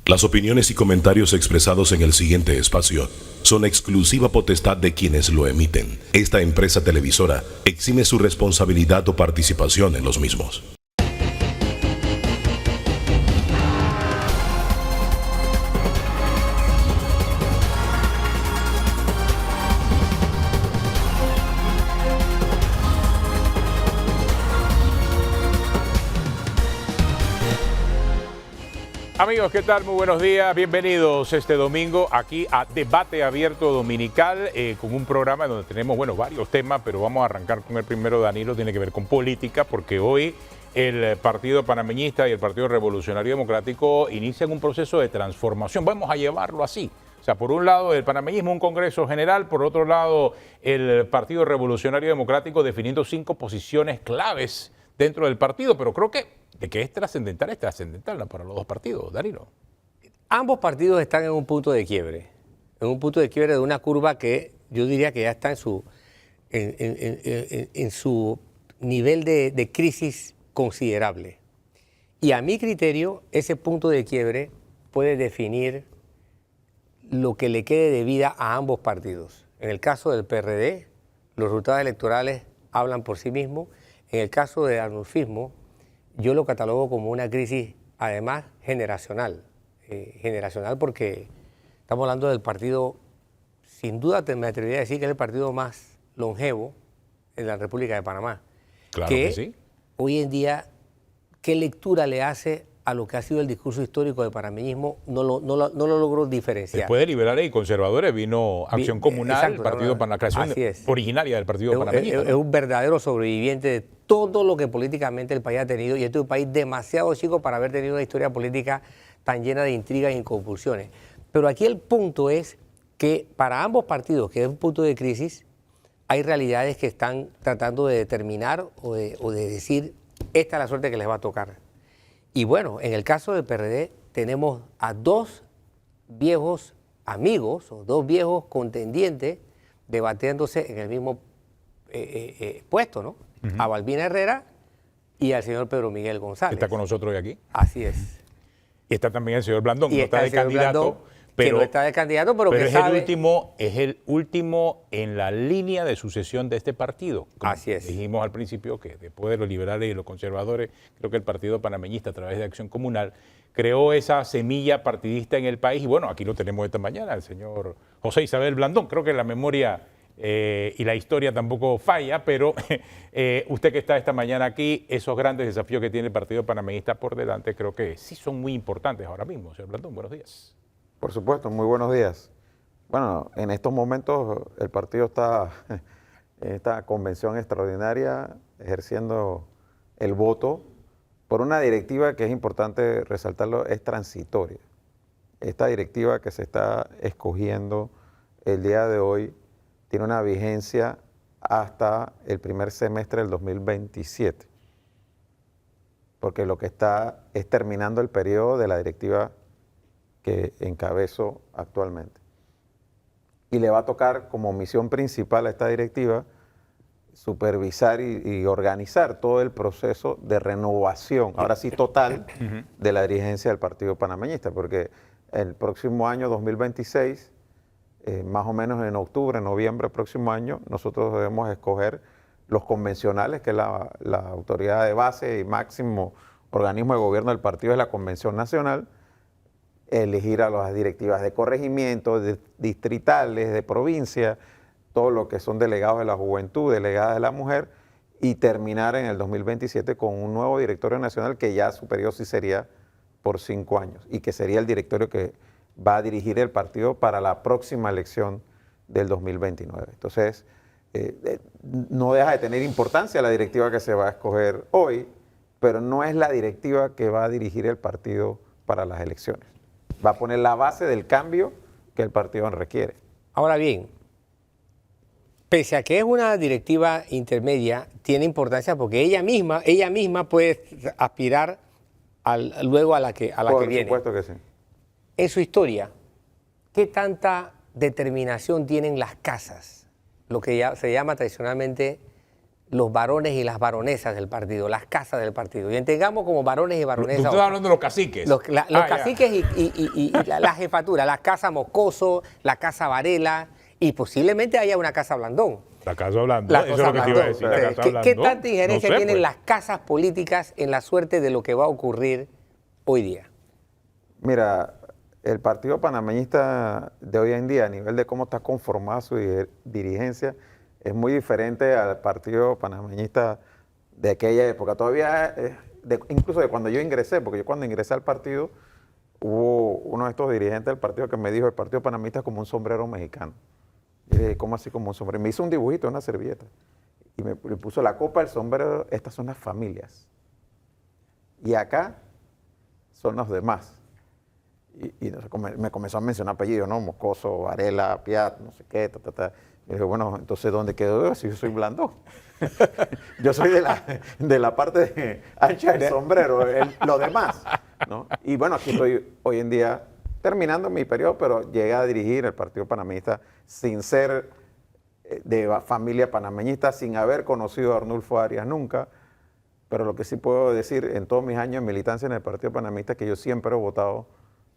Las opiniones y comentarios expresados en el siguiente espacio son exclusiva potestad de quienes lo emiten. Esta empresa televisora exime su responsabilidad o participación en los mismos. Amigos, ¿qué tal? Muy buenos días. Bienvenidos este domingo aquí a Debate Abierto Dominical con un programa donde tenemos, varios temas, pero vamos a arrancar con el primero, Danilo, tiene que ver con política, porque hoy el Partido Panameñista y el Partido Revolucionario Democrático inician un proceso de transformación. Vamos a llevarlo así. O sea, por un lado el panameñismo, un congreso general, por otro lado el Partido Revolucionario Democrático definiendo 5 posiciones claves dentro del partido, pero creo que de que es trascendental para los dos partidos, Danilo. Ambos partidos están en un punto de quiebre de una curva que yo diría que ya está en su nivel de crisis considerable. Y a mi criterio, ese punto de quiebre puede definir lo que le quede de vida a ambos partidos. En el caso del PRD, los resultados electorales hablan por sí mismos. En el caso del arnulfismo, yo lo catalogo como una crisis, además, generacional. Generacional porque estamos hablando del partido, sin duda me atrevería a decir que es el partido más longevo en la República de Panamá. Claro que sí. Hoy en día, ¿qué lectura le hace a lo que ha sido el discurso histórico del panameñismo? No lo logro diferenciar. Después de liberales y conservadores vino Acción Comunal, exacto, el partido para la creación originaria del partido panameñista. Es un verdadero sobreviviente de todo lo que políticamente el país ha tenido, y este es un país demasiado chico para haber tenido una historia política tan llena de intrigas y convulsiones. Pero aquí el punto es que para ambos partidos, que es un punto de crisis, hay realidades que están tratando de determinar o de decir, esta es la suerte que les va a tocar. Y bueno, en el caso del PRD tenemos a 2 viejos amigos o 2 viejos contendientes debatiéndose en el mismo puesto, ¿no? A Balbina Herrera y al señor Pedro Miguel González. Está con nosotros hoy aquí. Así es. Y está también el señor Blandón, y no está de candidato. Blandón, pero que no está de candidato, pero que es sabe. Es el último en la línea de sucesión de este partido. Como así es. Dijimos al principio que después de los liberales y los conservadores, creo que el Partido Panameñista, a través de Acción Comunal, creó esa semilla partidista en el país. Y bueno, aquí lo tenemos esta mañana, el señor José Isabel Blandón. Creo que la memoria y la historia tampoco falla, pero usted que está esta mañana aquí, esos grandes desafíos que tiene el Partido Panameñista por delante, creo que sí son muy importantes ahora mismo. Señor Blandón, buenos días. Por supuesto, muy buenos días. Bueno, en estos momentos el partido está en esta convención extraordinaria ejerciendo el voto por una directiva que es importante resaltarlo, es transitoria. Esta directiva que se está escogiendo el día de hoy tiene una vigencia hasta el primer semestre del 2027, porque lo que está es terminando el periodo de la directiva que encabezo actualmente. Y le va a tocar como misión principal a esta directiva supervisar y organizar todo el proceso de renovación, ahora sí total, de la dirigencia del Partido Panameñista, porque el próximo año 2026, más o menos en octubre, noviembre del próximo año, nosotros debemos escoger los convencionales, que es la autoridad de base y máximo organismo de gobierno del partido, es la Convención Nacional, elegir a las directivas de corregimiento, de distritales, de provincia, todo lo que son delegados de la juventud, delegadas de la mujer, y terminar en el 2027 con un nuevo directorio nacional que ya su periodo sí sería por 5 años y que sería el directorio que va a dirigir el partido para la próxima elección del 2029. Entonces, no deja de tener importancia la directiva que se va a escoger hoy, pero no es la directiva que va a dirigir el partido para las elecciones. Va a poner la base del cambio que el partido requiere. Ahora bien, pese a que es una directiva intermedia, tiene importancia porque ella misma puede aspirar luego a la que viene. Por supuesto que sí. En su historia, ¿qué tanta determinación tienen las casas? Lo que ya se llama tradicionalmente los varones y las baronesas del partido, las casas del partido. Y entendamos como varones y Tú baronesas. estás hablando de los caciques. Los Ya. caciques y la jefatura, la casa Moscoso, la casa Varela y posiblemente haya una casa Blandón. La casa Blandón, La eso es cosa lo que te iba a Blandón. decir. La casa ¿Qué Blandón. tanta injerencia No sé, tienen pues. las casas políticas en la suerte de lo que va a ocurrir hoy día? Mira, el partido panameñista de hoy en día, a nivel de cómo está conformada su dirigencia, es muy diferente al partido panameñista de aquella época. Todavía, incluso de cuando yo ingresé, porque yo cuando ingresé al partido, hubo uno de estos dirigentes del partido que me dijo, el partido panameñista es como un sombrero mexicano. Y dije, ¿cómo así como un sombrero? Me hizo un dibujito, una servilleta. Y me puso la copa, el sombrero, estas son las familias. Y acá son los demás. Y me comenzó a mencionar apellidos, ¿no? Moscoso, Varela, Piat, no sé qué, ta, ta, ta. Y dije, bueno, entonces, ¿dónde quedo yo si yo soy Blandón? Yo soy de la parte ancha del sombrero, lo demás, ¿no? Y bueno, aquí estoy hoy en día terminando mi periodo, pero llegué a dirigir el Partido Panameñista sin ser de familia panameñista, sin haber conocido a Arnulfo Arias nunca. Pero lo que sí puedo decir en todos mis años de militancia en el Partido Panameñista es que yo siempre he votado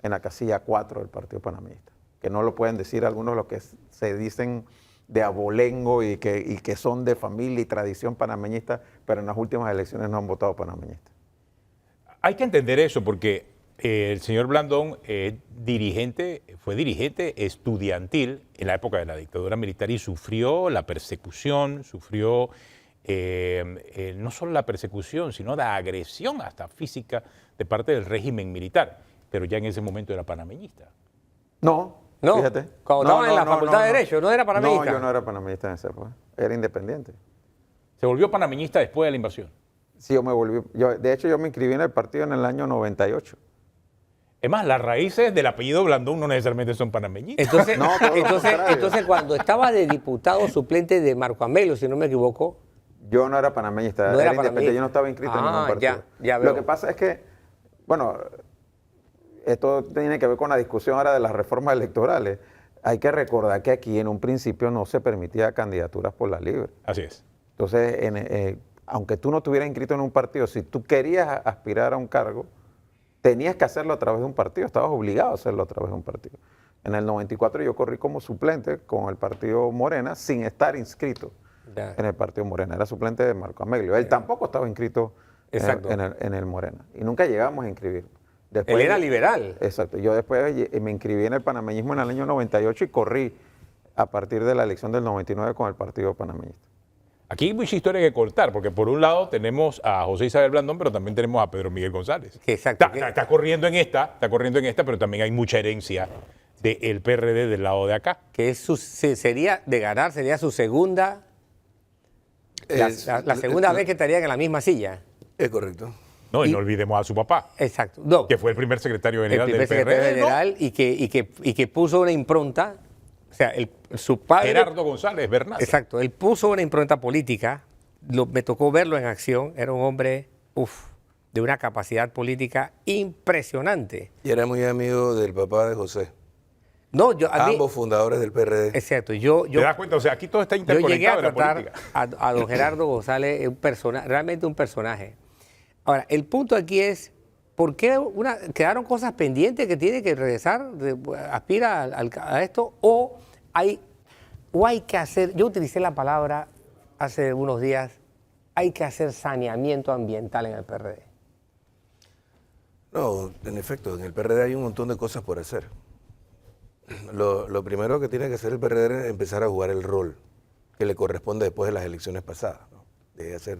en la casilla 4 del Partido Panameñista. Que no lo pueden decir algunos de los que se dicen de abolengo y que son de familia y tradición panameñista, pero en las últimas elecciones no han votado panameñista. Hay que entender eso porque el señor Blandón fue dirigente estudiantil en la época de la dictadura militar y sufrió la persecución, sufrió no solo la persecución, sino la agresión hasta física de parte del régimen militar, pero ya en ese momento era panameñista. No, fíjate. Cuando estaban en la Facultad de Derecho, ¿no era panameñista? No, yo no era panameñista en esa época, era independiente. Se volvió panameñista después de la invasión. Sí, de hecho yo me inscribí en el partido en el año 98. Es más, las raíces del apellido Blandón no necesariamente son panameñistas. Entonces, No, todo lo contrario. entonces, cuando estaba de diputado suplente de Marco Amelio, si no me equivoco. Yo no era panameñista, No era era independiente, panameñista. yo no estaba inscrito en ningún partido. ya veo. Lo que pasa es que, bueno, esto tiene que ver con la discusión ahora de las reformas electorales. Hay que recordar que aquí en un principio no se permitía candidaturas por la libre. Así es. Entonces, aunque tú no estuvieras inscrito en un partido, si tú querías aspirar a un cargo, tenías que hacerlo a través de un partido, estabas obligado a hacerlo a través de un partido. En el 94 yo corrí como suplente con el partido Morena sin estar inscrito en el partido Morena. Era suplente de Marco Amelio. Él tampoco estaba inscrito en el Morena. Y nunca llegamos a inscribir. Después, Él era liberal. Exacto. Yo después me inscribí en el panameñismo en el año 98 y corrí a partir de la elección del 99 con el partido panameñista. Aquí hay mucha historia que cortar, porque por un lado tenemos a José Isabel Blandón, pero también tenemos a Pedro Miguel González. Exacto. Está corriendo en esta, pero también hay mucha herencia del PRD del lado de acá. Que sería de ganar, sería su segunda, la segunda vez que estarían en la misma silla. Es correcto. No, y no olvidemos a su papá, Exacto. No, que fue el primer secretario el general primer del secretario PRD, ¿no? general y que puso una impronta, o sea, su padre... Gerardo González Bernal. Exacto, él puso una impronta política, me tocó verlo en acción, era un hombre, de una capacidad política impresionante. Y era muy amigo del papá de José. No, Ambos fundadores del PRD. Exacto, ¿Te das cuenta? O sea, aquí todo está yo llegué interconectado a en la tratar política. a don Gerardo González, realmente un personaje. Ahora, el punto aquí es, ¿por qué quedaron cosas pendientes que tiene que regresar, aspira a esto? O hay que hacer, yo utilicé la palabra hace unos días, hay que hacer saneamiento ambiental en el PRD. No, en efecto, en el PRD hay un montón de cosas por hacer. Lo primero que tiene que hacer el PRD es empezar a jugar el rol que le corresponde después de las elecciones pasadas, ¿no? De hacer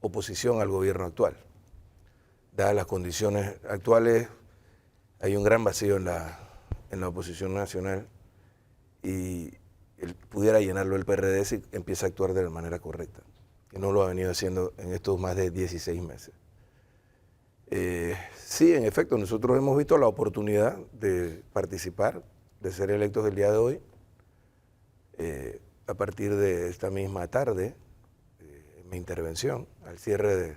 oposición al gobierno actual. Dadas las condiciones actuales, hay un gran vacío en la oposición nacional y pudiera llenarlo el PRD si empieza a actuar de la manera correcta, que no lo ha venido haciendo en estos más de 16 meses. Sí, en efecto, nosotros hemos visto la oportunidad de participar, de ser electos el día de hoy. A partir de esta misma tarde, mi intervención, al cierre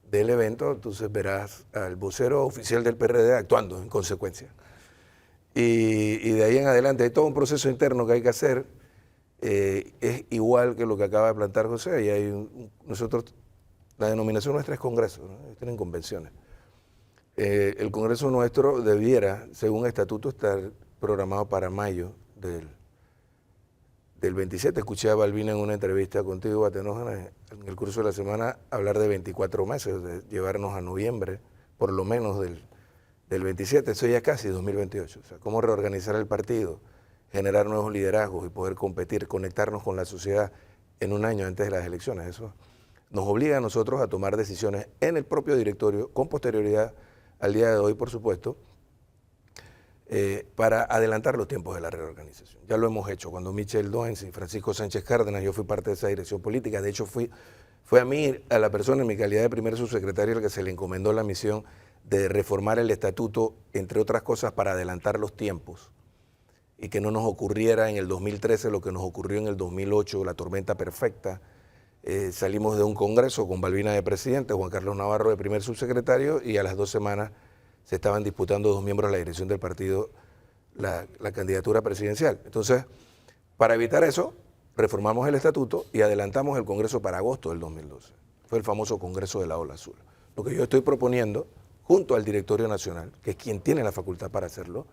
del evento, entonces verás al vocero oficial del PRD actuando en consecuencia. Y de ahí en adelante hay todo un proceso interno que hay que hacer es igual que lo que acaba de plantear José. Y nosotros, la denominación nuestra es Congreso, ¿no? Ellos tienen convenciones. El Congreso nuestro debiera, según estatuto, estar programado para mayo del 27. Escuché a Balbina en una entrevista contigo, Batenógena, en el curso de la semana, hablar de 24 meses, de llevarnos a noviembre, por lo menos del 27, eso ya casi 2028. O sea, cómo reorganizar el partido, generar nuevos liderazgos y poder competir, conectarnos con la sociedad en un año antes de las elecciones. Eso nos obliga a nosotros a tomar decisiones en el propio directorio, con posterioridad al día de hoy, por supuesto, para adelantar los tiempos de la reorganización. Ya lo hemos hecho. Cuando Michel Doens y Francisco Sánchez Cárdenas, yo fui parte de esa dirección política. De hecho, fue a mí, a la persona en mi calidad de primer subsecretario, el que se le encomendó la misión de reformar el estatuto, entre otras cosas, para adelantar los tiempos y que no nos ocurriera en el 2013 lo que nos ocurrió en el 2008, la tormenta perfecta. Salimos de un congreso con Balbina de presidente, Juan Carlos Navarro de primer subsecretario, y a las 2 semanas se estaban disputando 2 miembros de la dirección del partido la candidatura presidencial. Entonces, para evitar eso, reformamos el estatuto y adelantamos el Congreso para agosto del 2012. Fue el famoso Congreso de la Ola Azul. Lo que yo estoy proponiendo, junto al Directorio Nacional, que es quien tiene la facultad para hacerlo,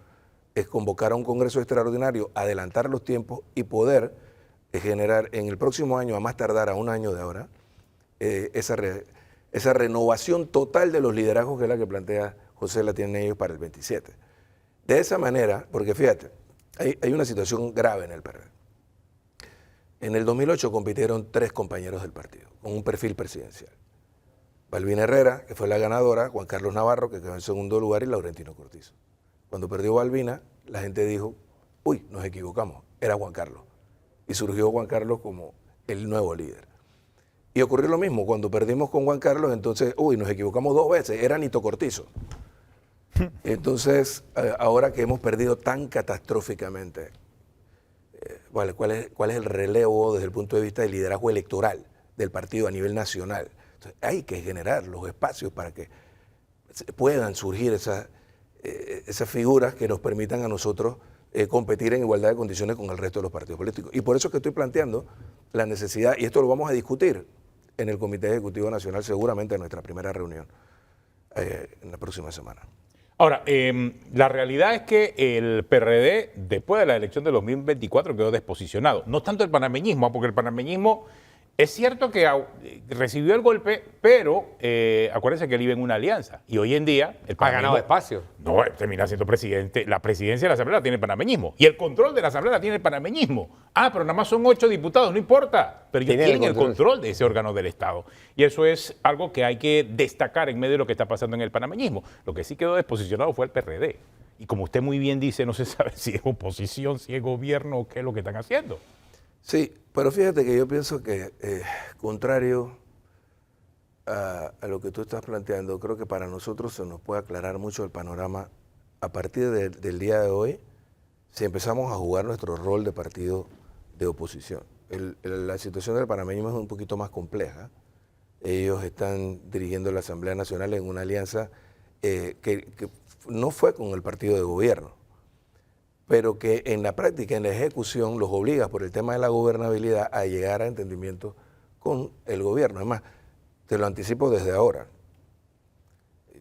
es convocar a un Congreso extraordinario, adelantar los tiempos y poder generar en el próximo año, a más tardar a un año de ahora, esa renovación total de los liderazgos que es la que plantea José, la tienen ellos para el 27. De esa manera, porque fíjate, hay una situación grave en el PRD. En el 2008 compitieron 3 compañeros del partido, con un perfil presidencial. Balbina Herrera, que fue la ganadora, Juan Carlos Navarro, que quedó en segundo lugar, y Laurentino Cortizo. Cuando perdió Balbina, la gente dijo, uy, nos equivocamos, era Juan Carlos. Y surgió Juan Carlos como el nuevo líder. Y ocurrió lo mismo, cuando perdimos con Juan Carlos, entonces, uy, nos equivocamos 2 veces, era Nito Cortizo. Entonces, ahora que hemos perdido tan catastróficamente, ¿cuál es el relevo desde el punto de vista del liderazgo electoral del partido a nivel nacional? Entonces, hay que generar los espacios para que puedan surgir esas figuras que nos permitan a nosotros competir en igualdad de condiciones con el resto de los partidos políticos. Y por eso es que estoy planteando la necesidad, y esto lo vamos a discutir en el Comité Ejecutivo Nacional, seguramente en nuestra primera reunión en la próxima semana. Ahora, la realidad es que el PRD, después de la elección de 2024, quedó desposicionado. No tanto el panameñismo, porque el panameñismo es cierto que recibió el golpe, pero acuérdense que él iba en una alianza. Y hoy en día el ha ganado espacio. No, termina siendo presidente. La presidencia de la Asamblea la tiene el panameñismo. Y el control de la Asamblea la tiene el panameñismo. Pero nada más son 8 diputados, no importa. Pero ellos tienen el control de ese órgano del Estado. Y eso es algo que hay que destacar en medio de lo que está pasando en el panameñismo. Lo que sí quedó desposicionado fue el PRD. Y como usted muy bien dice, no se sabe si es oposición, si es gobierno o qué es lo que están haciendo. Sí, pero fíjate que yo pienso que, contrario a lo que tú estás planteando, creo que para nosotros se nos puede aclarar mucho el panorama a partir del día de hoy, si empezamos a jugar nuestro rol de partido de oposición. La situación del panameñismo es un poquito más compleja. Ellos están dirigiendo la Asamblea Nacional en una alianza que no fue con el partido de gobierno, pero que en la práctica, en la ejecución, los obliga por el tema de la gobernabilidad a llegar a entendimiento con el gobierno. Además, te lo anticipo desde ahora.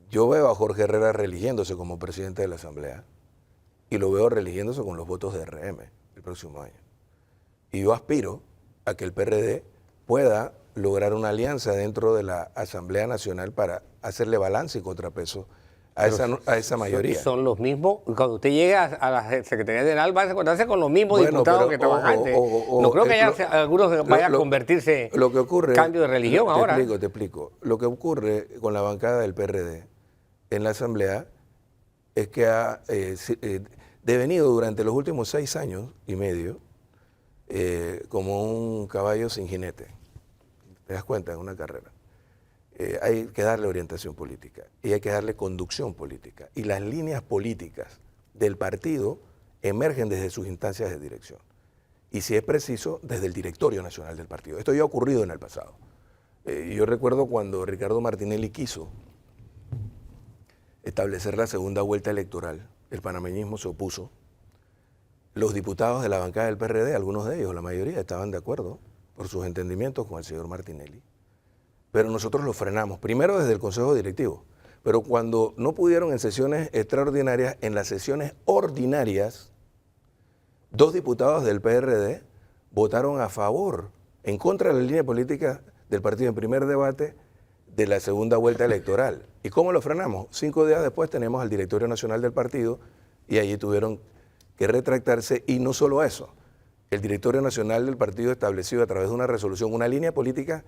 Yo veo a Jorge Herrera religiéndose como presidente de la Asamblea y lo veo religiéndose con los votos de RM el próximo año. Y yo aspiro a que el PRD pueda lograr una alianza dentro de la Asamblea Nacional para hacerle balance y contrapeso a esa mayoría. Son los mismos. Cuando usted llega a la Secretaría General, va a encontrarse con los mismos diputados que estaban antes. No creo que algunos vayan a convertirse en cambio de religión ahora. Te explico. Lo que ocurre con la bancada del PRD en la Asamblea es que ha devenido durante los últimos 6 años y medio como un caballo sin jinete. ¿Te das cuenta? En una carrera. Hay que darle orientación política y hay que darle conducción política. Y las líneas políticas del partido emergen desde sus instancias de dirección. Y si es preciso, desde el directorio nacional del partido. Esto ya ha ocurrido en el pasado. Yo recuerdo cuando Ricardo Martinelli quiso establecer la segunda vuelta electoral, el panameñismo se opuso los diputados de la bancada del PRD, algunos de ellos, la mayoría, estaban de acuerdo por sus entendimientos con el señor Martinelli. Pero nosotros lo frenamos, primero desde el Consejo Directivo, pero cuando no pudieron en sesiones extraordinarias, en las sesiones ordinarias, 2 diputados del PRD votaron a favor, en contra de la línea política del partido en primer debate de la segunda vuelta electoral. ¿Y cómo lo frenamos? 5 días después tenemos al directorio nacional del partido y allí tuvieron que retractarse, y no solo eso, el directorio nacional del partido estableció a través de una resolución una línea política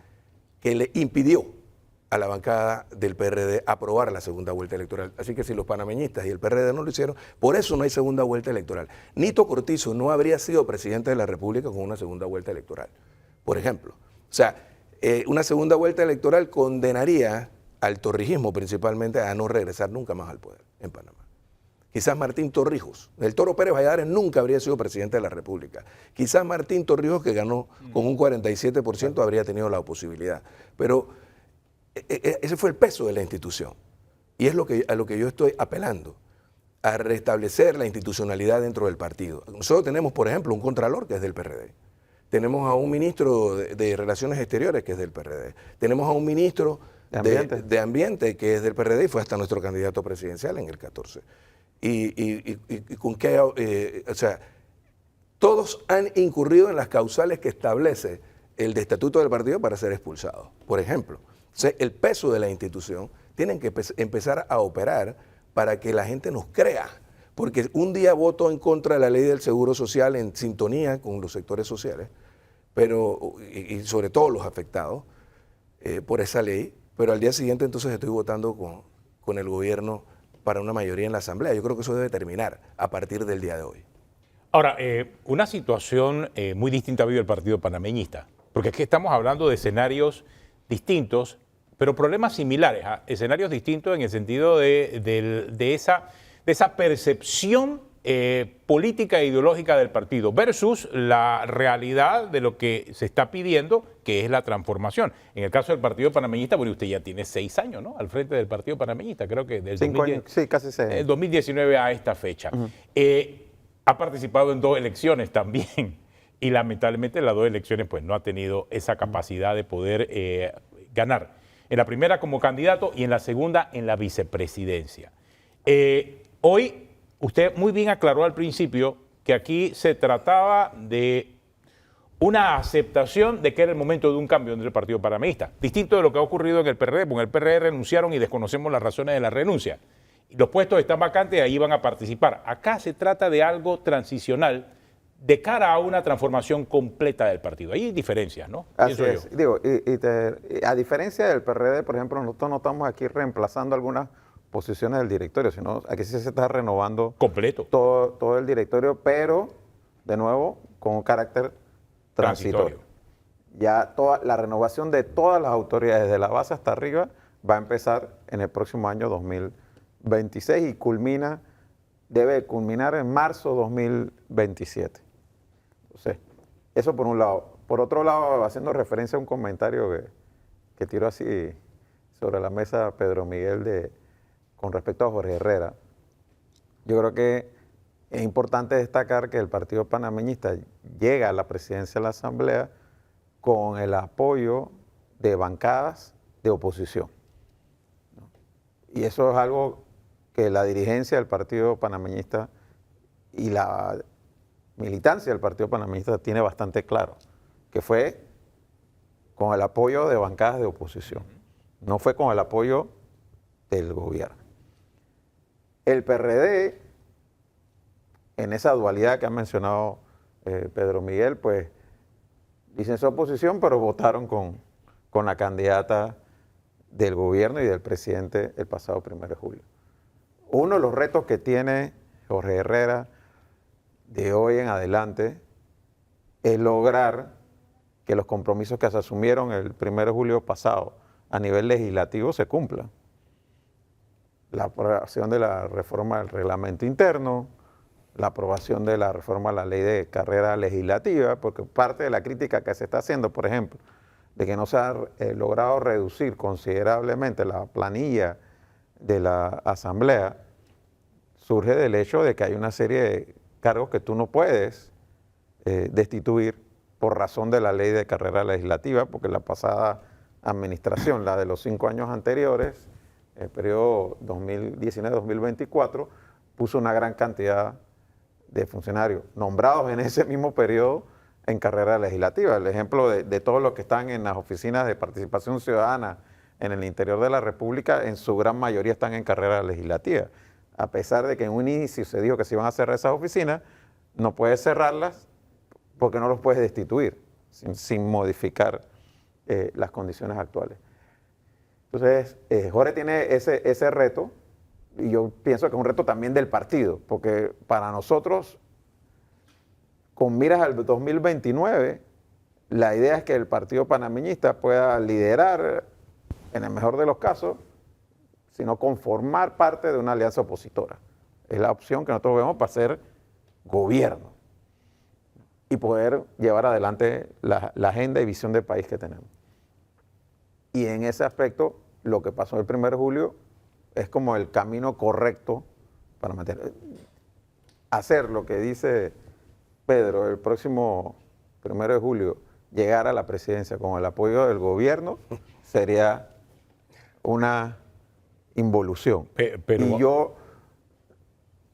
que le impidió a la bancada del PRD aprobar la segunda vuelta electoral. Así que si los panameñistas y el PRD no lo hicieron, por eso no hay segunda vuelta electoral. Nito Cortizo no habría sido presidente de la República con una segunda vuelta electoral, por ejemplo. O sea, una segunda vuelta electoral condenaría al torrijismo principalmente a no regresar nunca más al poder en Panamá. Quizás Martín Torrijos, el Toro Pérez Valladares nunca habría sido presidente de la República. Quizás Martín Torrijos, que ganó con un 47%, habría tenido la posibilidad. Pero ese fue el peso de la institución. Y es a lo que yo estoy apelando, a restablecer la institucionalidad dentro del partido. Nosotros tenemos, por ejemplo, un contralor que es del PRD. Tenemos a un ministro de Relaciones Exteriores que es del PRD. Tenemos a un ministro de Ambiente que es del PRD y fue hasta nuestro candidato presidencial en el 14. Y con qué, o sea, todos han incurrido en las causales que establece el estatuto del partido para ser expulsados. Por ejemplo, o sea, el peso de la institución tienen que empezar a operar para que la gente nos crea. Porque un día voto en contra de la ley del seguro social en sintonía con los sectores sociales, pero, y sobre todo los afectados por esa ley, pero al día siguiente entonces estoy votando con el gobierno para una mayoría en la Asamblea. Yo creo que eso debe terminar a partir del día de hoy. Ahora, una situación muy distinta vive el partido panameñista, porque es que estamos hablando de escenarios distintos, pero problemas similares, escenarios distintos en el sentido de esa percepción política e ideológica del partido versus la realidad de lo que se está pidiendo, que es la transformación. En el caso del partido panameñista, bueno, usted ya tiene 6 años, ¿no?, al frente del partido panameñista, creo que del 5 años, sí, casi 6. 2019 a esta fecha. Ha participado en 2 elecciones también y lamentablemente en las 2 elecciones pues no ha tenido esa capacidad de poder ganar. En la primera como candidato y en la segunda en la vicepresidencia. Hoy usted muy bien aclaró al principio que aquí se trataba de una aceptación de que era el momento de un cambio dentro del partido panameñista. Distinto de lo que ha ocurrido en el PRD, porque en el PRD renunciaron y desconocemos las razones de la renuncia. Los puestos están vacantes y ahí van a participar. Acá se trata de algo transicional de cara a una transformación completa del partido. Ahí hay diferencias, ¿no? Así es. Digo, a diferencia del PRD, por ejemplo, nosotros no estamos aquí reemplazando algunas posiciones del directorio, sino aquí sí se está renovando completo todo el directorio, pero de nuevo con un carácter transitorio. Ya la renovación de todas las autoridades, de la base hasta arriba, va a empezar en el próximo año 2026 y debe culminar en marzo 2027. Entonces, eso por un lado. Por otro lado, haciendo referencia a un comentario que tiró así sobre la mesa Pedro Miguel con respecto a Jorge Herrera, yo creo que es importante destacar que el partido panameñista llega a la presidencia de la Asamblea con el apoyo de bancadas de oposición, ¿no? Y eso es algo que la dirigencia del partido panameñista y la militancia del partido panameñista tiene bastante claro, que fue con el apoyo de bancadas de oposición, no fue con el apoyo del gobierno. El PRD, en esa dualidad que ha mencionado Pedro Miguel, pues dicen su oposición, pero votaron con la candidata del gobierno y del presidente el pasado 1 de julio. Uno de los retos que tiene Jorge Herrera de hoy en adelante es lograr que los compromisos que se asumieron el 1 de julio pasado a nivel legislativo se cumplan. La aprobación de la reforma del reglamento interno, la aprobación de la reforma a la ley de carrera legislativa, porque parte de la crítica que se está haciendo, por ejemplo, de que no se ha logrado reducir considerablemente la planilla de la Asamblea, surge del hecho de que hay una serie cargos que tú no puedes destituir por razón de la ley de carrera legislativa, porque la pasada administración, la de los 5 años anteriores, el periodo 2019-2024, puso una gran cantidad de funcionarios nombrados en ese mismo periodo en carrera legislativa. El ejemplo de todos los que están en las oficinas de participación ciudadana en el interior de la República, en su gran mayoría están en carrera legislativa. A pesar de que en un inicio se dijo que se iban a cerrar esas oficinas, no puedes cerrarlas porque no los puedes destituir sin modificar las condiciones actuales. Entonces, Jorge tiene ese reto, y yo pienso que es un reto también del partido, porque para nosotros, con miras al 2029, la idea es que el partido panameñista pueda liderar, en el mejor de los casos, sino conformar parte de una alianza opositora. Es la opción que nosotros vemos para ser gobierno y poder llevar adelante la agenda y visión del país que tenemos. Y en ese aspecto, lo que pasó el 1 de julio es como el camino correcto para mantener. Hacer lo que dice Pedro el próximo 1 de julio, llegar a la presidencia con el apoyo del gobierno, sería una involución. Pero y yo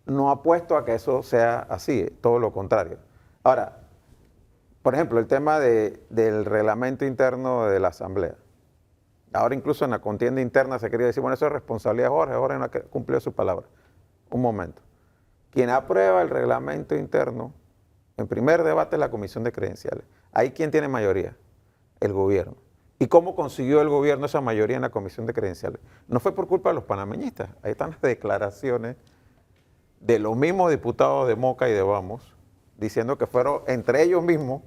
no apuesto a que eso sea así, todo lo contrario. Ahora, por ejemplo, el tema del reglamento interno de la Asamblea. Ahora incluso en la contienda interna se quería decir, bueno, eso es responsabilidad de Jorge, Jorge no ha cumplido su palabra. Un momento. Quien aprueba el reglamento interno, en primer debate es la Comisión de Credenciales. Ahí, ¿quién tiene mayoría? El gobierno. ¿Y cómo consiguió el gobierno esa mayoría en la Comisión de Credenciales? No fue por culpa de los panameñistas. Ahí están las declaraciones de los mismos diputados de Moca y de Vamos, diciendo que fueron entre ellos mismos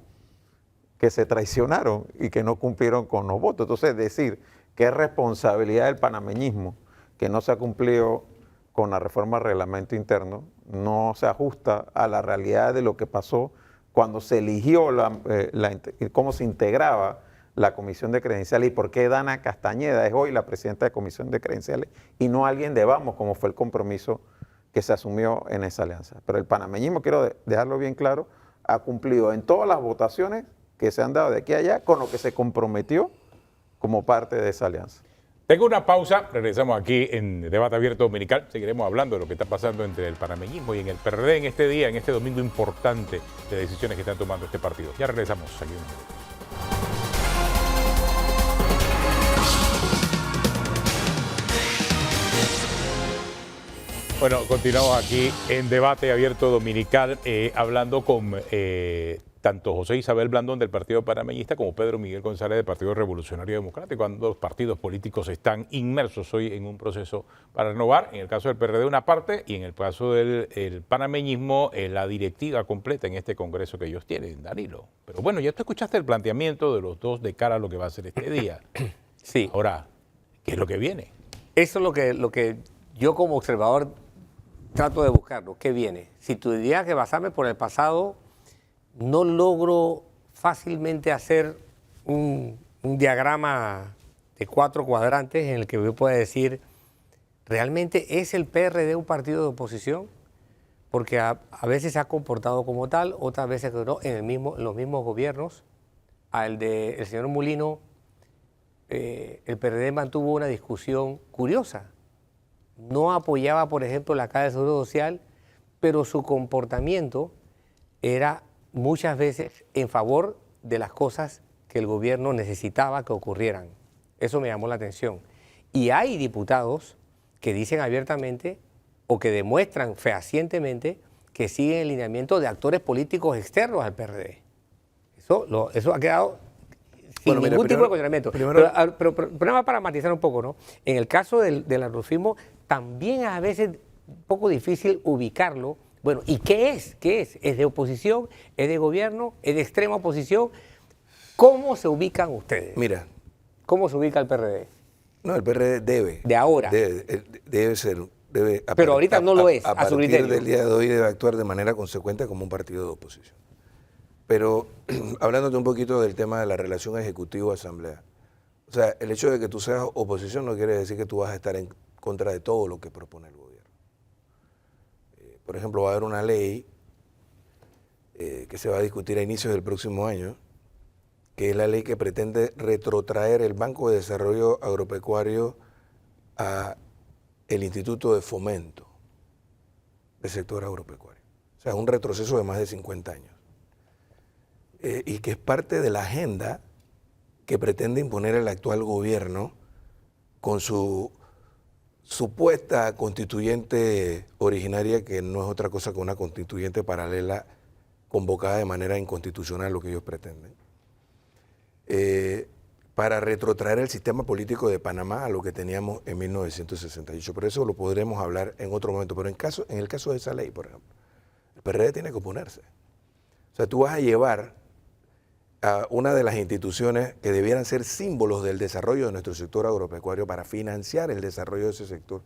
que se traicionaron y que no cumplieron con los votos. Entonces, decir que es responsabilidad del panameñismo que no se ha cumplido con la reforma del reglamento interno no se ajusta a la realidad de lo que pasó cuando se eligió cómo se integraba la Comisión de Credenciales y por qué Dana Castañeda es hoy la presidenta de Comisión de Credenciales y no alguien de Vamos, como fue el compromiso que se asumió en esa alianza. Pero el panameñismo, quiero dejarlo bien claro, ha cumplido en todas las votaciones que se han dado de aquí a allá con lo que se comprometió como parte de esa alianza. Tengo una pausa, regresamos aquí en Debate Abierto Dominical, seguiremos hablando de lo que está pasando entre el panameñismo y en el PRD en este día, en este domingo importante de decisiones que están tomando este partido. Ya regresamos aquí en un minuto. Bueno, continuamos aquí en Debate Abierto Dominical, hablando con tanto José Isabel Blandón del Partido Panameñista como Pedro Miguel González del Partido Revolucionario Democrático. Ambos partidos políticos están inmersos hoy en un proceso para renovar, en el caso del PRD una parte y en el caso del panameñismo la directiva completa en este congreso que ellos tienen, Danilo. Pero bueno, ya tú escuchaste el planteamiento de los dos de cara a lo que va a ser este día. Sí. Ahora, ¿qué es lo que viene? Eso es lo que yo como observador trato de buscarlo. ¿Qué viene? Si tuviera que basarme por el pasado, no logro fácilmente hacer un diagrama de 4 cuadrantes en el que yo pueda decir, ¿realmente es el PRD un partido de oposición? Porque a veces se ha comportado como tal, otras veces no, en los mismos gobiernos. Al del señor Mulino, el PRD mantuvo una discusión curiosa. No apoyaba, por ejemplo, la Caja de Seguro Social, pero su comportamiento era muchas veces en favor de las cosas que el gobierno necesitaba que ocurrieran. Eso me llamó la atención. Y hay diputados que dicen abiertamente o que demuestran fehacientemente que siguen el lineamiento de actores políticos externos al PRD. Eso ha quedado sin ningún tipo de cuestionamiento. Pero para matizar un poco, ¿no? En el caso del arrufismo, también a veces un poco difícil ubicarlo. Bueno, ¿y qué es? ¿Qué es? ¿Es de oposición? ¿Es de gobierno? ¿Es de extrema oposición? ¿Cómo se ubican ustedes? Mira. ¿Cómo se ubica el PRD? No, el PRD debe. De ahora. Debe ser. Pero ahorita no lo es, a su criterio. A partir del día de hoy debe actuar de manera consecuente como un partido de oposición. Pero hablándote un poquito del tema de la relación ejecutivo-asamblea. O sea, el hecho de que tú seas oposición no quiere decir que tú vas a estar en contra de todo lo que propone el gobierno. Por ejemplo, va a haber una ley que se va a discutir a inicios del próximo año, que es la ley que pretende retrotraer el Banco de Desarrollo Agropecuario a el Instituto de Fomento del sector agropecuario. O sea, un retroceso de más de 50 años. Y que es parte de la agenda que pretende imponer el actual gobierno con su supuesta constituyente originaria, que no es otra cosa que una constituyente paralela convocada de manera inconstitucional, lo que ellos pretenden, para retrotraer el sistema político de Panamá a lo que teníamos en 1968. Pero eso lo podremos hablar en otro momento. Pero en el caso de esa ley, por ejemplo, el PRD tiene que oponerse. O sea, tú vas a llevar a una de las instituciones que debieran ser símbolos del desarrollo de nuestro sector agropecuario para financiar el desarrollo de ese sector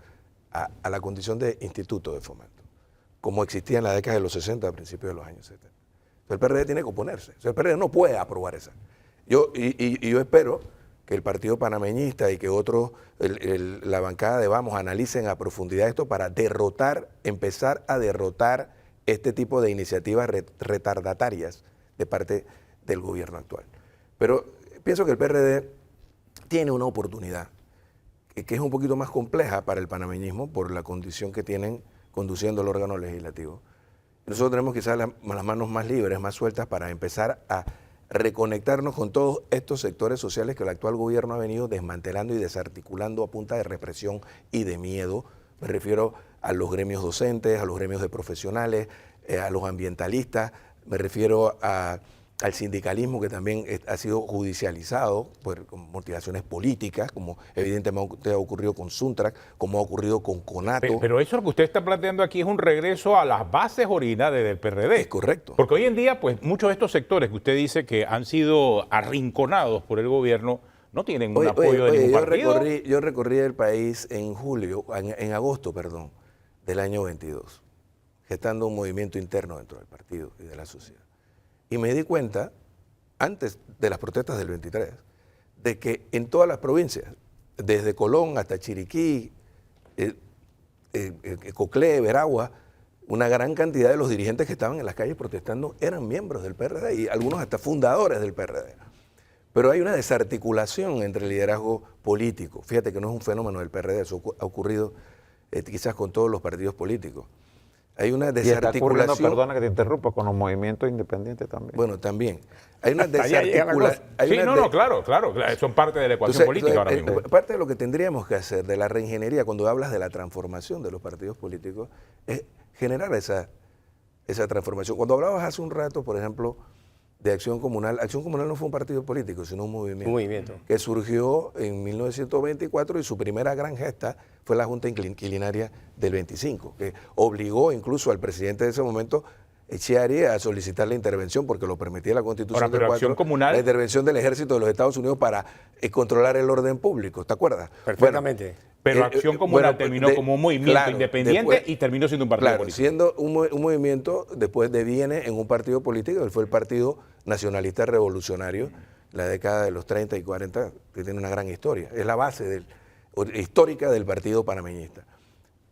a la condición de instituto de fomento, como existía en la década de los 60, a principios de los años 70. Entonces, el PRD tiene que oponerse. O sea, el PRD no puede aprobar esa. Yo espero que el partido panameñista y que otros, la bancada de Vamos, analicen a profundidad esto para empezar a derrotar este tipo de iniciativas retardatarias de parte del gobierno actual. Pero pienso que el PRD tiene una oportunidad que es un poquito más compleja para el panameñismo por la condición que tienen conduciendo el órgano legislativo. Nosotros tenemos quizás las manos más libres, más sueltas para empezar a reconectarnos con todos estos sectores sociales que el actual gobierno ha venido desmantelando y desarticulando a punta de represión y de miedo. Me refiero a los gremios docentes, a los gremios de profesionales, a los ambientalistas, me refiero al sindicalismo, que también ha sido judicializado por motivaciones políticas, como evidentemente ha ocurrido con Suntrac, como ha ocurrido con Conato. Pero eso lo que usted está planteando aquí es un regreso a las bases originales del PRD. Es correcto. Porque hoy en día, pues muchos de estos sectores que usted dice que han sido arrinconados por el gobierno, no tienen un apoyo de ningún partido. Yo recorrí el país en agosto, del año 22, gestando un movimiento interno dentro del partido y de la sociedad. Y me di cuenta, antes de las protestas del 23, de que en todas las provincias, desde Colón hasta Chiriquí, Coclé, Veragua, una gran cantidad de los dirigentes que estaban en las calles protestando eran miembros del PRD y algunos hasta fundadores del PRD. Pero hay una desarticulación entre el liderazgo político. Fíjate que no es un fenómeno del PRD, eso ha ocurrido quizás con todos los partidos políticos. Hay una desarticulación. Y está ocurriendo, perdona que te interrumpa, con los movimientos independientes también. Bueno, también. Hay una desarticulación. Sí, claro, son parte de la ecuación política ahora mismo. Parte de lo que tendríamos que hacer de la reingeniería, cuando hablas de la transformación de los partidos políticos, es generar esa transformación. Cuando hablabas hace un rato, por ejemplo, de Acción Comunal no fue un partido político, sino un movimiento. Que surgió en 1924 y su primera gran gesta fue la Junta Inquilinaria del 25, que obligó incluso al presidente de ese momento, Echeverría, a solicitar la intervención, porque lo permitía la Constitución del 4, la intervención del Ejército de los Estados Unidos para controlar el orden público, ¿te acuerdas? Perfectamente. Bueno, pero Acción Comunal terminó como un movimiento independiente después, y terminó siendo un partido político. Siendo un movimiento, después deviene en un partido político, él fue el Partido Nacionalista Revolucionario, la década de los 30 y 40, que tiene una gran historia. Es la base histórica del partido panameñista.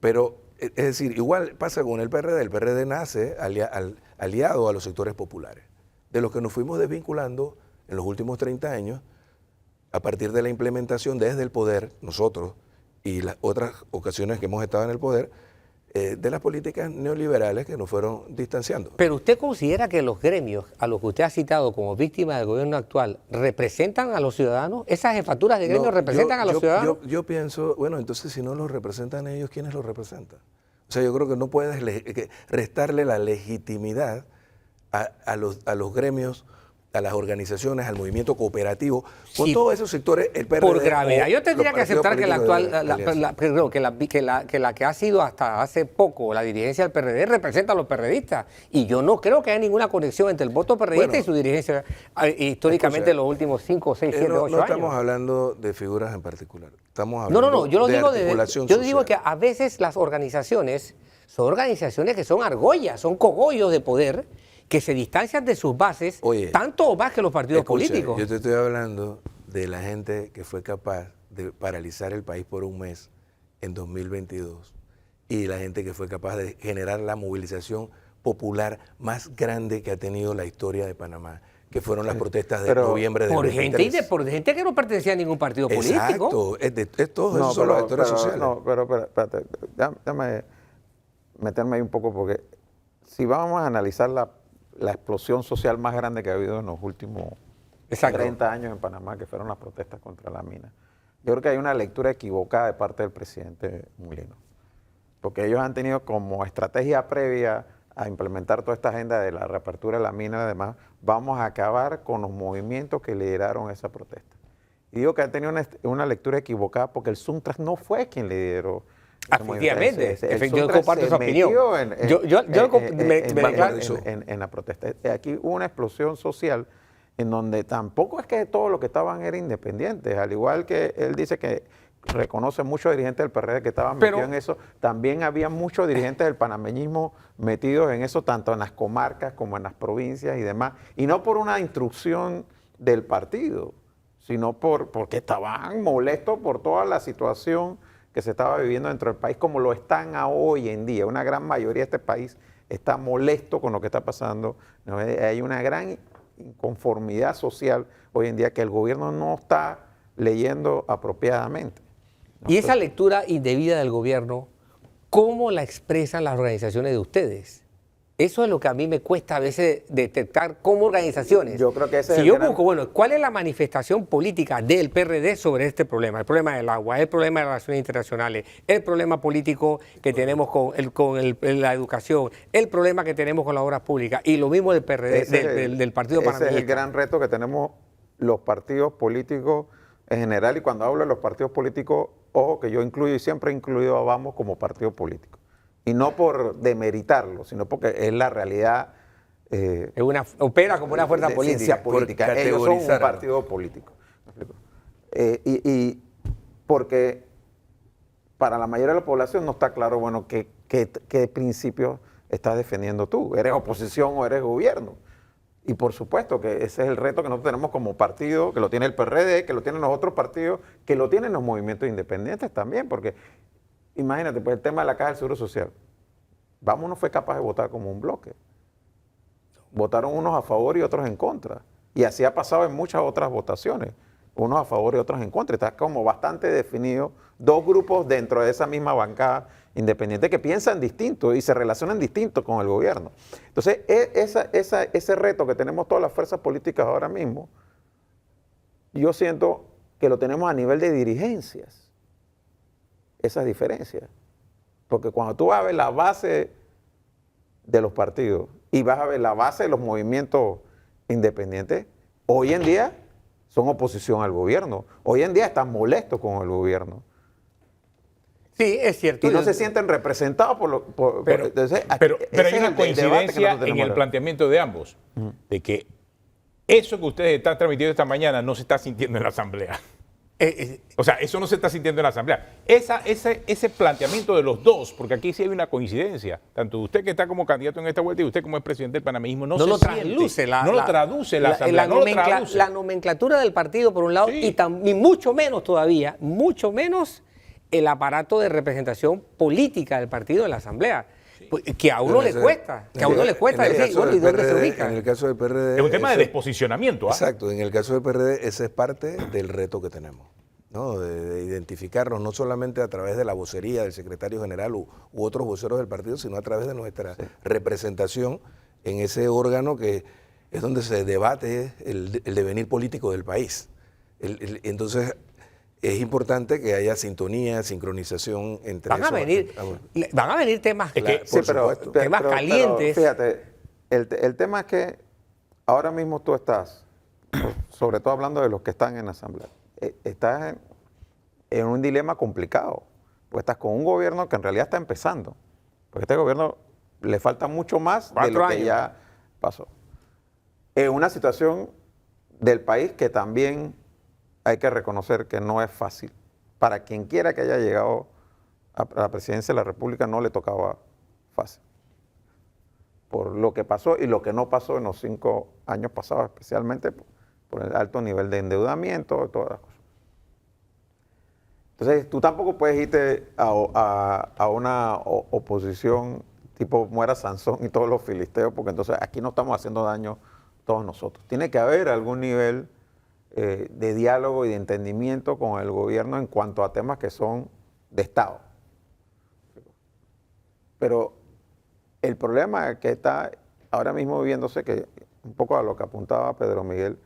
Pero, es decir, igual pasa con el PRD nace aliado a los sectores populares, de los que nos fuimos desvinculando en los últimos 30 años, a partir de la implementación desde el poder, nosotros, y las otras ocasiones que hemos estado en el poder, de las políticas neoliberales que nos fueron distanciando. Pero usted considera que los gremios a los que usted ha citado como víctimas del gobierno actual representan a los ciudadano¿Esas jefaturas de gremios representan a los ciudadanos? Yo pienso, bueno, entonces si no los representan ellos, ¿quiénes los representan? O sea, yo creo que no puedes restarle la legitimidad a los gremios, a las organizaciones, al movimiento cooperativo, con todos esos sectores, el PRD. Por gravedad, yo tendría que aceptar que la actual, que la que ha sido hasta hace poco la dirigencia del PRD representa a los PRDistas. Y yo no creo que haya ninguna conexión entre el voto PRDista y su dirigencia históricamente en los últimos 5, 6, 7, 8 años. No estamos hablando de figuras en particular. Estamos hablando yo lo de digo articulación yo social. digo que a veces las organizaciones son organizaciones que son argollas, son cogollos de poder, que se distancian de sus bases, tanto o más que los partidos políticos. Yo te estoy hablando de la gente que fue capaz de paralizar el país por un mes en 2022 y la gente que fue capaz de generar la movilización popular más grande que ha tenido la historia de Panamá, que fueron las protestas de pero noviembre del Por 23. gente, por gente que no pertenecía a ningún partido político. Exacto, es todo eso son los actores sociales. No, pero espérate, déjame meterme ahí un poco porque si vamos a analizar la explosión social más grande que ha habido en los últimos Exacto. 30 años en Panamá, que fueron las protestas contra la mina, yo creo que hay una lectura equivocada de parte del presidente Mulino, porque ellos han tenido como estrategia previa a implementar toda esta agenda de la reapertura de la mina y demás, vamos a acabar con los movimientos que lideraron esa protesta. Y digo que han tenido una lectura equivocada porque el Suntras no fue quien lideró. Efectivamente, El yo Suntras comparto se esa opinión. metió En en la protesta. Aquí hubo una explosión social en donde tampoco es que todos los que estaban eran independientes, al igual que él dice que reconoce muchos dirigentes del PRD que estaban metidos en eso, también había muchos dirigentes del panameñismo metidos en eso, tanto en las comarcas como en las provincias y demás, y no por una instrucción del partido, sino porque estaban molestos por toda la situación que se estaba viviendo dentro del país, como lo están hoy en día. Una gran mayoría de este país está molesto con lo que está pasando. ¿No? Hay una gran inconformidad social hoy en día que el gobierno no está leyendo apropiadamente. ¿No? Y esa lectura indebida del gobierno, ¿cómo la expresan las organizaciones de ustedes? Eso es lo que a mí me cuesta a veces detectar como organizaciones. Yo creo que ese si es yo el gran... busco, bueno, ¿cuál es la manifestación política del PRD sobre este problema? El problema del agua, el problema de relaciones internacionales, el problema político que tenemos con la educación, el problema que tenemos con las obras públicas y lo mismo del PRD, del Partido Panameñista. Ese es el gran reto que tenemos los partidos políticos en general, y cuando hablo de los partidos políticos, ojo que yo incluyo y siempre he incluido a Vamos como partido político. Y no por demeritarlo, sino porque es la realidad. Opera como una fuerza de política. ciencia política. Ellos son un partido político. ¿Me explico? Y porque para la mayoría de la población no está claro, bueno, qué principios estás defendiendo tú. ¿Eres oposición o eres gobierno? Y por supuesto que ese es el reto que nosotros tenemos como partido, que lo tiene el PRD, que lo tienen los otros partidos, que lo tienen los movimientos independientes también, porque imagínate, pues el tema de la Caja del Seguro Social. Vamos no fue capaz de votar como un bloque. Votaron unos a favor y otros en contra. Y así ha pasado en muchas otras votaciones. Unos a favor y otros en contra. Está como bastante definido dos grupos dentro de esa misma bancada independiente que piensan distinto y se relacionan distinto con el gobierno. Entonces, ese reto que tenemos todas las fuerzas políticas ahora mismo, yo siento que lo tenemos a nivel de dirigencias. Esas diferencias. Porque cuando tú vas a ver la base de los partidos y vas a ver la base de los movimientos independientes, hoy en día son oposición al gobierno. Hoy en día están molestos con el gobierno. Sí, es cierto. Y no se sienten representados Pero hay una coincidencia en el planteamiento de ambos, de que eso que ustedes están transmitiendo esta mañana no se está sintiendo en la Asamblea. O sea, eso no se está sintiendo en la Asamblea. Ese planteamiento de los dos, porque aquí sí hay una coincidencia, tanto usted que está como candidato en esta vuelta y usted como es presidente del panameñismo, no lo traduce la Asamblea. La nomenclatura del partido, por un lado, sí. y mucho menos todavía, mucho menos el aparato de representación política del partido en la Asamblea. Que a uno le cuesta, decir, bueno, ¿y dónde se ubica? En el caso del PRD... Es un tema de desposicionamiento. Exacto, en el caso del PRD ese es parte del reto que tenemos, ¿no? De identificarnos no solamente a través de la vocería del secretario general u otros voceros del partido, sino a través de nuestra representación en ese órgano que es donde se debate el devenir político del país. Entonces... es importante que haya sintonía, sincronización entre van a venir temas, temas calientes. Pero fíjate, el tema es que ahora mismo tú estás, sobre todo hablando de los que están en la Asamblea, estás en un dilema complicado, porque estás con un gobierno que en realidad está empezando, porque a este gobierno le falta mucho más de lo que ya pasó. En una situación del país que también hay que reconocer que no es fácil. Para quien quiera que haya llegado a la presidencia de la República no le tocaba fácil. Por lo que pasó y lo que no pasó en los 5 años pasados, especialmente por el alto nivel de endeudamiento y todas las cosas. Entonces, tú tampoco puedes irte a una oposición tipo muera Sansón y todos los filisteos, porque entonces aquí no estamos haciendo daño todos nosotros. Tiene que haber algún nivel de diálogo y de entendimiento con el gobierno en cuanto a temas que son de Estado. Pero el problema que está ahora mismo viéndose, que un poco a lo que apuntaba Pedro Miguel,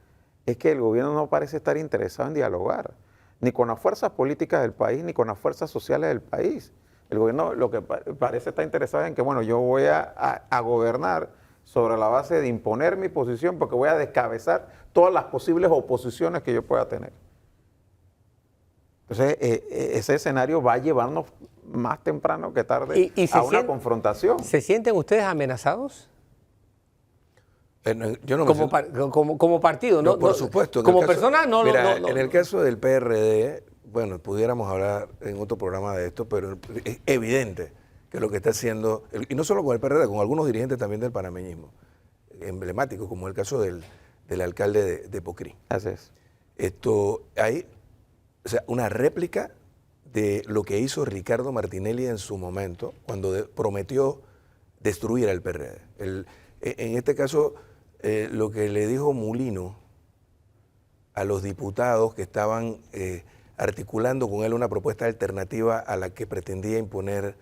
es que el gobierno no parece estar interesado en dialogar, ni con las fuerzas políticas del país, ni con las fuerzas sociales del país. El gobierno lo que parece estar interesado en que, bueno, yo voy a gobernar sobre la base de imponer mi posición porque voy a descabezar todas las posibles oposiciones que yo pueda tener. Entonces, ese escenario va a llevarnos más temprano que tarde a una confrontación. ¿Se sienten ustedes amenazados? Yo no me como partido, ¿no? Por supuesto. Como persona, no. En el caso del PRD, bueno, pudiéramos hablar en otro programa de esto, pero es evidente que lo que está haciendo, y no solo con el PRD, con algunos dirigentes también del panameñismo, emblemáticos, como el caso del alcalde de Pocrí. Así es. Hay una réplica de lo que hizo Ricardo Martinelli en su momento, cuando prometió destruir al PRD. En este caso, lo que le dijo Mulino a los diputados que estaban articulando con él una propuesta alternativa a la que pretendía imponer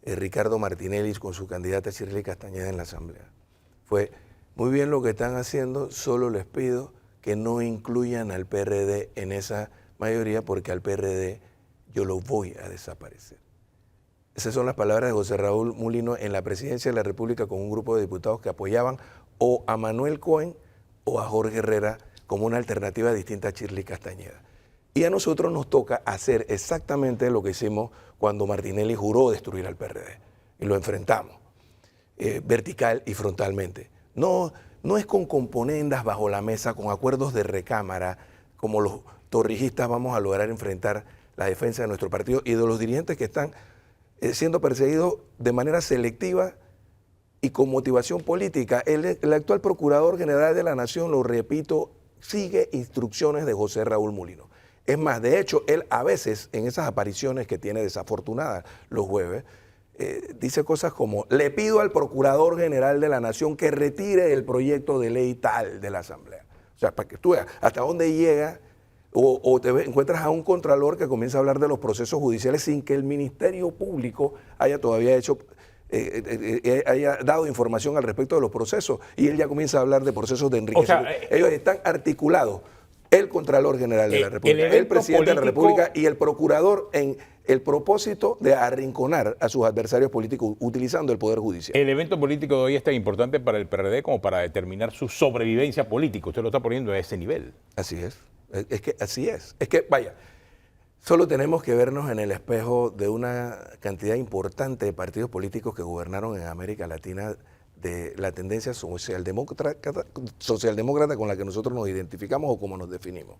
Ricardo Martinelli con su candidata Shirley Castañeda en la Asamblea. Fue, muy bien lo que están haciendo, solo les pido que no incluyan al PRD en esa mayoría porque al PRD yo lo voy a desaparecer. Esas son las palabras de José Raúl Mulino en la presidencia de la República con un grupo de diputados que apoyaban o a Manuel Cohen o a Jorge Herrera como una alternativa distinta a Shirley Castañeda. Y a nosotros nos toca hacer exactamente lo que hicimos cuando Martinelli juró destruir al PRD. Y lo enfrentamos, vertical y frontalmente. No es con componendas bajo la mesa, con acuerdos de recámara, como los torrijistas vamos a lograr enfrentar la defensa de nuestro partido y de los dirigentes que están siendo perseguidos de manera selectiva y con motivación política. El actual Procurador General de la Nación, lo repito, sigue instrucciones de José Raúl Mulino. Es más, de hecho, él a veces en esas apariciones que tiene desafortunadas los jueves, dice cosas como, le pido al Procurador General de la Nación que retire el proyecto de ley tal de la Asamblea. O sea, para que tú veas hasta dónde llega, o te encuentras a un contralor que comienza a hablar de los procesos judiciales sin que el Ministerio Público haya todavía haya dado información al respecto de los procesos, y él ya comienza a hablar de procesos de enriquecimiento. O sea, ellos están articulados, el Contralor General de la República, el Presidente de la República y el Procurador en el propósito de arrinconar a sus adversarios políticos utilizando el Poder Judicial. El evento político de hoy es tan importante para el PRD como para determinar su sobrevivencia política. Usted lo está poniendo a ese nivel. Así es. Es que así es. Es que, vaya, solo tenemos que vernos en el espejo de una cantidad importante de partidos políticos que gobernaron en América Latina de la tendencia socialdemócrata con la que nosotros nos identificamos o como nos definimos.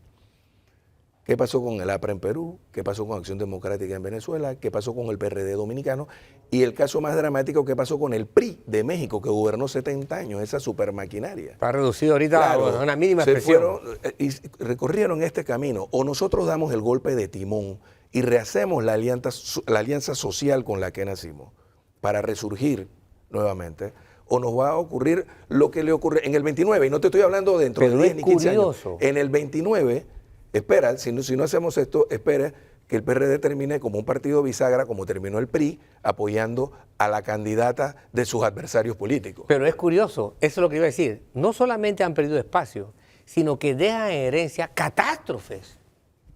¿Qué pasó con el APRA en Perú? ¿Qué pasó con Acción Democrática en Venezuela? ¿Qué pasó con el PRD dominicano? Y el caso más dramático, ¿qué pasó con el PRI de México, que gobernó 70 años, esa supermaquinaria? Está reducido ahorita a una mínima expresión. Y recorrieron este camino. O nosotros damos el golpe de timón y rehacemos la alianza social con la que nacimos para resurgir nuevamente, o nos va a ocurrir lo que le ocurre en el 29, y no te estoy hablando dentro de 10 ni 15 años. En el 29... espera, si no hacemos esto, espera que el PRD termine como un partido bisagra, como terminó el PRI, apoyando a la candidata de sus adversarios políticos. Pero es curioso, eso es lo que iba a decir. No solamente han perdido espacio, sino que dejan en herencia catástrofes,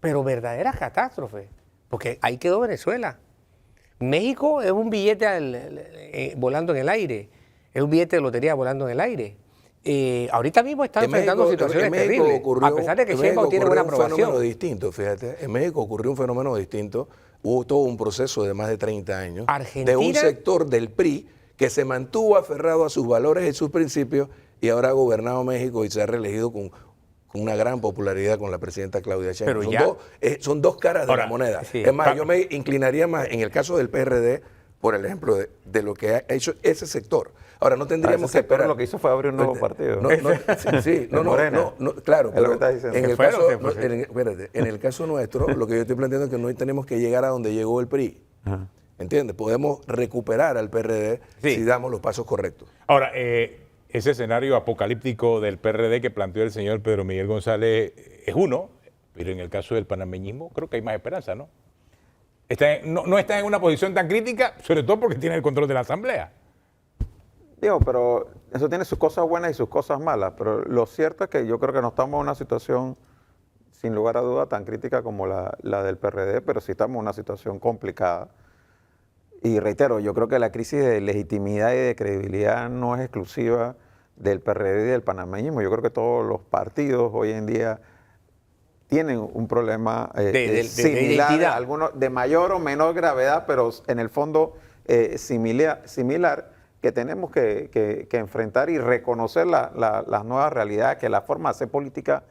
pero verdaderas catástrofes, porque ahí quedó Venezuela. México es un billete volando en el aire, es un billete de lotería volando en el aire. Ahorita mismo están enfrentando situaciones terribles, a pesar de que Sheinbaum tiene buena aprobación. Un fenómeno distinto, fíjate. En México ocurrió un fenómeno distinto. Hubo todo un proceso de más de 30 años de un sector del PRI que se mantuvo aferrado a sus valores y sus principios y ahora ha gobernado México y se ha reelegido con una gran popularidad con la presidenta Claudia Sheinbaum. Son dos caras de la moneda. Sí, es más, yo me inclinaría más en el caso del PRD por el ejemplo de lo que ha hecho ese sector. Ahora, no tendríamos que esperar. Lo que hizo fue abrir un nuevo partido. Claro, pero en el caso nuestro, lo que yo estoy planteando es que no tenemos que llegar a donde llegó el PRI. Ajá. ¿entiendes? Podemos recuperar al PRD Sí. si damos los pasos correctos. Ahora, ese escenario apocalíptico del PRD que planteó el señor Pedro Miguel González es uno, pero en el caso del panameñismo creo que hay más esperanza, ¿no? No está en una posición tan crítica, sobre todo porque tiene el control de la Asamblea. Digo, pero eso tiene sus cosas buenas y sus cosas malas, pero lo cierto es que yo creo que no estamos en una situación, sin lugar a duda, tan crítica como la del PRD, pero sí estamos en una situación complicada. Y reitero, yo creo que la crisis de legitimidad y de credibilidad no es exclusiva del PRD y del panameñismo. Yo creo que todos los partidos hoy en día tienen un problema similar, identidad. algunos de mayor o menor gravedad, pero en el fondo similar, que tenemos que enfrentar y reconocer las nuevas realidades, que la forma de hacer política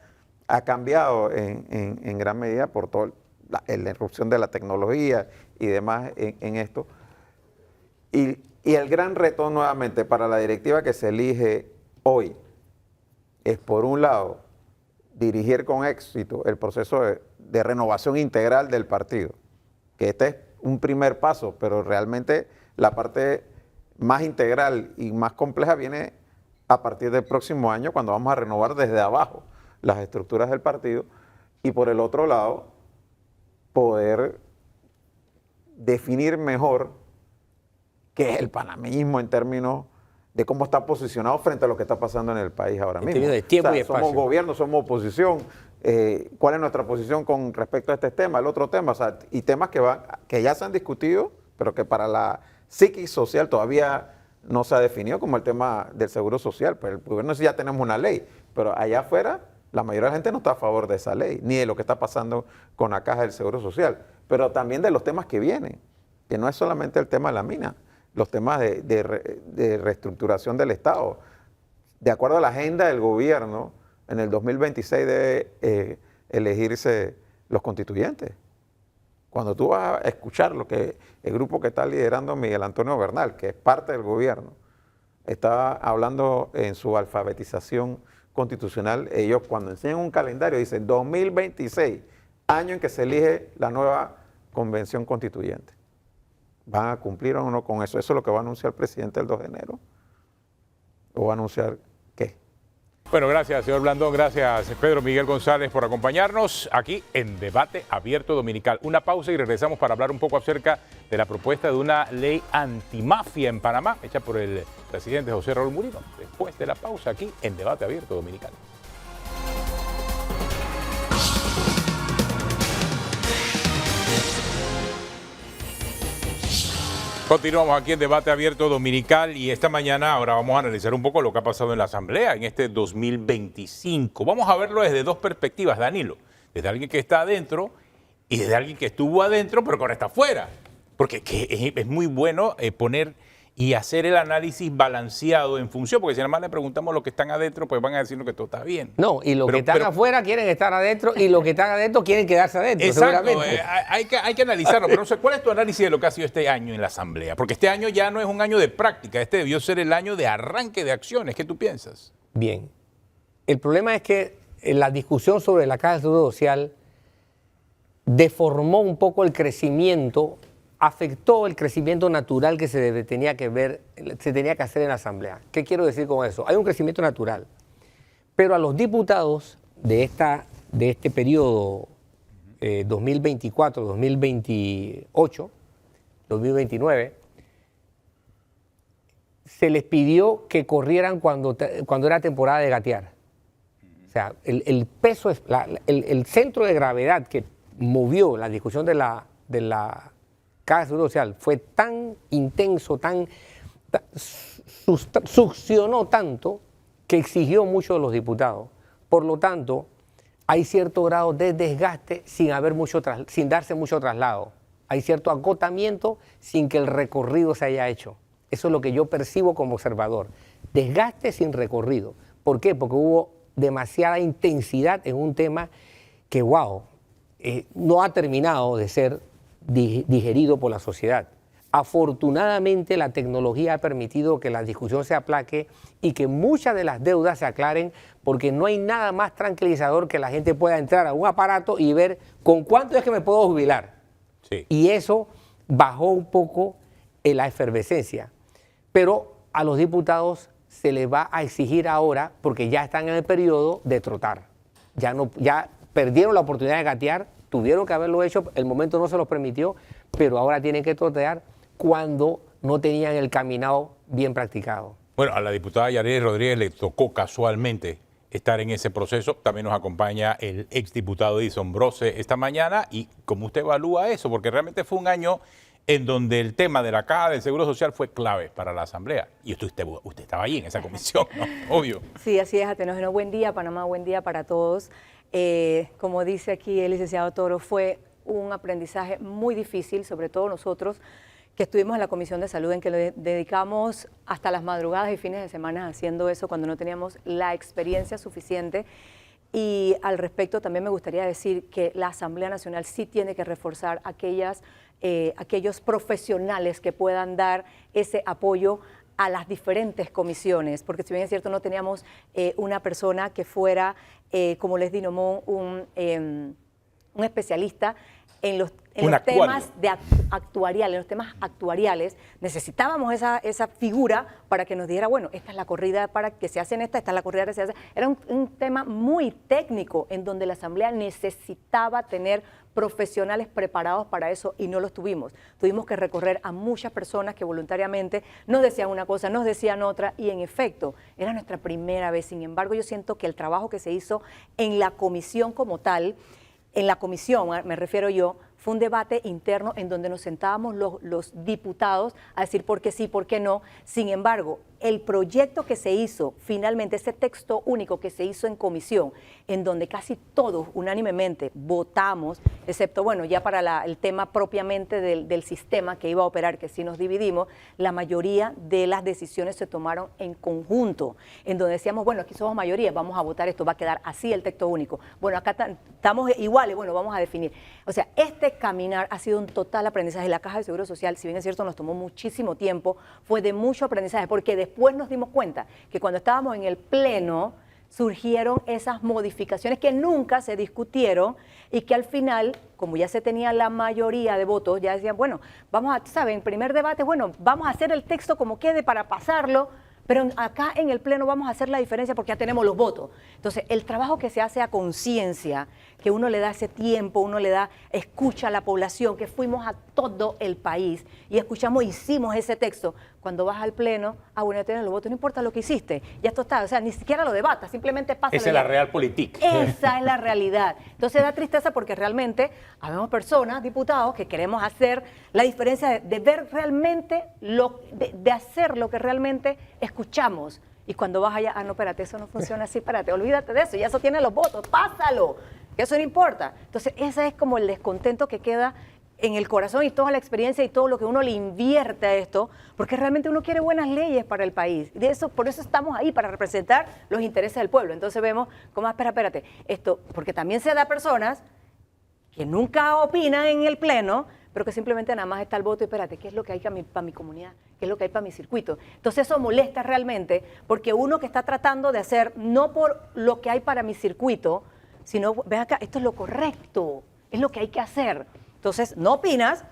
ha cambiado en gran medida por toda la irrupción de la tecnología y demás en esto. Y el gran reto nuevamente para la directiva que se elige hoy es, por un lado, dirigir con éxito el proceso de renovación integral del partido, que este es un primer paso, pero realmente la parte más integral y más compleja viene a partir del próximo año, cuando vamos a renovar desde abajo las estructuras del partido, y por el otro lado, poder definir mejor qué es el panameñismo en términos de cómo está posicionado frente a lo que está pasando en el país ahora mismo. términos de tiempo y somos espacio. gobierno, somos oposición, cuál es nuestra posición con respecto a este tema, el otro tema, o sea, y temas que ya se han discutido, pero que para la psiquis social todavía no se ha definido, como el tema del seguro social. Pues el gobierno sí ya tenemos una ley, pero allá afuera la mayoría de la gente no está a favor de esa ley, ni de lo que está pasando con la caja del seguro social, pero también de los temas que vienen, que no es solamente el tema de la mina, los temas de reestructuración del Estado. De acuerdo a la agenda del gobierno, en el 2026 debe elegirse los constituyentes. Cuando tú vas a escuchar lo que el grupo que está liderando Miguel Antonio Bernal, que es parte del gobierno, está hablando en su alfabetización constitucional, ellos cuando enseñan un calendario dicen 2026, año en que se elige la nueva convención constituyente. ¿Van a cumplir o no con eso? ¿Eso es lo que va a anunciar el presidente el 2 de enero? ¿O va a anunciar qué? Bueno, gracias, señor Blandón. Gracias, Pedro Miguel González, por acompañarnos aquí en Debate Abierto Dominical. Una pausa y regresamos para hablar un poco acerca de la propuesta de una ley antimafia en Panamá, hecha por el presidente José Raúl Mulino. Después de la pausa, aquí en Debate Abierto Dominical. Continuamos aquí en Debate Abierto Dominical y esta mañana ahora vamos a analizar un poco lo que ha pasado en la Asamblea en este 2025. Vamos a verlo desde dos perspectivas, Danilo. Desde alguien que está adentro y desde alguien que estuvo adentro pero que ahora está afuera. Porque es muy bueno poner y hacer el análisis balanceado en función, porque si nada más le preguntamos a los que están adentro, pues van a decirnos que todo está bien. No, y los que están afuera quieren estar adentro y los que están adentro quieren quedarse adentro, Exacto, seguramente. hay que analizarlo, pero no sé, ¿cuál es tu análisis de lo que ha sido este año en la Asamblea? Porque este año ya no es un año de práctica, este debió ser el año de arranque de acciones. ¿Qué tú piensas? Bien. El problema es que la discusión sobre la Caja de Seguro Social deformó un poco el crecimiento, afectó el crecimiento natural que se tenía que hacer en la Asamblea. ¿Qué quiero decir con eso? Hay un crecimiento natural, pero a los diputados de este periodo 2024, 2028, 2029, se les pidió que corrieran cuando era temporada de gatear. O sea, el peso, el centro de gravedad que movió la discusión de la Caja de Seguro Social fue tan intenso, succionó tanto que exigió mucho de los diputados. Por lo tanto, hay cierto grado de desgaste sin darse mucho traslado. Hay cierto agotamiento sin que el recorrido se haya hecho. Eso es lo que yo percibo como observador. Desgaste sin recorrido. ¿Por qué? Porque hubo demasiada intensidad en un tema que, no ha terminado de ser digerido por la sociedad. Afortunadamente, la tecnología ha permitido que la discusión se aplaque y que muchas de las deudas se aclaren, porque no hay nada más tranquilizador que la gente pueda entrar a un aparato y ver con cuánto es que me puedo jubilar. Sí. Y eso bajó un poco la efervescencia, pero a los diputados se les va a exigir ahora, porque ya están en el periodo de trotar. Ya perdieron la oportunidad de gatear, tuvieron que haberlo hecho, el momento no se los permitió, pero ahora tienen que trotear cuando no tenían el caminado bien practicado. Bueno, a la diputada Yareli Rodríguez le tocó casualmente estar en ese proceso. También nos acompaña el exdiputado Edison Brose esta mañana. ¿Y cómo usted evalúa eso? Porque realmente fue un año en donde el tema de la Caja del Seguro Social fue clave para la Asamblea. Y usted estaba ahí en esa comisión, ¿no? Obvio. Sí, así es, Atenógeno. Buen día, Panamá, buen día para todos. Como dice aquí el licenciado Toro, fue un aprendizaje muy difícil, sobre todo nosotros que estuvimos en la Comisión de Salud, en que le dedicamos hasta las madrugadas y fines de semana haciendo eso cuando no teníamos la experiencia suficiente. Y al respecto también me gustaría decir que la Asamblea Nacional sí tiene que reforzar aquellos profesionales que puedan dar ese apoyo a las diferentes comisiones, porque si bien es cierto no teníamos una persona que fuera, como les denomó, un especialista en los temas actuariales, en los temas actuariales, necesitábamos esa figura para que nos diera, bueno, esta es la corrida para que se hace en esta es la corrida que se hace. Era un tema muy técnico en donde la Asamblea necesitaba tener profesionales preparados para eso y no los tuvimos. Tuvimos que recorrer a muchas personas que voluntariamente nos decían una cosa, nos decían otra y en efecto era nuestra primera vez. Sin embargo, yo siento que el trabajo que se hizo en la comisión como tal, en la comisión, me refiero yo, fue un debate interno en donde nos sentábamos los diputados a decir por qué sí, por qué no. Sin embargo, el proyecto que se hizo, finalmente, ese texto único que se hizo en comisión, en donde casi todos unánimemente votamos, excepto, bueno, ya para el tema propiamente del sistema que iba a operar, que sí nos dividimos, la mayoría de las decisiones se tomaron en conjunto, en donde decíamos, bueno, aquí somos mayoría, vamos a votar esto, va a quedar así el texto único. Bueno, acá estamos iguales, bueno, vamos a definir. O sea, este caminar ha sido un total aprendizaje. La Caja de Seguro Social, si bien es cierto, nos tomó muchísimo tiempo, fue de mucho aprendizaje, porque después nos dimos cuenta que cuando estábamos en el pleno surgieron esas modificaciones que nunca se discutieron y que al final, como ya se tenía la mayoría de votos, ya decían, bueno, vamos a, ¿saben? Primer debate, bueno, vamos a hacer el texto como quede para pasarlo, pero acá en el pleno vamos a hacer la diferencia porque ya tenemos los votos. Entonces, el trabajo que se hace a conciencia, que uno le da ese tiempo, uno le da, escucha a la población, que fuimos a todo el país y escuchamos, hicimos ese texto. Cuando vas al pleno, bueno, ya tienes los votos, no importa lo que hiciste, ya esto está, o sea, ni siquiera lo debatas, simplemente pasa. Esa es la realpolitik. Esa es la realidad. Entonces da tristeza porque realmente habemos personas, diputados, que queremos hacer la diferencia de ver realmente, de hacer lo que realmente escuchamos. Y cuando vas allá, no, espérate, eso no funciona así, espérate, olvídate de eso, ya eso tiene los votos, pásalo, que eso no importa. Entonces ese es como el descontento que queda en el corazón y toda la experiencia y todo lo que uno le invierte a esto, porque realmente uno quiere buenas leyes para el país. Por eso estamos ahí, para representar los intereses del pueblo. Entonces vemos cómo, espérate, esto, porque también se da a personas que nunca opinan en el pleno, pero que simplemente nada más está el voto y espérate, ¿qué es lo que hay para mi comunidad? ¿Qué es lo que hay para mi circuito? Entonces eso molesta realmente, porque uno que está tratando de hacer, no por lo que hay para mi circuito, sino, ven acá, esto es lo correcto, es lo que hay que hacer. Entonces, no opinas,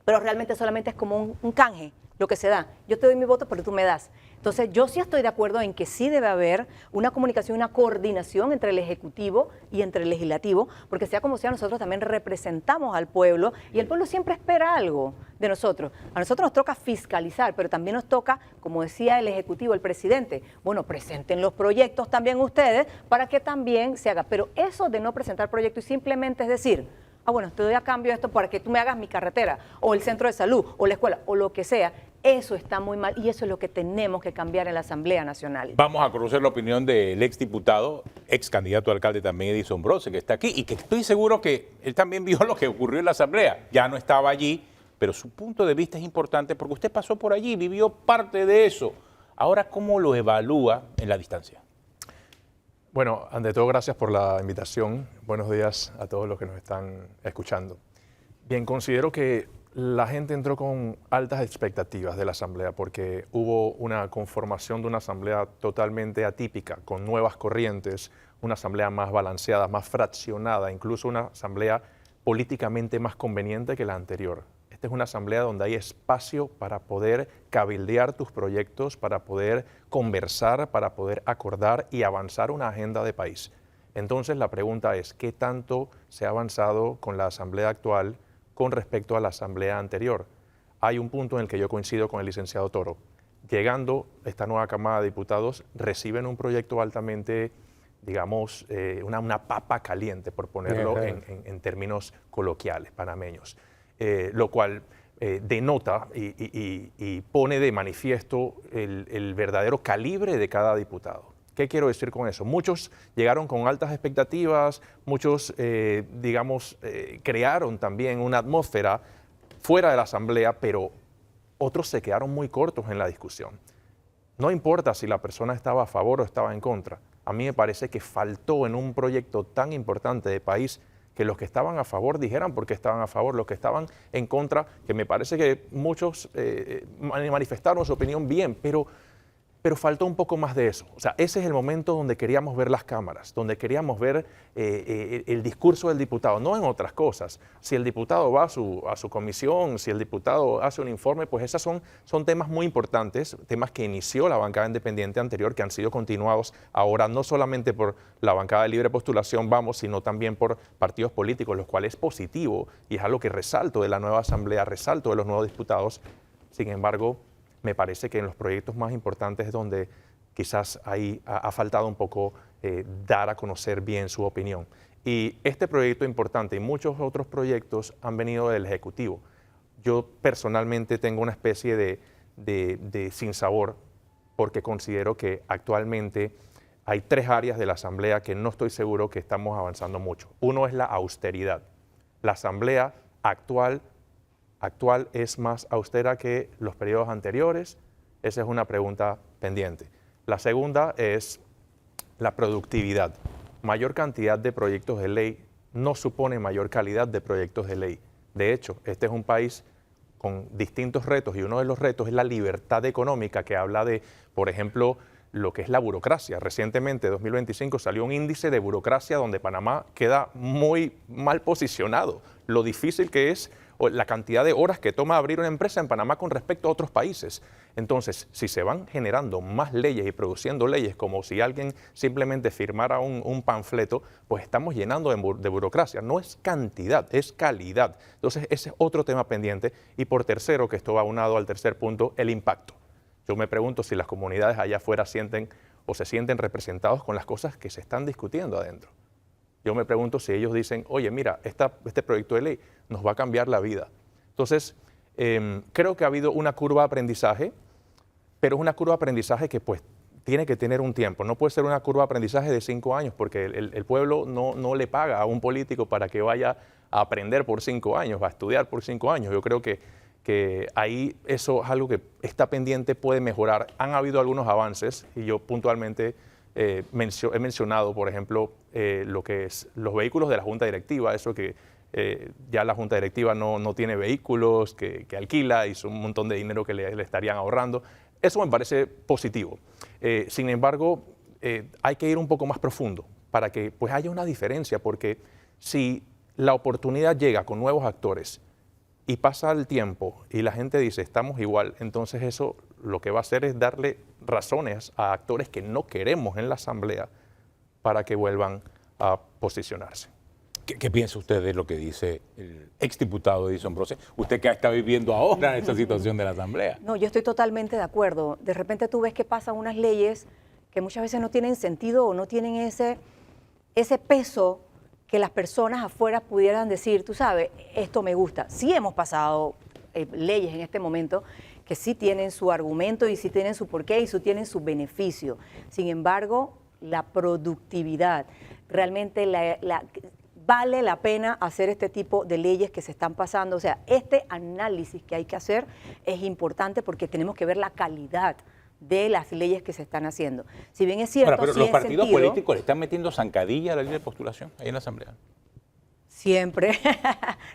pero realmente solamente es como un canje, lo que se da. Yo te doy mi voto, pero tú me das. Entonces, yo sí estoy de acuerdo en que sí debe haber una comunicación, una coordinación entre el Ejecutivo y entre el Legislativo, porque sea como sea, nosotros también representamos al pueblo y el pueblo siempre espera algo de nosotros. A nosotros nos toca fiscalizar, pero también nos toca, como decía el Ejecutivo, el presidente, bueno, presenten los proyectos también ustedes para que también se haga. Pero eso de no presentar proyectos y simplemente es decir, bueno, te doy a cambio esto para que tú me hagas mi carretera, o el centro de salud, o la escuela, o lo que sea. Eso está muy mal y eso es lo que tenemos que cambiar en la Asamblea Nacional. Vamos a conocer la opinión del exdiputado, ex candidato a alcalde también, Edison Brose, que está aquí y que estoy seguro que él también vio lo que ocurrió en la Asamblea. Ya no estaba allí, pero su punto de vista es importante porque usted pasó por allí, vivió parte de eso. Ahora, ¿cómo lo evalúa en la distancia? Bueno, ante todo, gracias por la invitación. Buenos días a todos los que nos están escuchando. Bien, considero que la gente entró con altas expectativas de la Asamblea porque hubo una conformación de una Asamblea totalmente atípica, con nuevas corrientes, una Asamblea más balanceada, más fraccionada, incluso una Asamblea políticamente más conveniente que la anterior. Esta es una asamblea donde hay espacio para poder cabildear tus proyectos, para poder conversar, para poder acordar y avanzar una agenda de país. Entonces la pregunta es, ¿qué tanto se ha avanzado con la asamblea actual con respecto a la asamblea anterior? Hay un punto en el que yo coincido con el licenciado Toro. Llegando esta nueva Cámara de Diputados, reciben un proyecto altamente, digamos, una papa caliente, por ponerlo en términos coloquiales, panameños, lo cual denota y pone de manifiesto el verdadero calibre de cada diputado. ¿Qué quiero decir con eso? Muchos llegaron con altas expectativas, muchos, crearon también una atmósfera fuera de la asamblea, pero otros se quedaron muy cortos en la discusión. No importa si la persona estaba a favor o estaba en contra. A mí me parece que faltó en un proyecto tan importante de país que los que estaban a favor dijeran por qué estaban a favor, los que estaban en contra, que me parece que muchos manifestaron su opinión bien, pero faltó un poco más de eso. O sea, ese es el momento donde queríamos ver las cámaras, donde queríamos ver el discurso del diputado, no en otras cosas. Si el diputado va a su comisión, si el diputado hace un informe, pues esos son temas muy importantes, temas que inició la bancada independiente anterior, que han sido continuados ahora no solamente por la bancada de libre postulación, sino también por partidos políticos, lo cual es positivo y es algo que resalto de la nueva asamblea, resalto de los nuevos diputados. Sin embargo, me parece que en los proyectos más importantes es donde quizás ahí ha faltado un poco dar a conocer bien su opinión. Y este proyecto importante y muchos otros proyectos han venido del Ejecutivo. Yo personalmente tengo una especie de sinsabor porque considero que actualmente hay 3 áreas de la Asamblea que no estoy seguro que estamos avanzando mucho. Uno es la austeridad. La Asamblea actual es más austera que los periodos anteriores. Esa es una pregunta pendiente. La segunda es la productividad. Mayor cantidad de proyectos de ley no supone mayor calidad de proyectos de ley. De hecho, este es un país con distintos retos y uno de los retos es la libertad económica, que habla de, por ejemplo, lo que es la burocracia. Recientemente, en 2025, salió un índice de burocracia donde Panamá queda muy mal posicionado. Lo difícil que es o la cantidad de horas que toma abrir una empresa en Panamá con respecto a otros países. Entonces, si se van generando más leyes y produciendo leyes como si alguien simplemente firmara un panfleto, pues estamos llenando de burocracia. No es cantidad, es calidad. Entonces, ese es otro tema pendiente. Y por tercero, que esto va aunado al tercer punto, el impacto. Yo me pregunto si las comunidades allá afuera sienten o se sienten representados con las cosas que se están discutiendo adentro. Yo me pregunto si ellos dicen, oye, mira, este proyecto de ley nos va a cambiar la vida. Entonces, creo que ha habido una curva de aprendizaje, pero es una curva de aprendizaje que pues tiene que tener un tiempo. No puede ser una curva de aprendizaje de 5 años, porque el pueblo no le paga a un político para que vaya a aprender por 5 años, a estudiar por 5 años. Yo creo que ahí eso es algo que está pendiente, puede mejorar. Han habido algunos avances y yo puntualmente he mencionado, por ejemplo, lo que es los vehículos de la Junta Directiva, eso que ya la Junta Directiva no tiene vehículos, que alquila y es un montón de dinero que le estarían ahorrando. Eso me parece positivo. Sin embargo, hay que ir un poco más profundo para que pues, haya una diferencia, porque si la oportunidad llega con nuevos actores y pasa el tiempo y la gente dice estamos igual, entonces eso lo que va a hacer es darle razones a actores que no queremos en la Asamblea para que vuelvan a posicionarse. ¿Qué piensa usted de lo que dice el exdiputado Edison Brose? Usted que está viviendo ahora esta situación de la Asamblea. No, yo estoy totalmente de acuerdo. De repente tú ves que pasan unas leyes que muchas veces no tienen sentido o no tienen ese peso que las personas afuera pudieran decir, tú sabes, esto me gusta. Sí hemos pasado leyes en este momento que sí tienen su argumento y sí tienen su porqué y sí tienen su beneficio. Sin embargo, la productividad, realmente vale la pena hacer este tipo de leyes que se están pasando. O sea, este análisis que hay que hacer es importante porque tenemos que ver la calidad de las leyes que se están haciendo. Si bien es cierto, pero los partidos políticos le están metiendo zancadilla a la ley de postulación ahí en la Asamblea. Siempre,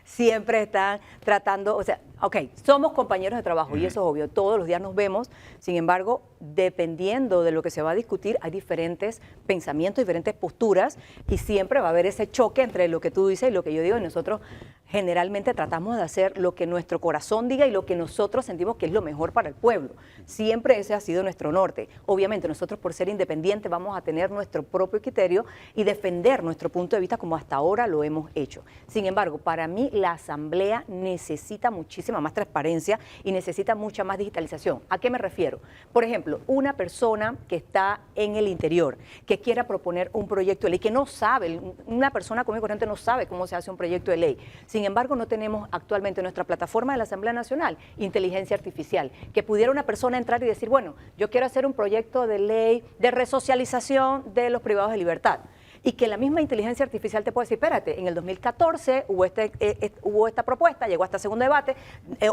siempre están tratando, o sea, ok, somos compañeros de trabajo y eso es obvio, todos los días nos vemos, sin embargo, dependiendo de lo que se va a discutir, hay diferentes pensamientos, diferentes posturas, y siempre va a haber ese choque entre lo que tú dices y lo que yo digo, y nosotros generalmente tratamos de hacer lo que nuestro corazón diga y lo que nosotros sentimos que es lo mejor para el pueblo. Siempre ese ha sido nuestro norte. Obviamente nosotros, por ser independientes, vamos a tener nuestro propio criterio y defender nuestro punto de vista como hasta ahora lo hemos hecho. Sin embargo, para mí la Asamblea necesita muchísima más transparencia y necesita mucha más digitalización. ¿A qué me refiero? Por ejemplo, una persona que está en el interior, que quiera proponer un proyecto de ley, que no sabe, una persona común y corriente no sabe cómo se hace un proyecto de ley. Sin embargo, no tenemos actualmente en nuestra plataforma de la Asamblea Nacional inteligencia artificial, que pudiera una persona entrar y decir, bueno, yo quiero hacer un proyecto de ley de resocialización de los privados de libertad. Y que la misma inteligencia artificial te puede decir, espérate, en el 2014 hubo esta propuesta, llegó hasta segundo debate,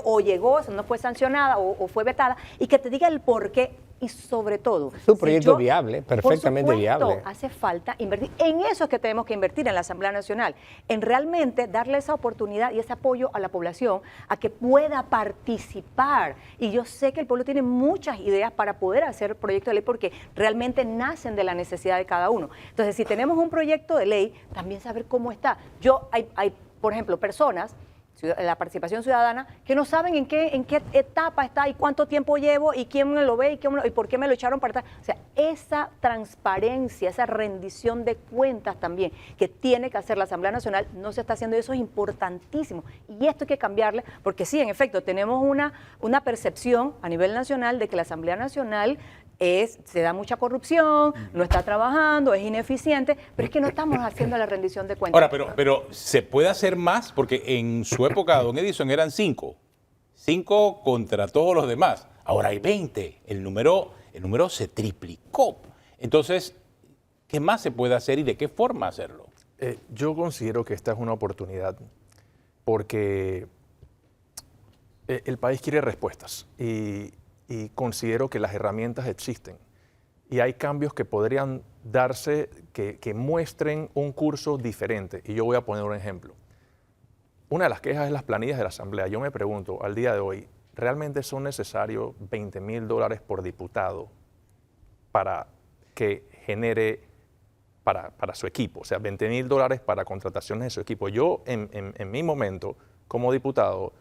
o llegó, no fue sancionada o fue vetada, y que te diga el por qué. Y sobre todo, es un proyecto viable, perfectamente viable. Hace falta invertir. En eso es que tenemos que invertir en la Asamblea Nacional, en realmente darle esa oportunidad y ese apoyo a la población a que pueda participar. Y yo sé que el pueblo tiene muchas ideas para poder hacer proyectos de ley porque realmente nacen de la necesidad de cada uno. Entonces, si tenemos un proyecto de ley, también saber cómo está. Hay, por ejemplo, personas, la participación ciudadana, que no saben en qué etapa está y cuánto tiempo llevo y quién me lo ve y por qué me lo echaron para atrás. O sea, esa transparencia, esa rendición de cuentas también que tiene que hacer la Asamblea Nacional no se está haciendo, y eso es importantísimo. Y esto hay que cambiarle, porque sí, en efecto, tenemos una percepción a nivel nacional de que la Asamblea Nacional se da mucha corrupción, no está trabajando, es ineficiente, pero es que no estamos haciendo la rendición de cuentas. Ahora, pero ¿se puede hacer más? Porque en su época, don Edison, eran 5 contra todos los demás. Ahora hay 20, el número se triplicó. Entonces, ¿qué más se puede hacer y de qué forma hacerlo? Yo considero que esta es una oportunidad porque el país quiere respuestas y considero que las herramientas existen y hay cambios que podrían darse que muestren un curso diferente. Y yo voy a poner un ejemplo. Una de las quejas es las planillas de la Asamblea. Yo me pregunto, al día de hoy, ¿realmente son necesarios $20,000 por diputado para que genere para su equipo? O sea, $20,000 para contrataciones de su equipo. Yo, en mi momento, como diputado,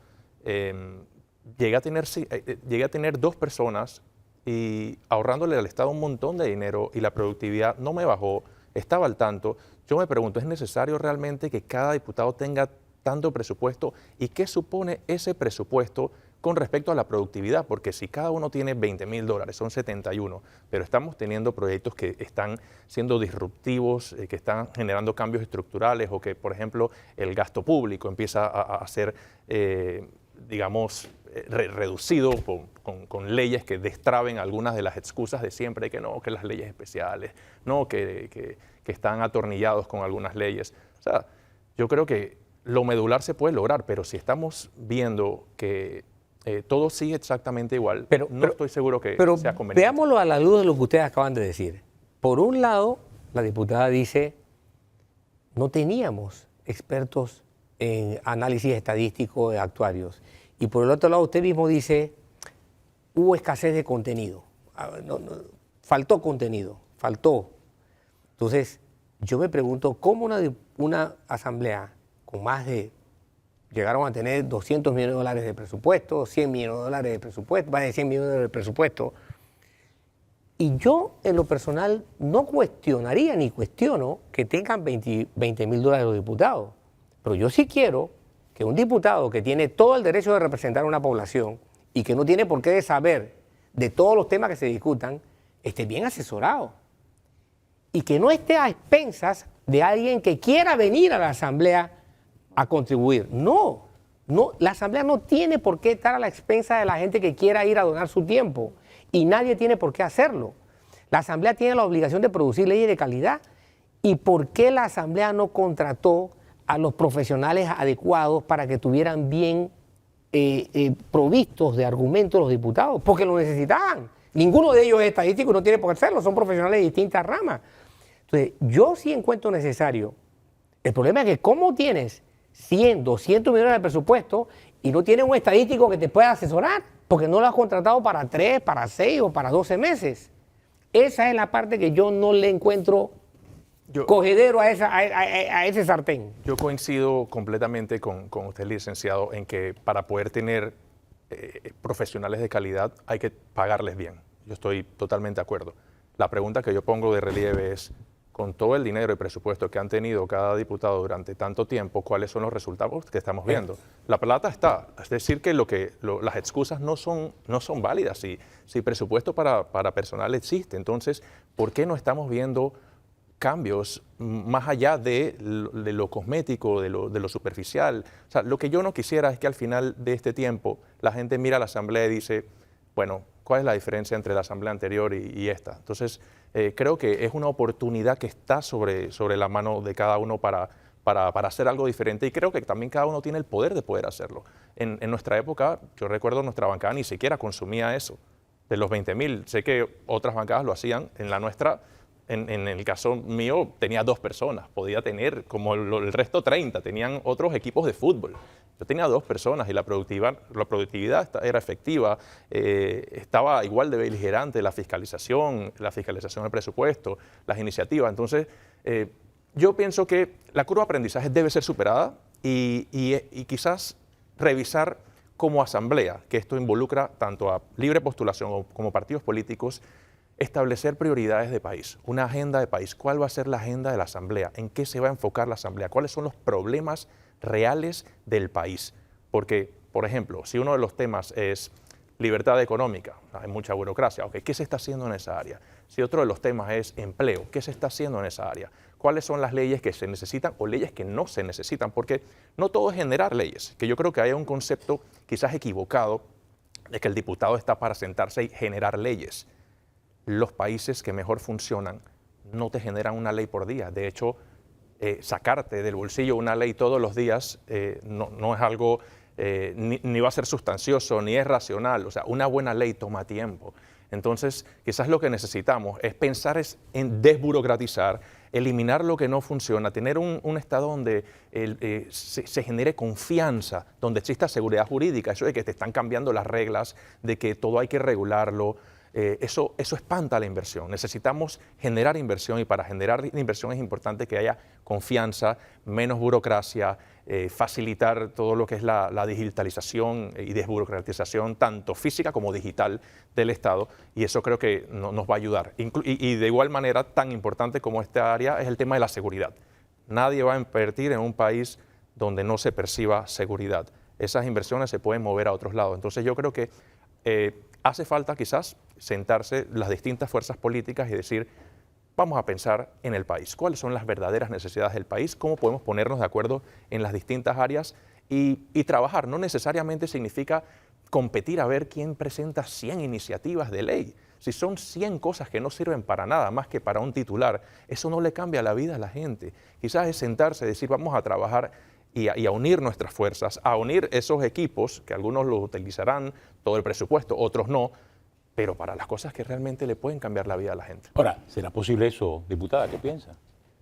llegué a tener 2 personas y ahorrándole al Estado un montón de dinero y la productividad no me bajó, estaba al tanto. Yo me pregunto, ¿es necesario realmente que cada diputado tenga tanto presupuesto? ¿Y qué supone ese presupuesto con respecto a la productividad? Porque si cada uno tiene $20,000, son 71, pero estamos teniendo proyectos que están siendo disruptivos, que están generando cambios estructurales o que, por ejemplo, el gasto público empieza a ser, digamos, reducido con leyes que destraben algunas de las excusas de siempre, que no, que las leyes especiales, no, que están atornillados con algunas leyes. O sea, yo creo que lo medular se puede lograr, pero si estamos viendo que todo sigue exactamente igual, no estoy seguro que sea conveniente. Veámoslo a la luz de lo que ustedes acaban de decir. Por un lado, la diputada dice, no teníamos expertos en análisis estadístico de actuarios. Y por el otro lado, usted mismo dice, hubo escasez de contenido. Faltó contenido, faltó. Entonces, yo me pregunto, ¿cómo una asamblea con llegaron a tener $200 millones de presupuesto, $100 millones de presupuesto, más de $100 millones de presupuesto? Y yo, en lo personal, no cuestionaría ni cuestiono que tengan $20,000 los diputados. Pero yo sí quiero que un diputado que tiene todo el derecho de representar a una población y que no tiene por qué saber de todos los temas que se discutan, esté bien asesorado. Y que no esté a expensas de alguien que quiera venir a la asamblea a contribuir. No, la asamblea no tiene por qué estar a la expensa de la gente que quiera ir a donar su tiempo. Y nadie tiene por qué hacerlo. La asamblea tiene la obligación de producir leyes de calidad. ¿Y por qué la asamblea no contrató a los profesionales adecuados para que tuvieran bien provistos de argumentos los diputados? Porque lo necesitaban. Ninguno de ellos es estadístico y no tiene por qué hacerlo, son profesionales de distintas ramas. Entonces, yo sí encuentro necesario. El problema es que ¿cómo tienes 100, 200 millones de presupuesto y no tienes un estadístico que te pueda asesorar? porque no lo has contratado para 3, para 6 o para 12 meses. Esa es la parte que yo no le encuentro cogedero a ese sartén. Yo coincido completamente con usted, licenciado, en que para poder tener profesionales de calidad hay que pagarles bien. Yo estoy totalmente de acuerdo. La pregunta que yo pongo de relieve es, con todo el dinero y presupuesto que han tenido cada diputado durante tanto tiempo, ¿cuáles son los resultados que estamos viendo? La plata está, es decir, que las excusas no son válidas. Si presupuesto para personal existe, entonces, ¿por qué no estamos viendo cambios más allá de lo cosmético, de lo superficial? O sea, lo que yo no quisiera es que al final de este tiempo la gente mira a la Asamblea y dice, bueno, ¿cuál es la diferencia entre la Asamblea anterior y esta? Entonces, creo que es una oportunidad que está sobre la mano de cada uno para hacer algo diferente, y creo que también cada uno tiene el poder de poder hacerlo. En nuestra época, yo recuerdo nuestra bancada ni siquiera consumía eso, de los 20.000. Sé que otras bancadas lo hacían, en la nuestra, en el caso mío, tenía 2 personas, podía tener como el resto 30, tenían otros equipos de fútbol. Yo tenía 2 personas y la productividad era efectiva, estaba igual de beligerante la fiscalización del presupuesto, las iniciativas. Entonces, yo pienso que la curva de aprendizaje debe ser superada y quizás revisar como asamblea, que esto involucra tanto a libre postulación como partidos políticos, establecer prioridades de país, una agenda de país. ¿Cuál va a ser la agenda de la asamblea? ¿En qué se va a enfocar la asamblea? ¿Cuáles son los problemas reales del país? Porque, por ejemplo, si uno de los temas es libertad económica, hay mucha burocracia, okay, ¿qué se está haciendo en esa área? Si otro de los temas es empleo, ¿qué se está haciendo en esa área? ¿Cuáles son las leyes que se necesitan o leyes que no se necesitan? Porque no todo es generar leyes, que yo creo que hay un concepto quizás equivocado de que el diputado está para sentarse y generar leyes. Los países que mejor funcionan no te generan una ley por día. De hecho, sacarte del bolsillo una ley todos los días no es algo, ni va a ser sustancioso, ni es racional. O sea, una buena ley toma tiempo. Entonces, quizás lo que necesitamos es pensar en desburocratizar, eliminar lo que no funciona, tener un Estado donde se genere confianza, donde exista seguridad jurídica, eso de que te están cambiando las reglas, de que todo hay que regularlo. Eso espanta la inversión. Necesitamos generar inversión, y para generar inversión es importante que haya confianza, menos burocracia, facilitar todo lo que es la digitalización y desburocratización, tanto física como digital del Estado, y eso creo que nos va a ayudar. Y de igual manera, tan importante como esta área es el tema de la seguridad. Nadie va a invertir en un país donde no se perciba seguridad. Esas inversiones se pueden mover a otros lados. Entonces yo creo que hace falta quizás sentarse las distintas fuerzas políticas y decir, vamos a pensar en el país, cuáles son las verdaderas necesidades del país, cómo podemos ponernos de acuerdo en las distintas áreas y trabajar. No necesariamente significa competir a ver quién presenta 100 iniciativas de ley. Si son 100 cosas que no sirven para nada más que para un titular, eso no le cambia la vida a la gente. Quizás es sentarse y decir, vamos a trabajar y a unir nuestras fuerzas, a unir esos equipos, que algunos los utilizarán todo el presupuesto, otros no, pero para las cosas que realmente le pueden cambiar la vida a la gente. Ahora, ¿será posible eso, diputada? ¿Qué piensa?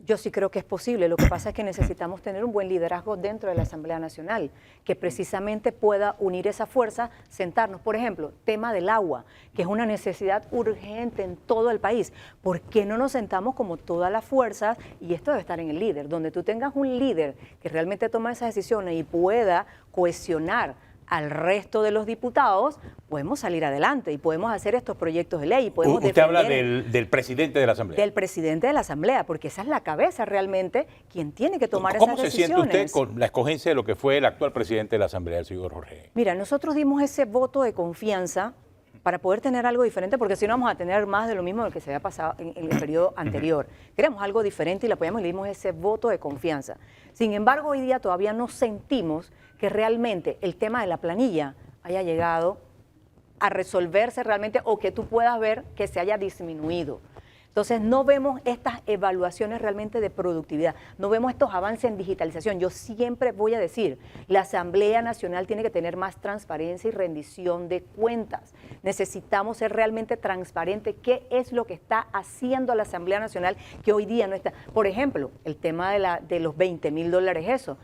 Yo sí creo que es posible. Lo que pasa es que necesitamos tener un buen liderazgo dentro de la Asamblea Nacional, que precisamente pueda unir esa fuerza, sentarnos. Por ejemplo, tema del agua, que es una necesidad urgente en todo el país. ¿Por qué no nos sentamos como todas las fuerzas? Y esto debe estar en el líder, donde tú tengas un líder que realmente toma esas decisiones y pueda cohesionar al resto de los diputados, podemos salir adelante y podemos hacer estos proyectos de ley. Y podemos Usted habla del presidente de la Asamblea. Del presidente de la Asamblea, porque esa es la cabeza realmente quien tiene que tomar esas decisiones. ¿Cómo se siente usted con la escogencia de lo que fue el actual presidente de la Asamblea, el señor Jorge? Mira, nosotros dimos ese voto de confianza para poder tener algo diferente, porque si no vamos a tener más de lo mismo de lo que se había pasado en el periodo anterior. Queremos algo diferente y le apoyamos y le dimos ese voto de confianza. Sin embargo, hoy día todavía no sentimos que realmente el tema de la planilla haya llegado a resolverse realmente o que tú puedas ver que se haya disminuido. Entonces no vemos estas evaluaciones realmente de productividad, no vemos estos avances en digitalización. Yo siempre voy a decir, la Asamblea Nacional tiene que tener más transparencia y rendición de cuentas. Necesitamos ser realmente transparentes. ¿Qué es lo que está haciendo la Asamblea Nacional que hoy día no está? Por ejemplo, el tema de los $20.000, eso.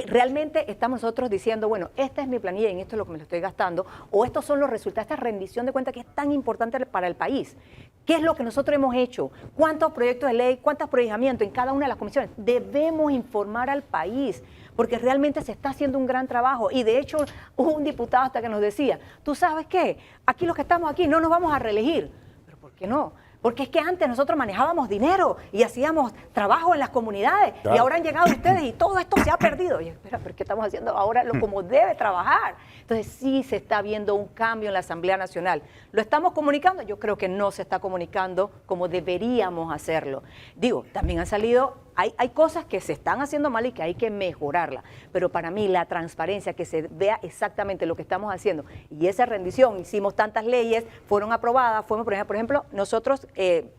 realmente estamos nosotros diciendo, bueno, esta es mi planilla y en esto es lo que me lo estoy gastando, o estos son los resultados, esta rendición de cuentas que es tan importante para el país. ¿Qué es lo que nosotros hemos hecho? ¿Cuántos proyectos de ley, cuántos proyectamientos en cada una de las comisiones? Debemos informar al país, porque realmente se está haciendo un gran trabajo. Y de hecho, hubo un diputado hasta que nos decía, ¿tú sabes qué? Aquí los que estamos aquí no nos vamos a reelegir. ¿Pero por qué no? Porque es que antes nosotros manejábamos dinero y hacíamos trabajo en las comunidades, claro, y ahora han llegado ustedes y todo esto se ha perdido. Y espera, ¿pero qué estamos haciendo ahora? Como debe trabajar. Entonces sí se está viendo un cambio en la Asamblea Nacional. ¿Lo estamos comunicando? Yo creo que no se está comunicando como deberíamos hacerlo. Digo, también han salido, hay cosas que se están haciendo mal y que hay que mejorarlas, pero para mí la transparencia, que se vea exactamente lo que estamos haciendo, y esa rendición, hicimos tantas leyes, fueron aprobadas, fuimos, por ejemplo, nosotros,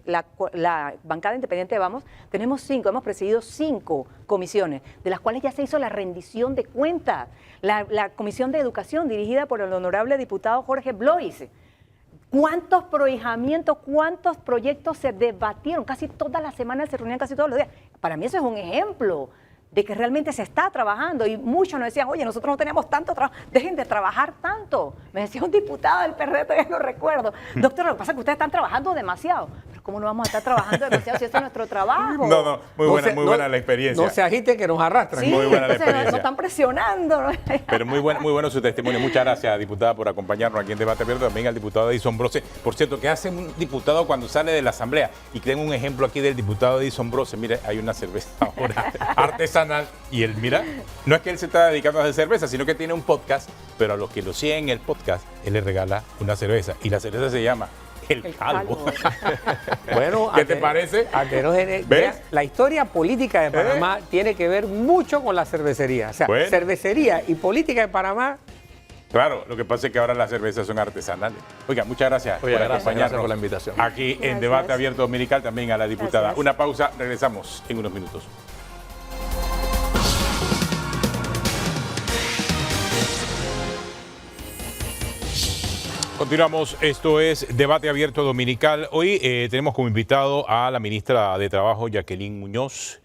la bancada independiente de Vamos, hemos presidido 5 comisiones, de las cuales ya se hizo la rendición de cuentas, la Comisión de Educación, dirigida por el honorable diputado Jorge Blois. ¿Cuántos prohijamientos, cuántos proyectos se debatieron? Casi todas las semanas se reunían, casi todos los días. Para mí eso es un ejemplo de que realmente se está trabajando, y muchos nos decían, oye, nosotros no tenemos tanto trabajo, dejen de trabajar tanto. Me decía un diputado del PRD, todavía no recuerdo, doctor, lo que pasa es que ustedes están trabajando demasiado. Pero ¿cómo no vamos a estar trabajando demasiado si ese es nuestro trabajo? No, muy buena la experiencia. No se agiten que nos arrastran. Sí, muy buena la entonces experiencia. nos están presionando. Pero muy bueno su testimonio. Muchas gracias, diputada, por acompañarnos aquí en Debate Abierto. También al diputado Edison Brose. Por cierto, ¿qué hace un diputado cuando sale de la Asamblea? Y tengo un ejemplo aquí del diputado Edison Brose. Mire, hay una cerveza ahora artesanal y él, mira, no es que él se está dedicando a hacer cerveza, sino que tiene un podcast, pero a los que lo siguen en el podcast, él les regala una cerveza. Y la cerveza se llama El Calvo. Bueno, ¿Qué te parece? ¿Ves? La historia política de Panamá tiene que ver mucho con la cervecería. O sea, Bueno. cervecería y política de Panamá. Claro, lo que pasa es que ahora las cervezas son artesanales. Oiga, muchas gracias Oiga, por gracias acompañarnos por la invitación. aquí en Gracias. Debate Abierto Dominical, también a la diputada. Gracias. Una pausa, regresamos en unos minutos. Continuamos, esto es Debate Abierto Dominical. Hoy tenemos como invitado a la ministra de Trabajo, Jacqueline Muñoz,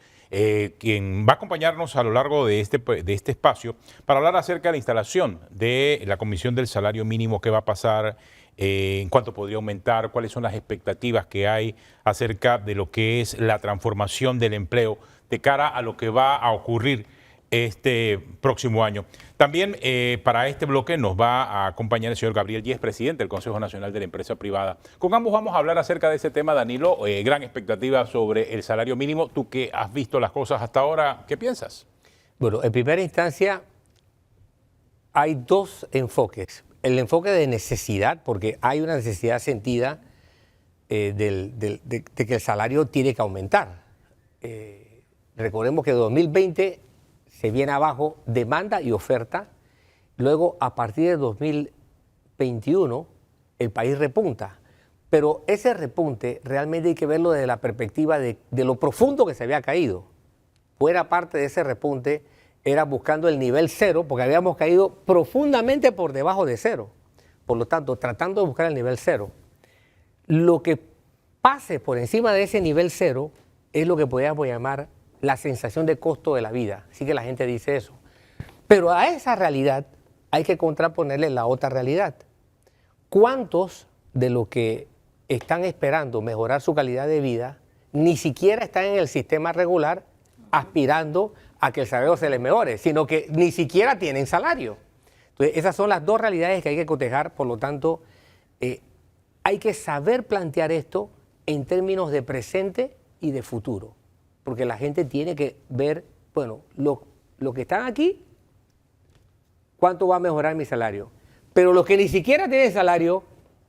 quien va a acompañarnos a lo largo de este espacio para hablar acerca de la instalación de la Comisión del Salario Mínimo, qué va a pasar, en cuánto podría aumentar, cuáles son las expectativas que hay acerca de lo que es la transformación del empleo de cara a lo que va a ocurrir este próximo año. También para este bloque nos va a acompañar el señor Gabriel Yes, presidente del Consejo Nacional de la Empresa Privada. Con ambos vamos a hablar acerca de ese tema, Danilo. Gran expectativa sobre el salario mínimo. Tú que has visto las cosas hasta ahora, ¿qué piensas? Bueno, en primera instancia hay 2 enfoques. El enfoque de necesidad, porque hay una necesidad sentida de que el salario tiene que aumentar. Recordemos que 2020 se viene abajo demanda y oferta. Luego, a partir de 2021, el país repunta. Pero ese repunte realmente hay que verlo desde la perspectiva de lo profundo que se había caído. Buena parte de ese repunte era buscando el nivel 0, porque habíamos caído profundamente por debajo de 0. Por lo tanto, tratando de buscar el nivel 0. Lo que pase por encima de ese nivel 0 es lo que podríamos llamar la sensación de costo de la vida. Así que la gente dice eso. Pero a esa realidad hay que contraponerle la otra realidad. ¿Cuántos de los que están esperando mejorar su calidad de vida ni siquiera están en el sistema regular aspirando a que el salario se les mejore, sino que ni siquiera tienen salario? Entonces, esas son las 2 realidades que hay que cotejar. Por lo tanto, hay que saber plantear esto en términos de presente y de futuro. Porque la gente tiene que ver, bueno, los que están aquí, ¿cuánto va a mejorar mi salario? Pero los que ni siquiera tienen salario,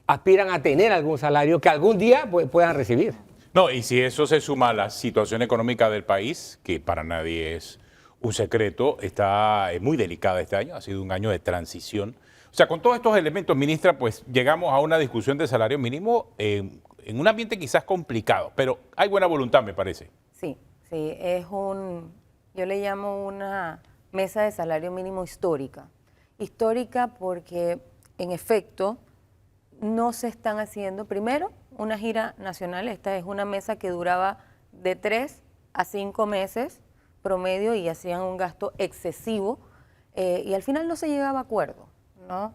aspiran a tener algún salario que algún día puedan recibir. No, y si eso se suma a la situación económica del país, que para nadie es un secreto, está muy delicada este año, ha sido un año de transición. O sea, con todos estos elementos, ministra, pues llegamos a una discusión de salario mínimo en un ambiente quizás complicado, pero hay buena voluntad, me parece. Sí, yo le llamo una mesa de salario mínimo histórica. Histórica porque, en efecto, no se están haciendo, primero, una gira nacional. Esta es una mesa que duraba de 3 a 5 meses, promedio y hacían un gasto excesivo y al final no se llegaba a acuerdo, ¿no?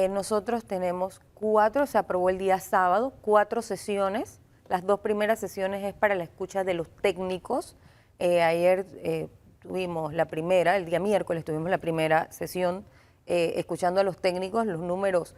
Nosotros tenemos 4, se aprobó el día sábado, 4 sesiones. Las 2 primeras sesiones es para la escucha de los técnicos. Ayer tuvimos la primera, el día miércoles tuvimos la primera sesión escuchando a los técnicos. Los números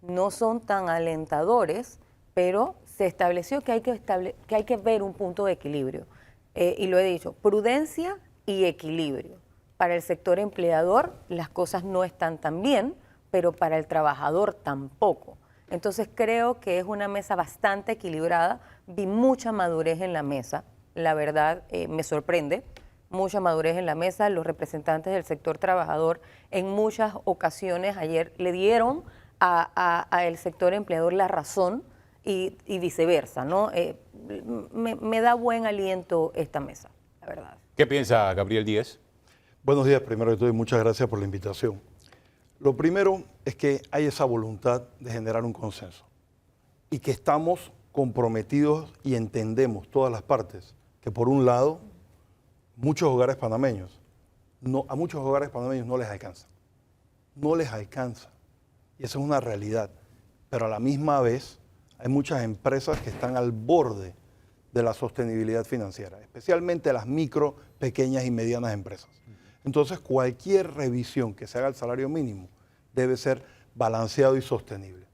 no son tan alentadores, pero se estableció que hay que ver un punto de equilibrio. Y lo he dicho, prudencia y equilibrio. Para el sector empleador las cosas no están tan bien, pero para el trabajador tampoco. Entonces creo que es una mesa bastante equilibrada. Vi mucha madurez en la mesa, la verdad me sorprende, mucha madurez en la mesa. Los representantes del sector trabajador en muchas ocasiones ayer le dieron al sector empleador la razón y viceversa, ¿no? Me da buen aliento esta mesa, la verdad. ¿Qué piensa Gabriel Díez? Buenos días, primero de todo, y muchas gracias por la invitación. Lo primero es que hay esa voluntad de generar un consenso y que estamos comprometidos y entendemos todas las partes que, por un lado, a muchos hogares panameños no les alcanza. No les alcanza. Y esa es una realidad. Pero a la misma vez hay muchas empresas que están al borde de la sostenibilidad financiera, especialmente las micro, pequeñas y medianas empresas. Entonces, cualquier revisión que se haga al salario mínimo debe ser balanceado y sostenible.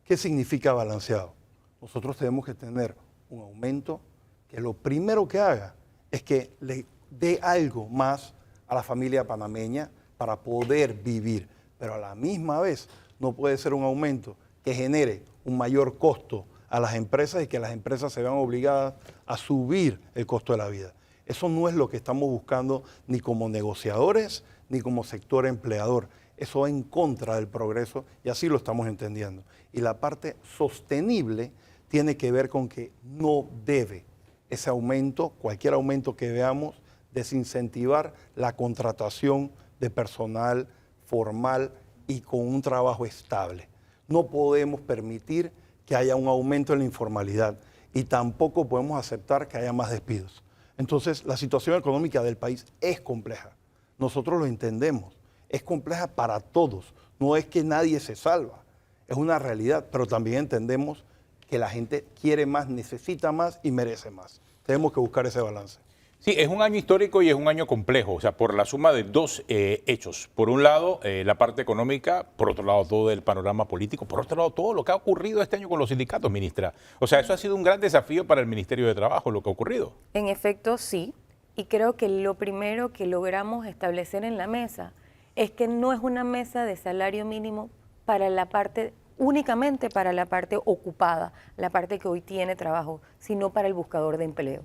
¿Qué significa balanceado? Nosotros tenemos que tener un aumento que lo primero que haga es que le dé algo más a la familia panameña para poder vivir, pero a la misma vez no puede ser un aumento que genere un mayor costo a las empresas y que las empresas se vean obligadas a subir el costo de la vida. Eso no es lo que estamos buscando ni como negociadores ni como sector empleador. Eso va en contra del progreso y así lo estamos entendiendo. Y la parte sostenible tiene que ver con que no debe ese aumento, cualquier aumento que veamos, desincentivar la contratación de personal formal y con un trabajo estable. No podemos permitir que haya un aumento en la informalidad y tampoco podemos aceptar que haya más despidos. Entonces, la situación económica del país es compleja. Nosotros lo entendemos. Es compleja para todos. No es que nadie se salva. Es una realidad, pero también entendemos que la gente quiere más, necesita más y merece más. Tenemos que buscar ese balance. Sí, es un año histórico y es un año complejo, o sea, por la suma de 2 hechos. Por un lado, la parte económica, por otro lado, todo el panorama político, por otro lado, todo lo que ha ocurrido este año con los sindicatos, ministra. O sea, eso ha sido un gran desafío para el Ministerio de Trabajo, lo que ha ocurrido. En efecto, sí. Y creo que lo primero que logramos establecer en la mesa es que no es una mesa de salario mínimo para la parte, únicamente para la parte ocupada, la parte que hoy tiene trabajo, sino para el buscador de empleo.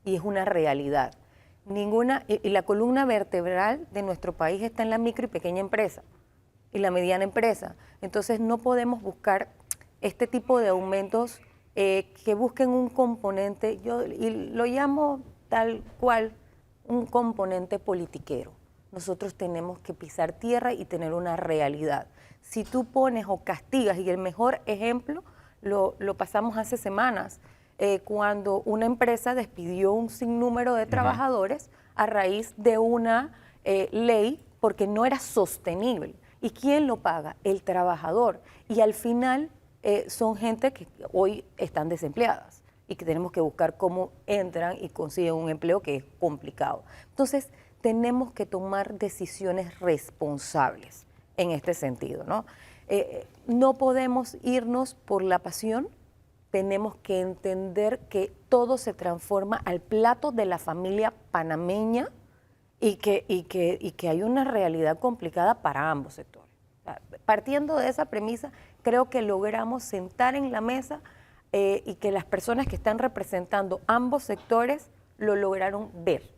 Y es una realidad. Y la columna vertebral de nuestro país está en la micro y pequeña empresa y la mediana empresa. Entonces no podemos buscar este tipo de aumentos que busquen un componente, y lo llamo tal cual, un componente politiquero. Nosotros tenemos que pisar tierra y tener una realidad. Si tú pones o castigas, y el mejor ejemplo lo pasamos hace semanas, cuando una empresa despidió un sinnúmero de trabajadores a raíz de una ley porque no era sostenible. ¿Y quién lo paga? El trabajador. Y al final son gente que hoy están desempleadas y que tenemos que buscar cómo entran y consiguen un empleo que es complicado. Entonces, tenemos que tomar decisiones responsables en este sentido, ¿no? No podemos irnos por la pasión. Tenemos que entender que todo se transforma al plato de la familia panameña y que hay una realidad complicada para ambos sectores. Partiendo de esa premisa, creo que logramos sentar en la mesa y que las personas que están representando ambos sectores lo lograron ver.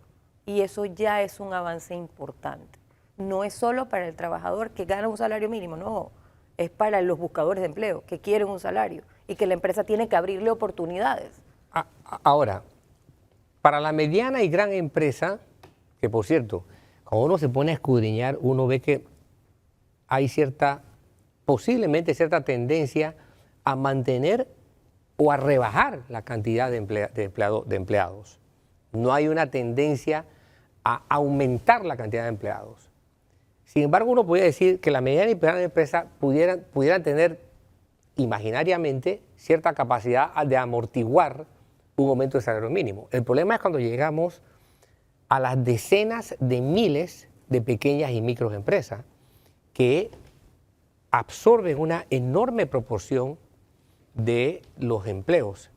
Y eso ya es un avance importante. No es solo para el trabajador que gana un salario mínimo, no. Es para los buscadores de empleo que quieren un salario y que la empresa tiene que abrirle oportunidades. Ahora, para la mediana y gran empresa, que por cierto, cuando uno se pone a escudriñar, uno ve que hay posiblemente cierta tendencia a mantener o a rebajar la cantidad de empleados. No hay una tendencia a aumentar la cantidad de empleados. Sin embargo, uno podría decir que la mediana y pequeña empresa pudieran tener imaginariamente cierta capacidad de amortiguar un aumento del salario mínimo. El problema es cuando llegamos a las decenas de miles de pequeñas y microempresas que absorben una enorme proporción de los empleos,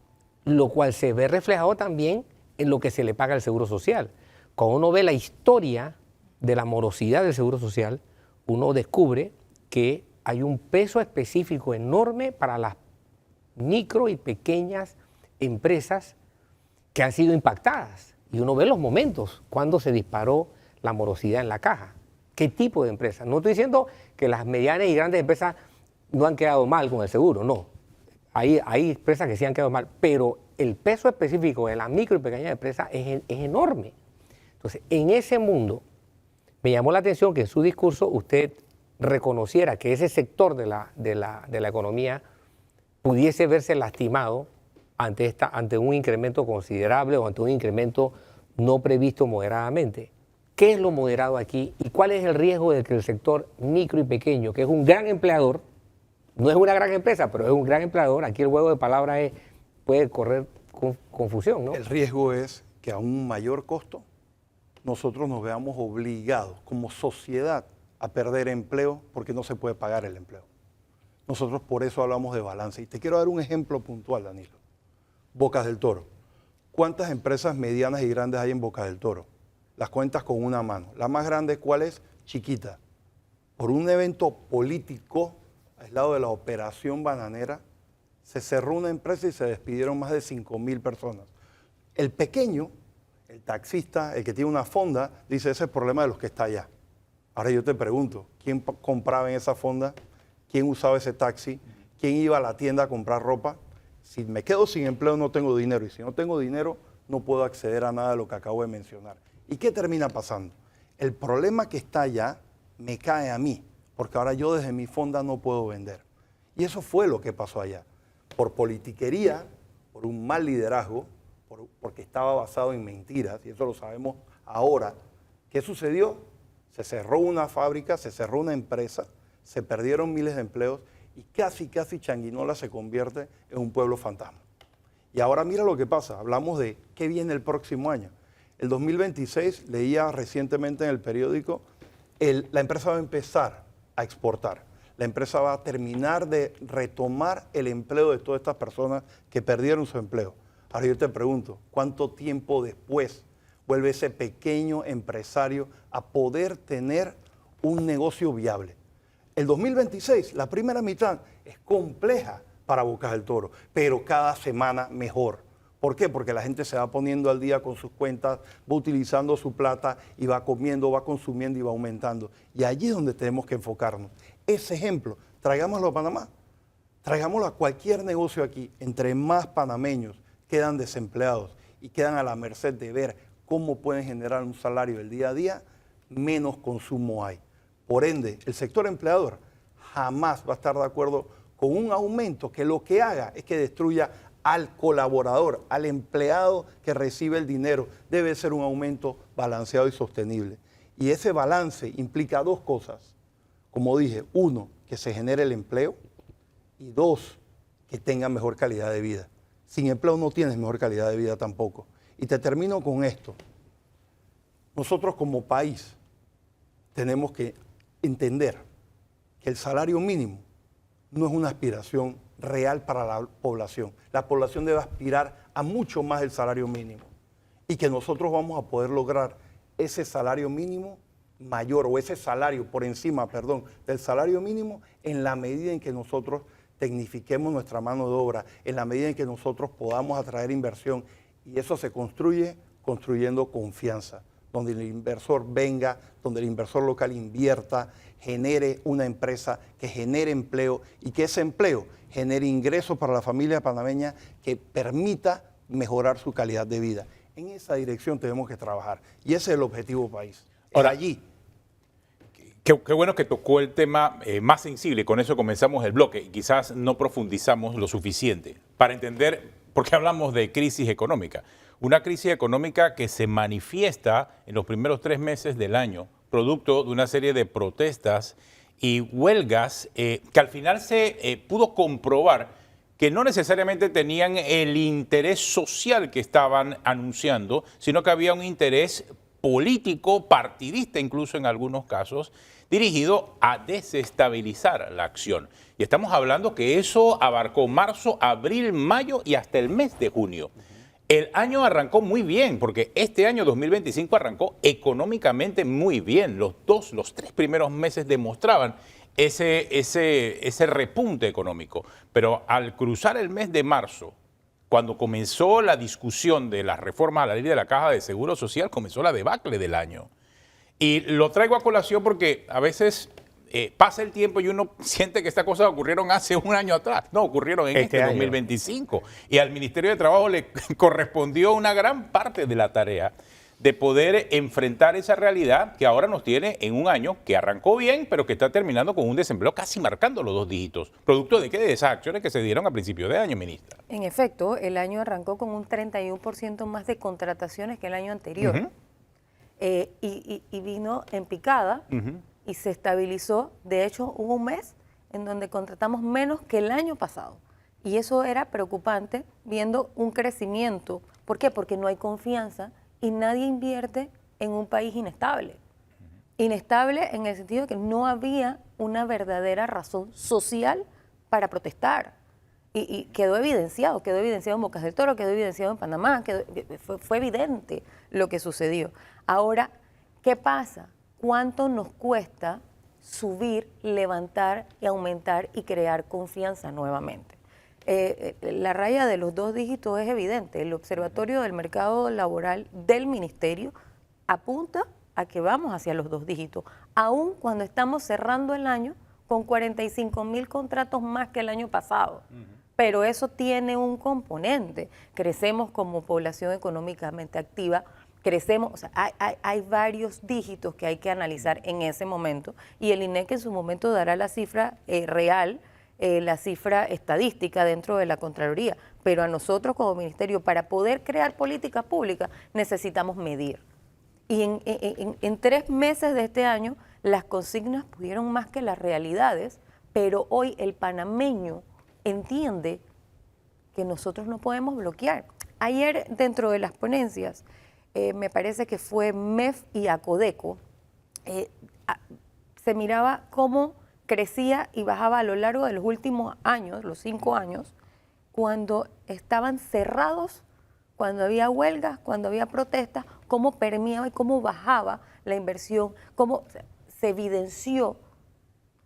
lo cual se ve reflejado también en lo que se le paga al Seguro Social. Cuando uno ve la historia de la morosidad del Seguro Social, uno descubre que hay un peso específico enorme para las micro y pequeñas empresas que han sido impactadas. Y uno ve los momentos cuando se disparó la morosidad en la caja. ¿Qué tipo de empresas? No estoy diciendo que las medianas y grandes empresas no han quedado mal con el seguro, no. Hay empresas que sí han quedado mal, pero el peso específico de las micro y pequeñas empresas es enorme. Entonces, en ese mundo, me llamó la atención que en su discurso usted reconociera que ese sector de la economía pudiese verse lastimado ante un incremento considerable o ante un incremento no previsto moderadamente. ¿Qué es lo moderado aquí y cuál es el riesgo de que el sector micro y pequeño, que es un gran empleador, no es una gran empresa, pero es un gran empleador, aquí el juego de palabras puede correr confusión, ¿no? El riesgo es que a un mayor costo nosotros nos veamos obligados como sociedad a perder empleo porque no se puede pagar el empleo. Nosotros por eso hablamos de balance. Y te quiero dar un ejemplo puntual, Danilo. Bocas del Toro. ¿Cuántas empresas medianas y grandes hay en Bocas del Toro? Las cuentas con una mano. La más grande, ¿cuál es? Chiquita. Por un evento político, aislado de la operación bananera, se cerró una empresa y se despidieron más de 5.000 personas. El pequeño, el taxista, el que tiene una fonda, dice, ese es el problema de los que está allá. Ahora yo te pregunto, ¿quién compraba en esa fonda? ¿Quién usaba ese taxi? ¿Quién iba a la tienda a comprar ropa? Si me quedo sin empleo no tengo dinero y si no tengo dinero no puedo acceder a nada de lo que acabo de mencionar. ¿Y qué termina pasando? El problema que está allá me cae a mí, porque ahora yo desde mi fonda no puedo vender. Y eso fue lo que pasó allá. Por politiquería, por un mal liderazgo, porque estaba basado en mentiras, y eso lo sabemos ahora. ¿Qué sucedió? Se cerró una fábrica, se cerró una empresa, se perdieron miles de empleos y casi Changuinola se convierte en un pueblo fantasma. Y ahora mira lo que pasa, hablamos de qué viene el próximo año. El 2026, leía recientemente en el periódico, la empresa va a empezar a exportar. La empresa va a terminar de retomar el empleo de todas estas personas que perdieron su empleo. Ahora yo te pregunto, ¿cuánto tiempo después vuelve ese pequeño empresario a poder tener un negocio viable? El 2026, la primera mitad, es compleja para Bocas del Toro, pero cada semana mejor. ¿Por qué? Porque la gente se va poniendo al día con sus cuentas, va utilizando su plata y va comiendo, va consumiendo y va aumentando. Y allí es donde tenemos que enfocarnos. Ese ejemplo, traigámoslo a Panamá, traigámoslo a cualquier negocio aquí. Entre más panameños quedan desempleados y quedan a la merced de ver cómo pueden generar un salario del día a día, menos consumo hay. Por ende, el sector empleador jamás va a estar de acuerdo con un aumento que lo que haga es que destruya al colaborador, al empleado que recibe el dinero. Debe ser un aumento balanceado y sostenible. Y ese balance implica dos cosas. Como dije, uno, que se genere el empleo y dos, que tenga mejor calidad de vida. Sin empleo no tienes mejor calidad de vida tampoco. Y te termino con esto. Nosotros como país tenemos que entender que el salario mínimo no es una aspiración real para la población. La población debe aspirar a mucho más del salario mínimo y que nosotros vamos a poder lograr ese salario mínimo mayor o ese salario por encima, del salario mínimo en la medida en que nosotros tecnifiquemos nuestra mano de obra, en la medida en que nosotros podamos atraer inversión y eso se construye construyendo confianza, donde el inversor venga, donde el inversor local invierta, genere una empresa que genere empleo y que ese empleo genere ingresos para la familia panameña que permita mejorar su calidad de vida. En esa dirección tenemos que trabajar y ese es el objetivo país. Ahora, allí. Qué bueno que tocó el tema más sensible, con eso comenzamos el bloque y quizás no profundizamos lo suficiente para entender por qué hablamos de crisis económica. Una crisis económica que se manifiesta en los primeros 3 meses del año, producto de una serie de protestas y huelgas que al final se pudo comprobar que no necesariamente tenían el interés social que estaban anunciando, sino que había un interés político, partidista incluso en algunos casos, dirigido a desestabilizar la acción. Y estamos hablando que eso abarcó marzo, abril, mayo y hasta el mes de junio. El año arrancó muy bien, porque este año 2025 arrancó económicamente muy bien. Los 3 primeros meses demostraban ese repunte económico. Pero al cruzar el mes de marzo, cuando comenzó la discusión de las reformas a la ley de la Caja de Seguro Social, comenzó la debacle del año. Y lo traigo a colación porque a veces pasa el tiempo y uno siente que estas cosas ocurrieron hace un año atrás. No, ocurrieron en este 2025. Y al Ministerio de Trabajo le correspondió una gran parte de la tarea de poder enfrentar esa realidad que ahora nos tiene en un año que arrancó bien, pero que está terminando con un desempleo casi marcando los 2 dígitos. ¿Producto de qué? De esas acciones que se dieron a principio de año, ministra. En efecto, el año arrancó con un 31% más de contrataciones que el año anterior. Y vino en picada y se estabilizó. De hecho, hubo un mes en donde contratamos menos que el año pasado. Y eso era preocupante, viendo un crecimiento. ¿Por qué? Porque no hay confianza y nadie invierte en un país inestable. Inestable en el sentido de que no había una verdadera razón social para protestar. Y quedó evidenciado en Bocas del Toro, quedó evidenciado en Panamá, fue evidente lo que sucedió. Ahora, ¿qué pasa? ¿Cuánto nos cuesta subir, levantar y aumentar y crear confianza nuevamente? La raya de los 2 dígitos es evidente. El Observatorio del Mercado Laboral del Ministerio apunta a que vamos hacia los 2 dígitos, aun cuando estamos cerrando el año con 45.000 contratos más que el año pasado. Pero eso tiene un componente. Crecemos como población económicamente activa, crecemos, o sea, hay varios dígitos que hay que analizar en ese momento, y el INEC en su momento dará la cifra real, la cifra estadística dentro de la Contraloría, pero a nosotros como ministerio, para poder crear políticas públicas, necesitamos medir. Y en 3 meses de este año, las consignas pudieron más que las realidades, pero hoy el panameño entiende que nosotros no podemos bloquear. Ayer, dentro de las ponencias, me parece que fue MEF y ACODECO, se miraba cómo crecía y bajaba a lo largo de los últimos años, los 5 años, cuando estaban cerrados, cuando había huelgas, cuando había protestas, cómo permeaba y cómo bajaba la inversión, cómo se evidenció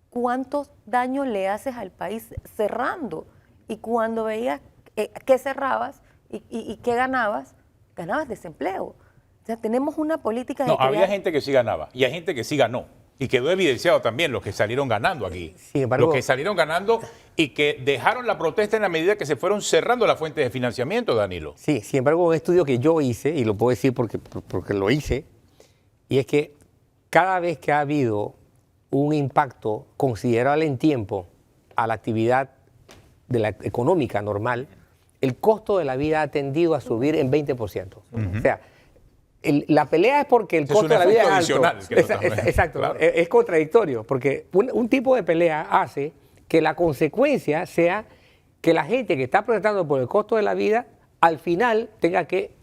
cuántos daños le haces al país cerrando. Y cuando veías qué cerrabas y qué ganabas desempleo. O sea, tenemos una política de había gente que sí ganaba y hay gente que sí ganó. Y quedó evidenciado también los que salieron ganando aquí. Sin embargo, los que salieron ganando y que dejaron la protesta en la medida que se fueron cerrando las fuentes de financiamiento, Danilo. Sí, sin embargo, un estudio que yo hice, y lo puedo decir porque lo hice, y es que cada vez que ha habido un impacto considerable en tiempo a la actividad de la económica normal, el costo de la vida ha tendido a subir en 20%. O sea, la pelea es porque el costo de la vida es alto. Exacto, claro. Es contradictorio, porque un tipo de pelea hace que la consecuencia sea que la gente que está protestando por el costo de la vida, al final tenga que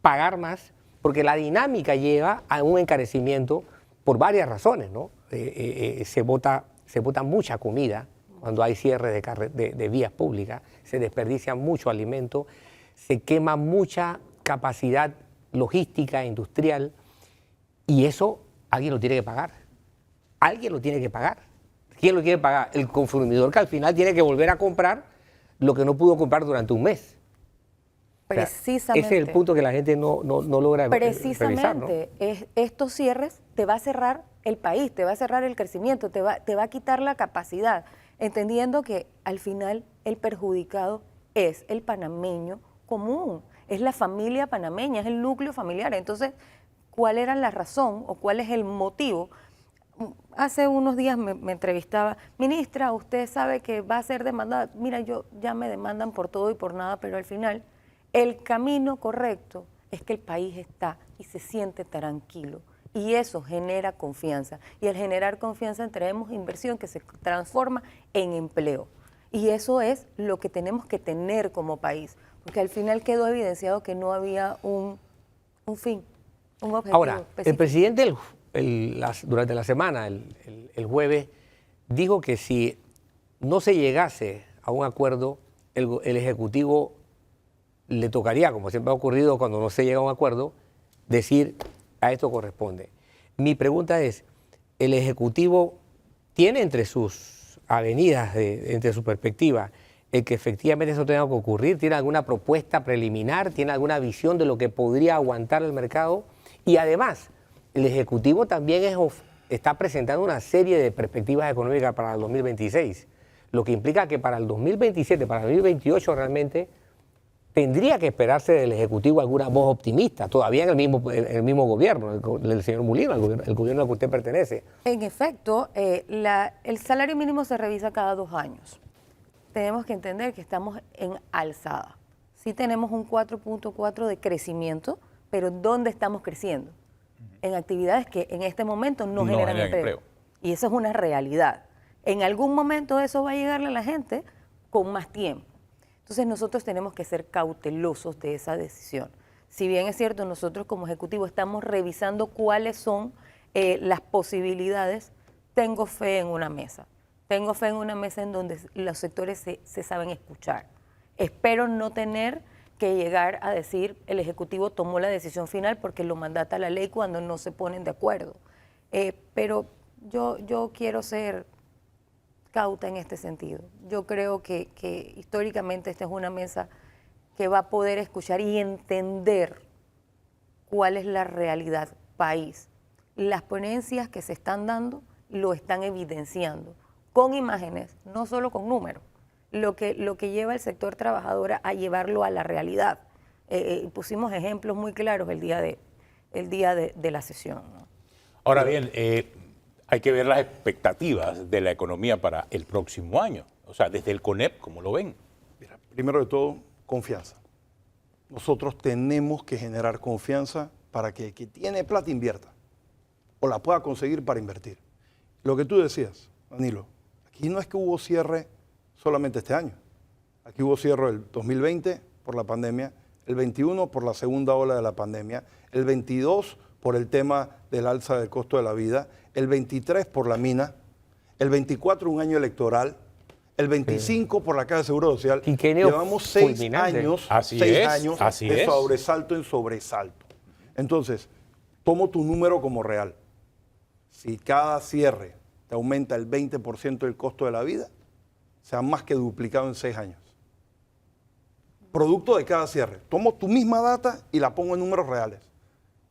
pagar más, porque la dinámica lleva a un encarecimiento por varias razones, ¿no? Se bota mucha comida cuando hay cierre de vías públicas, se desperdicia mucho alimento, se quema mucha capacidad logística, industrial, y eso alguien lo tiene que pagar. Alguien lo tiene que pagar. ¿Quién lo quiere pagar? El consumidor, que al final tiene que volver a comprar lo que no pudo comprar durante un mes. Precisamente. Ese es el punto que la gente no logra precisamente revisar, ¿no? Estos cierres te va a cerrar el país, te va a cerrar el crecimiento, te va a quitar la capacidad, entendiendo que al final el perjudicado es el panameño común, es la familia panameña, es el núcleo familiar. Entonces, ¿cuál era la razón o cuál es el motivo? Hace unos días me entrevistaba, ministra, usted sabe que va a ser demandada. Mira, ya me demandan por todo y por nada, pero al final El camino correcto es que el país está y se siente tranquilo. Y eso genera confianza. Y al generar confianza traemos inversión que se transforma en empleo. Y eso es lo que tenemos que tener como país. Porque al final quedó evidenciado que no había un fin, un objetivo Ahora, específico. el presidente durante la semana, el jueves, dijo que si no se llegase a un acuerdo, el Ejecutivo le tocaría, como siempre ha ocurrido cuando no se llega a un acuerdo, decir a esto corresponde. Mi pregunta es, ¿el Ejecutivo tiene entre sus avenidas, entre su perspectiva, el que efectivamente eso tenga que ocurrir? ¿Tiene alguna propuesta preliminar? ¿Tiene alguna visión de lo que podría aguantar el mercado? Y además, el Ejecutivo también está presentando una serie de perspectivas económicas para el 2026, lo que implica que para el 2027, para el 2028 realmente tendría que esperarse del Ejecutivo alguna voz optimista, todavía en el mismo gobierno, el señor Mulino, el gobierno al que usted pertenece. En efecto, el salario mínimo se revisa cada 2 años. Tenemos que entender que estamos en alzada. Sí tenemos un 4.4 de crecimiento, pero ¿dónde estamos creciendo? En actividades que en este momento no generan empleo. Y eso es una realidad. En algún momento eso va a llegarle a la gente con más tiempo. Entonces nosotros tenemos que ser cautelosos de esa decisión. Si bien es cierto, nosotros como Ejecutivo estamos revisando cuáles son las posibilidades, tengo fe en una mesa. Tengo fe en una mesa en donde los sectores se saben escuchar. Espero no tener que llegar a decir el Ejecutivo tomó la decisión final porque lo mandata la ley cuando no se ponen de acuerdo. Pero yo quiero ser cauta en este sentido. Yo creo que históricamente esta es una mesa que va a poder escuchar y entender cuál es la realidad país. Las ponencias que se están dando lo están evidenciando con imágenes, no solo con números, lo que lleva el sector trabajador a llevarlo a la realidad. Pusimos ejemplos muy claros el día de la sesión, ¿no? Ahora bien, hay que ver las expectativas de la economía para el próximo año. O sea, desde el CONEP, ¿cómo lo ven? Mira, primero de todo, confianza. Nosotros tenemos que generar confianza para que el que tiene plata invierta o la pueda conseguir para invertir. Lo que tú decías, Danilo, aquí no es que hubo cierre solamente este año. Aquí hubo cierre el 2020 por la pandemia, el 21 por la segunda ola de la pandemia, el 22 por el tema del alza del costo de la vida, el 23 por la mina, el 24 un año electoral, el 25 por la Caja de Seguro Social. Llevamos 6 años, de sobresalto en sobresalto. Entonces, tomo tu número como real. Si cada cierre te aumenta el 20% del costo de la vida, se ha más que duplicado en 6 años. Producto de cada cierre. Tomo tu misma data y la pongo en números reales.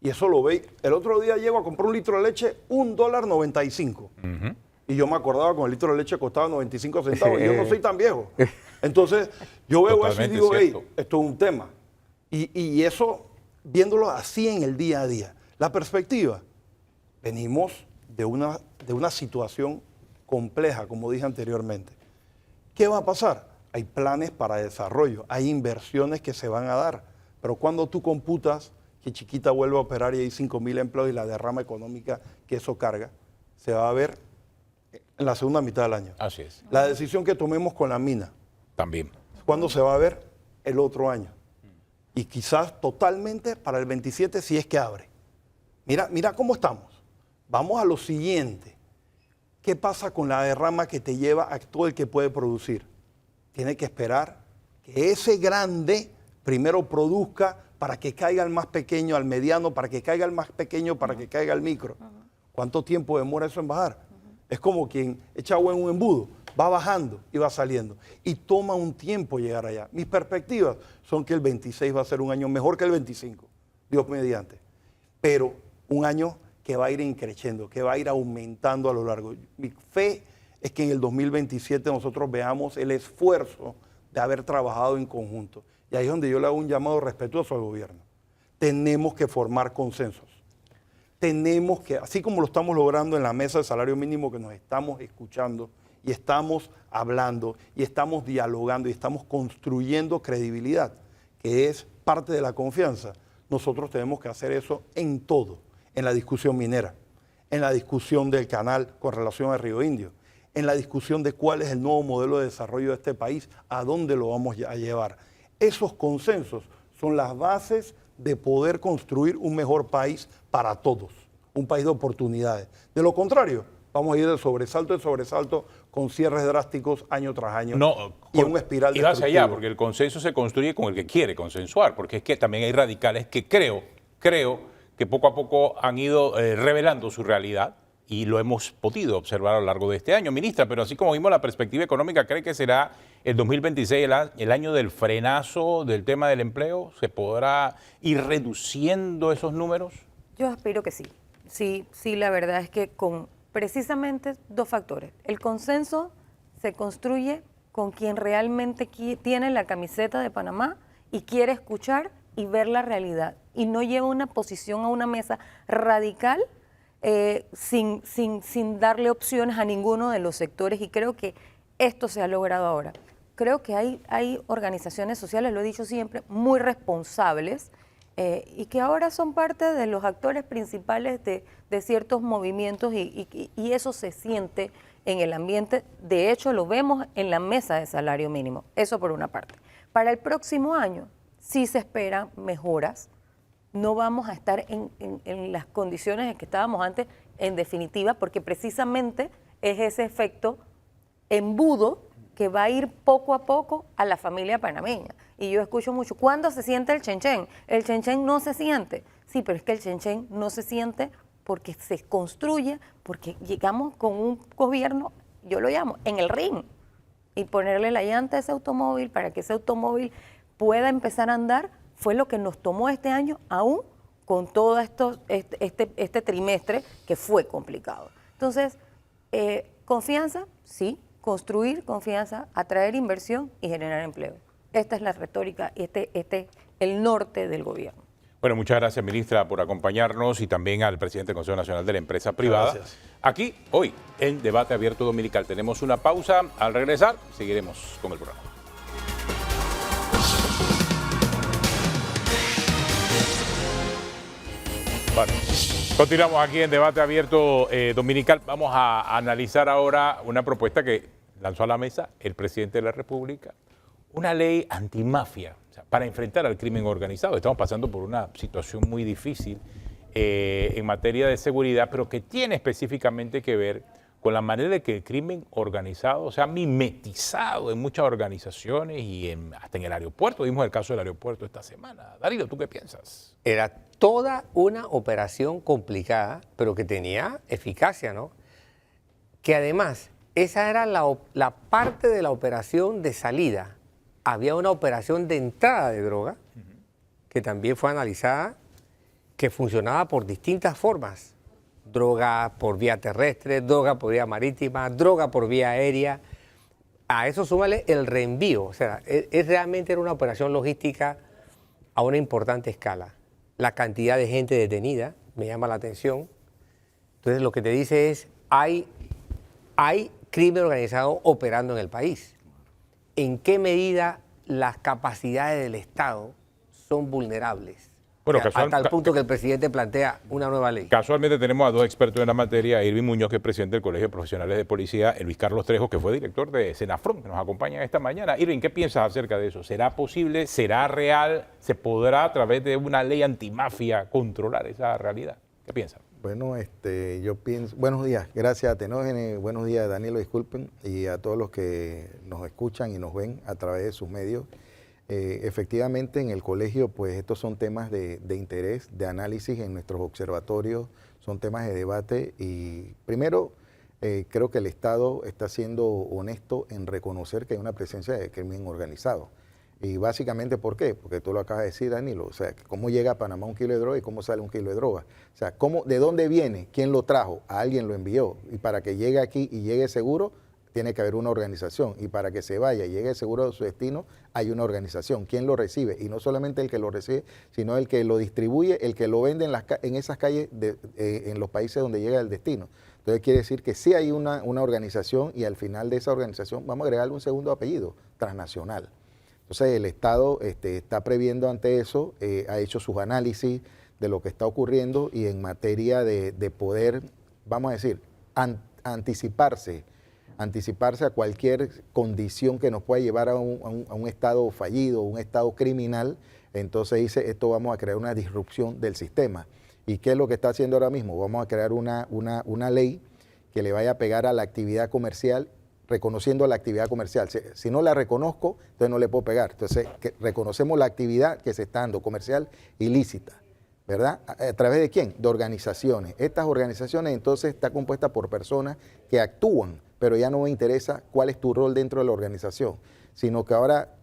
Y eso lo veis. El otro día llego a comprar un litro de leche, $1.95. Y yo me acordaba con el litro de leche costaba 95 centavos. Yo no soy tan viejo. Entonces, yo veo eso y digo, hey, esto es un tema. Y eso, viéndolo así en el día a día. La perspectiva, venimos de una situación compleja, como dije anteriormente. ¿Qué va a pasar? Hay planes para desarrollo, hay inversiones que se van a dar. Pero cuando tú computas que Chiquita vuelva a operar y hay 5.000 empleos y la derrama económica que eso carga, se va a ver en la segunda mitad del año. Así es. La decisión que tomemos con la mina. También. ¿Cuándo se va a ver? El otro año. Y quizás totalmente para el 27 si es que abre. Mira cómo estamos. Vamos a lo siguiente. ¿Qué pasa con la derrama que te lleva a todo el que puede producir? Tiene que esperar que ese grande primero produzca para que caiga el más pequeño, al mediano, para que caiga el más pequeño, para que caiga el micro. ¿Cuánto tiempo demora eso en bajar? Es como quien echa agua en un embudo, va bajando y va saliendo. Y toma un tiempo llegar allá. Mis perspectivas son que el 26 va a ser un año mejor que el 25, Dios mediante. Pero un año que va a ir increciendo, que va a ir aumentando a lo largo. Mi fe es que en el 2027 nosotros veamos el esfuerzo de haber trabajado en conjunto. Y ahí es donde yo le hago un llamado respetuoso al gobierno. Tenemos que formar consensos. Tenemos que, así como lo estamos logrando en la mesa de salario mínimo, que nos estamos escuchando y estamos hablando y estamos dialogando y estamos construyendo credibilidad, que es parte de la confianza, nosotros tenemos que hacer eso en todo, en la discusión minera, en la discusión del canal con relación al Río Indio, en la discusión de cuál es el nuevo modelo de desarrollo de este país, a dónde lo vamos a llevar. Esos consensos son las bases de poder construir un mejor país para todos, un país de oportunidades. De lo contrario, vamos a ir de sobresalto en sobresalto con cierres drásticos año tras año y una espiral y va hacia allá, destructiva. porque el consenso se construye con el que quiere consensuar, porque es que también hay radicales que creo que poco a poco han ido revelando su realidad y lo hemos podido observar a lo largo de este año. Ministra, pero así como vimos la perspectiva económica, ¿cree que será el 2026 el año del frenazo del tema del empleo? ¿Se podrá ir reduciendo esos números? Yo aspiro que sí. Sí, la verdad es que con precisamente dos factores. El consenso se construye con quien realmente tiene la camiseta de Panamá y quiere escuchar y ver la realidad y no lleva una posición a una mesa radical sin darle opciones a ninguno de los sectores, y creo que esto se ha logrado ahora. Creo que hay organizaciones sociales, lo he dicho siempre, muy responsables y que ahora son parte de los actores principales de ciertos movimientos y eso se siente en el ambiente. De hecho, lo vemos en la mesa de salario mínimo. Eso por una parte. Para el próximo año sí se esperan mejoras. No vamos a estar en las condiciones en que estábamos antes, en definitiva, porque precisamente es ese efecto embudo que va a ir poco a poco a la familia panameña. Y yo escucho mucho, ¿cuándo se siente el chenchen? El chenchen no se siente. Sí, pero es que el chenchen no se siente porque se construye, porque llegamos con un gobierno, yo lo llamo, en el ring, y ponerle la llanta a ese automóvil para que ese automóvil pueda empezar a andar, fue lo que nos tomó este año, aún con todo este trimestre que fue complicado. Entonces, confianza, sí, construir confianza, atraer inversión y generar empleo. Esta es la retórica y este es el norte del gobierno. Bueno, muchas gracias, ministra, por acompañarnos y también al presidente del Consejo Nacional de la Empresa Privada. Gracias. Aquí, hoy, en Debate Abierto Dominical. Tenemos una pausa. Al regresar, seguiremos con el programa. Bueno, continuamos aquí en Debate Abierto Dominical. Vamos a analizar ahora una propuesta que lanzó a la mesa el presidente de la República, una ley antimafia, o sea, para enfrentar al crimen organizado. Estamos pasando por una situación muy difícil en materia de seguridad, pero que tiene específicamente que ver con la manera de que el crimen organizado se ha mimetizado en muchas organizaciones y hasta en el aeropuerto. Vimos el caso del aeropuerto esta semana. Darío, ¿tú qué piensas? Era toda una operación complicada, pero que tenía eficacia, ¿no? Que además, esa era la parte de la operación de salida. Había una operación de entrada de droga, que también fue analizada, que funcionaba por distintas formas. Droga por vía terrestre, droga por vía marítima, droga por vía aérea. A eso súmale el reenvío. O sea, realmente era una operación logística a una importante escala. La cantidad de gente detenida me llama la atención. Entonces, lo que te dice es, hay crimen organizado operando en el país. ¿En qué medida las capacidades del Estado son vulnerables? Bueno, hasta el punto que el presidente plantea una nueva ley. Casualmente tenemos a dos expertos en la materia, Irving Muñoz, que es presidente del Colegio de Profesionales de Policía, y Luis Carlos Trejo, que fue director de Senafron, que nos acompaña esta mañana. Irving, ¿qué piensas acerca de eso? ¿Será posible? ¿Será real? ¿Se podrá a través de una ley antimafia controlar esa realidad? ¿Qué piensas? Bueno, yo pienso, buenos días, gracias a Tenógenes, buenos días Danilo, disculpen, y a todos los que nos escuchan y nos ven a través de sus medios. Efectivamente, en el colegio, pues estos son temas de interés, de análisis en nuestros observatorios, son temas de debate y primero creo que el Estado está siendo honesto en reconocer que hay una presencia de crimen organizado. Y básicamente, ¿por qué? Porque tú lo acabas de decir, Danilo, o sea, cómo llega a Panamá un kilo de droga y cómo sale un kilo de droga. O sea, ¿de dónde viene? ¿Quién lo trajo? A alguien lo envió. Y para que llegue aquí y llegue seguro, tiene que haber una organización. Y para que se vaya y llegue seguro a su destino, hay una organización. ¿Quién lo recibe? Y no solamente el que lo recibe, sino el que lo distribuye, el que lo vende en esas calles, en los países donde llega el destino. Entonces quiere decir que sí hay una organización y al final de esa organización vamos a agregarle un segundo apellido, transnacional. Entonces el Estado está previendo ante eso, ha hecho sus análisis de lo que está ocurriendo y en materia de poder, vamos a decir, anticiparse a cualquier condición que nos pueda llevar a un estado fallido, un estado criminal. Entonces dice, esto vamos a crear una disrupción del sistema. ¿Y qué es lo que está haciendo ahora mismo? Vamos a crear una ley que le vaya a pegar a la actividad comercial, reconociendo la actividad comercial. Si no la reconozco, entonces no le puedo pegar. Entonces, reconocemos la actividad que se está dando comercial ilícita, ¿verdad? ¿A través de quién? De organizaciones. Estas organizaciones entonces está compuesta por personas que actúan, pero ya no me interesa cuál es tu rol dentro de la organización, sino que ahora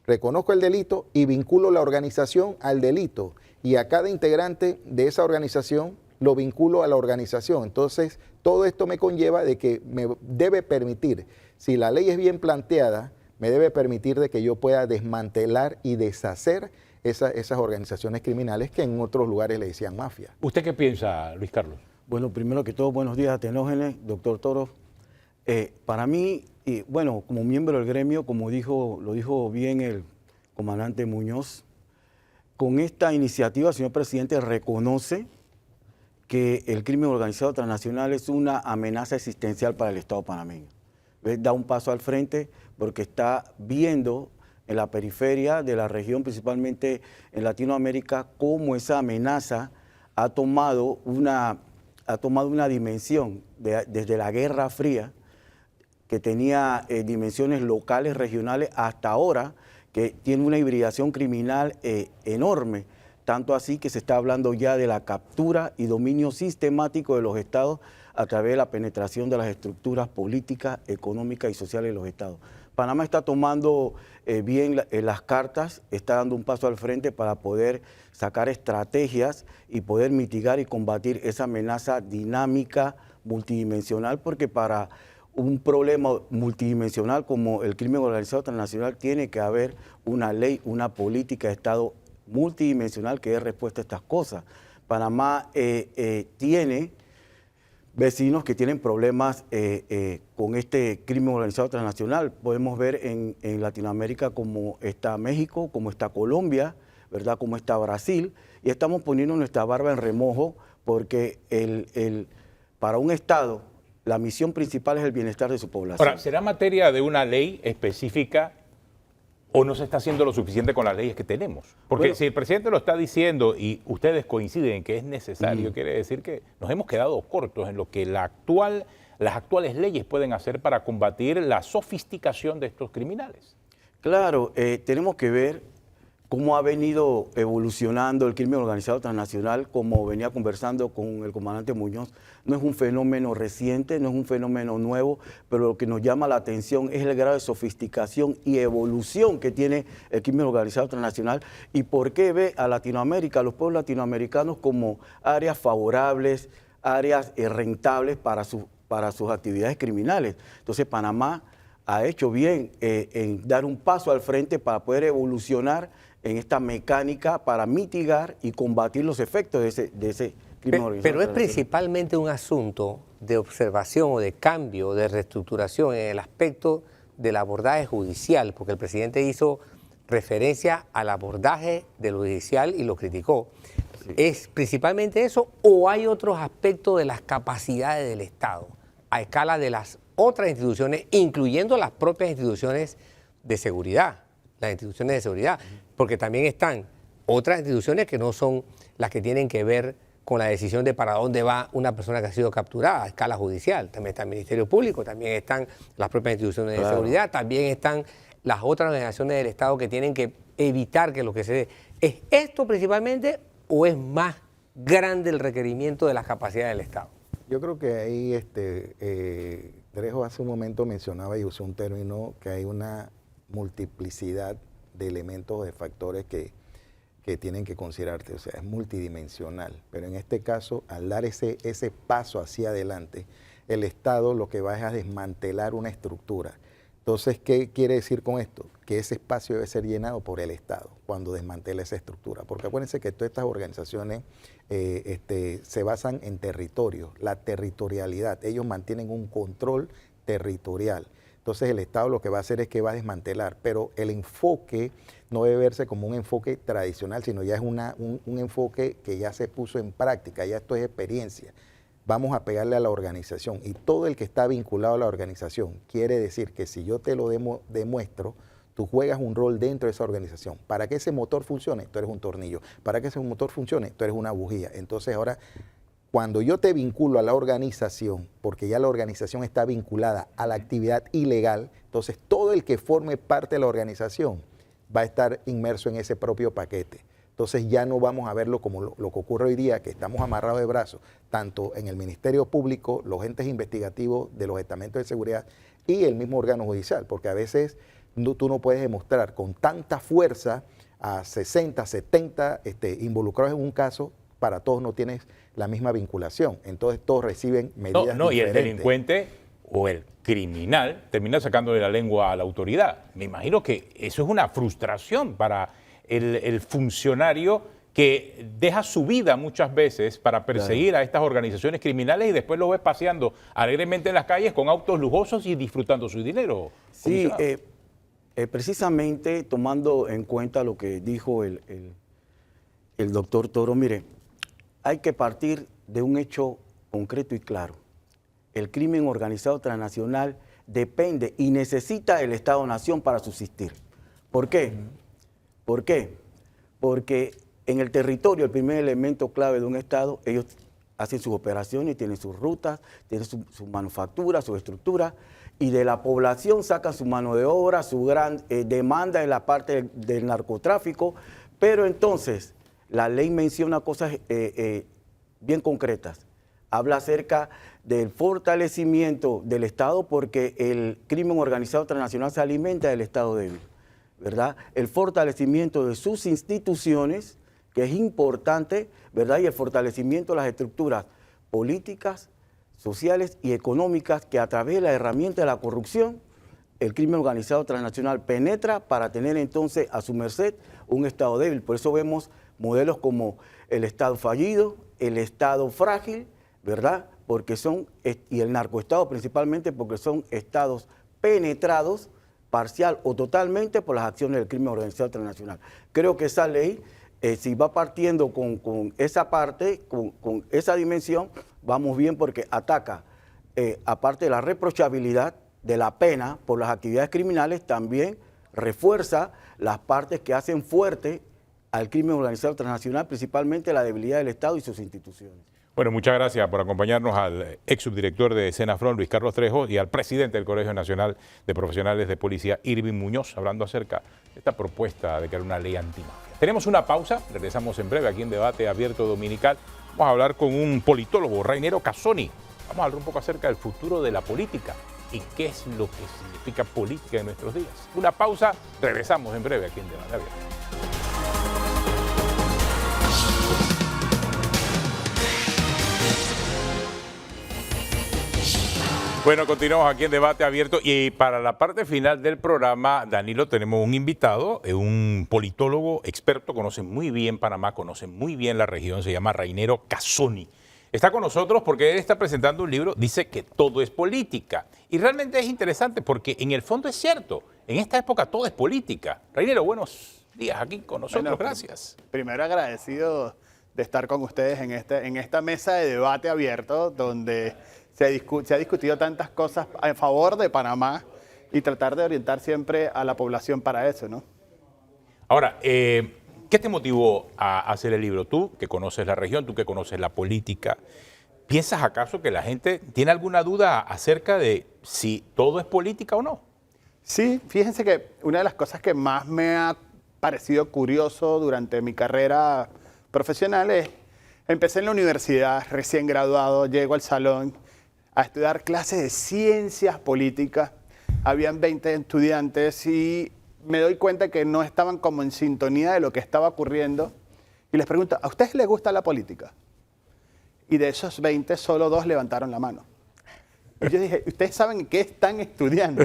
reconozco el delito y vinculo la organización al delito y a cada integrante de esa organización lo vinculo a la organización. Entonces, todo esto me conlleva de que me debe permitir, si la ley es bien planteada, me debe permitir de que yo pueda desmantelar y deshacer esas organizaciones criminales que en otros lugares le decían mafia. ¿Usted qué piensa, Luis Carlos? Bueno, primero que todo, buenos días, Atenógenes, doctor Toro. Para mí, y bueno, como miembro del gremio, como lo dijo bien el comandante Muñoz, con esta iniciativa, señor presidente, reconoce que el crimen organizado transnacional es una amenaza existencial para el Estado panameño. Da un paso al frente porque está viendo en la periferia de la región, principalmente en Latinoamérica, cómo esa amenaza ha tomado una dimensión desde la Guerra Fría, que tenía dimensiones locales, regionales, hasta ahora, que tiene una hibridación criminal enorme, tanto así que se está hablando ya de la captura y dominio sistemático de los estados a través de la penetración de las estructuras políticas, económicas y sociales de los estados. Panamá está tomando bien las cartas, está dando un paso al frente para poder sacar estrategias y poder mitigar y combatir esa amenaza dinámica, multidimensional, porque para un problema multidimensional como el crimen organizado transnacional tiene que haber una ley, una política de Estado multidimensional que dé respuesta a estas cosas. Panamá tiene vecinos que tienen problemas con este crimen organizado transnacional. Podemos ver en Latinoamérica como está México, como está Colombia, ¿verdad? Como está Brasil, y estamos poniendo nuestra barba en remojo porque para un Estado la misión principal es el bienestar de su población. Ahora, ¿será materia de una ley específica o no se está haciendo lo suficiente con las leyes que tenemos? Porque bueno, si el presidente lo está diciendo y ustedes coinciden en que es necesario, quiere decir que nos hemos quedado cortos en lo que las actuales leyes pueden hacer para combatir la sofisticación de estos criminales. Claro, tenemos que ver cómo ha venido evolucionando el crimen organizado transnacional, como venía conversando con el comandante Muñoz. No es un fenómeno reciente, no es un fenómeno nuevo, pero lo que nos llama la atención es el grado de sofisticación y evolución que tiene el crimen organizado transnacional y por qué ve a Latinoamérica, a los pueblos latinoamericanos como áreas favorables, áreas rentables para sus actividades criminales. Entonces Panamá ha hecho bien en dar un paso al frente para poder evolucionar en esta mecánica para mitigar y combatir los efectos de ese crimen organizado. Pero es principalmente un asunto de observación o de cambio, de reestructuración en el aspecto del abordaje judicial, porque el presidente hizo referencia al abordaje de lo judicial y lo criticó. Sí. ¿Es principalmente eso o hay otros aspectos de las capacidades del Estado a escala de las otras instituciones, incluyendo las propias instituciones de seguridad? Las instituciones de seguridad, porque también están otras instituciones que no son las que tienen que ver con la decisión de para dónde va una persona que ha sido capturada a escala judicial. También está el Ministerio Público, también están las propias instituciones de seguridad, también están las otras organizaciones del Estado que tienen que evitar que lo que se dé. ¿Es esto principalmente o es más grande el requerimiento de las capacidades del Estado? Yo creo que ahí, Trejo hace un momento mencionaba y usó un término que hay una multiplicidad de elementos, de factores que tienen que considerarse, o sea, es multidimensional, pero en este caso, al dar ese paso hacia adelante, el Estado lo que va es a desmantelar una estructura. Entonces, ¿qué quiere decir con esto? Que ese espacio debe ser llenado por el Estado cuando desmantela esa estructura, porque acuérdense que todas estas organizaciones se basan en territorio, la territorialidad, ellos mantienen un control territorial. Entonces el Estado lo que va a hacer es que va a desmantelar, pero el enfoque no debe verse como un enfoque tradicional, sino ya es un enfoque que ya se puso en práctica, ya esto es experiencia. Vamos a pegarle a la organización y todo el que está vinculado a la organización quiere decir que si yo te lo demuestro, tú juegas un rol dentro de esa organización. Para que ese motor funcione, tú eres un tornillo. Para que ese motor funcione, tú eres una bujía. Entonces ahora, cuando yo te vinculo a la organización, porque ya la organización está vinculada a la actividad ilegal, entonces todo el que forme parte de la organización va a estar inmerso en ese propio paquete. Entonces ya no vamos a verlo como lo que ocurre hoy día, que estamos amarrados de brazos, tanto en el Ministerio Público, los entes investigativos de los estamentos de seguridad y el mismo órgano judicial, porque a veces tú no puedes demostrar con tanta fuerza a 60, 70 involucrados en un caso, para todos no tienes la misma vinculación. Entonces todos reciben medidas diferentes. Y el delincuente o el criminal termina sacándole la lengua a la autoridad. Me imagino que eso es una frustración para el funcionario que deja su vida muchas veces para perseguir a estas organizaciones criminales y después lo ves paseando alegremente en las calles con autos lujosos y disfrutando su dinero. Sí, precisamente tomando en cuenta lo que dijo el doctor Toro, mire, hay que partir de un hecho concreto y claro. El crimen organizado transnacional depende y necesita el Estado-Nación para subsistir. ¿Por qué? ¿Por qué? Porque en el territorio, el primer elemento clave de un Estado, ellos hacen sus operaciones, tienen sus rutas, tienen su manufactura, su estructura, y de la población sacan su mano de obra, su gran demanda en la parte del narcotráfico, pero entonces la ley menciona cosas bien concretas. Habla acerca del fortalecimiento del Estado porque el crimen organizado transnacional se alimenta del Estado débil, ¿verdad? El fortalecimiento de sus instituciones, que es importante, ¿verdad? Y el fortalecimiento de las estructuras políticas, sociales y económicas que a través de la herramienta de la corrupción, el crimen organizado transnacional penetra para tener entonces a su merced un Estado débil. Por eso vemos modelos como el Estado fallido, el Estado frágil, ¿verdad? Porque son, y el narcoestado principalmente porque son estados penetrados parcial o totalmente por las acciones del crimen organizado transnacional. Creo que esa ley, si va partiendo con esa parte, con esa dimensión, vamos bien porque ataca, aparte de la reprochabilidad de la pena por las actividades criminales, también refuerza las partes que hacen fuerte al crimen organizado transnacional, principalmente la debilidad del Estado y sus instituciones. Bueno, muchas gracias por acompañarnos al ex subdirector de Senafron, Luis Carlos Trejo, y al presidente del Colegio Nacional de Profesionales de Policía, Irving Muñoz, hablando acerca de esta propuesta de crear una ley antimafia. Tenemos una pausa, regresamos en breve aquí en Debate Abierto Dominical. Vamos a hablar con un politólogo, Rainero Casoni. Vamos a hablar un poco acerca del futuro de la política y qué es lo que significa política en nuestros días. Una pausa, regresamos en breve aquí en Debate Abierto. Bueno, continuamos aquí en Debate Abierto y para la parte final del programa, Danilo, tenemos un invitado, un politólogo experto, conoce muy bien Panamá, conoce muy bien la región, se llama Rainero Casoni. Está con nosotros porque él está presentando un libro, dice que todo es política. Y realmente es interesante porque en el fondo es cierto, en esta época todo es política. Rainero, buenos días aquí con nosotros, bueno, gracias. Primero agradecido de estar con ustedes en esta mesa de debate abierto donde se ha discutido tantas cosas a favor de Panamá y tratar de orientar siempre a la población para eso, ¿no? Ahora, ¿qué te motivó a hacer el libro? Tú, que conoces la región, tú que conoces la política, ¿piensas acaso que la gente tiene alguna duda acerca de si todo es política o no? Sí, fíjense que una de las cosas que más me ha parecido curioso durante mi carrera profesional es, empecé en la universidad, recién graduado, llego al salón a estudiar clases de ciencias políticas. Habían 20 estudiantes y me doy cuenta que no estaban como en sintonía de lo que estaba ocurriendo. Y les pregunto, ¿a ustedes les gusta la política? Y de esos 20, solo 2 levantaron la mano. Y yo dije, ¿ustedes saben qué están estudiando?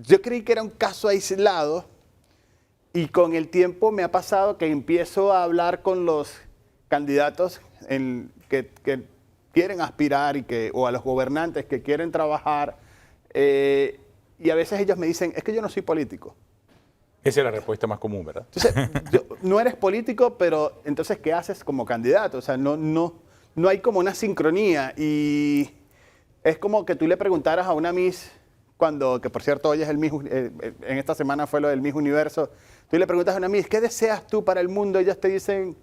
Yo creí que era un caso aislado y con el tiempo me ha pasado que empiezo a hablar con los candidatos que quieren aspirar o a los gobernantes que quieren trabajar Y a veces ellos me dicen, es que yo no soy político. Esa es la respuesta más común, ¿verdad? Entonces, no eres político, pero entonces, ¿qué haces como candidato? O sea, no hay como una sincronía. Y es como que tú le preguntaras a una Miss, que por cierto hoy es el Miss, en esta semana fue lo del Miss Universo, tú le preguntas a una Miss, ¿qué deseas tú para el mundo? Ellas te dicen,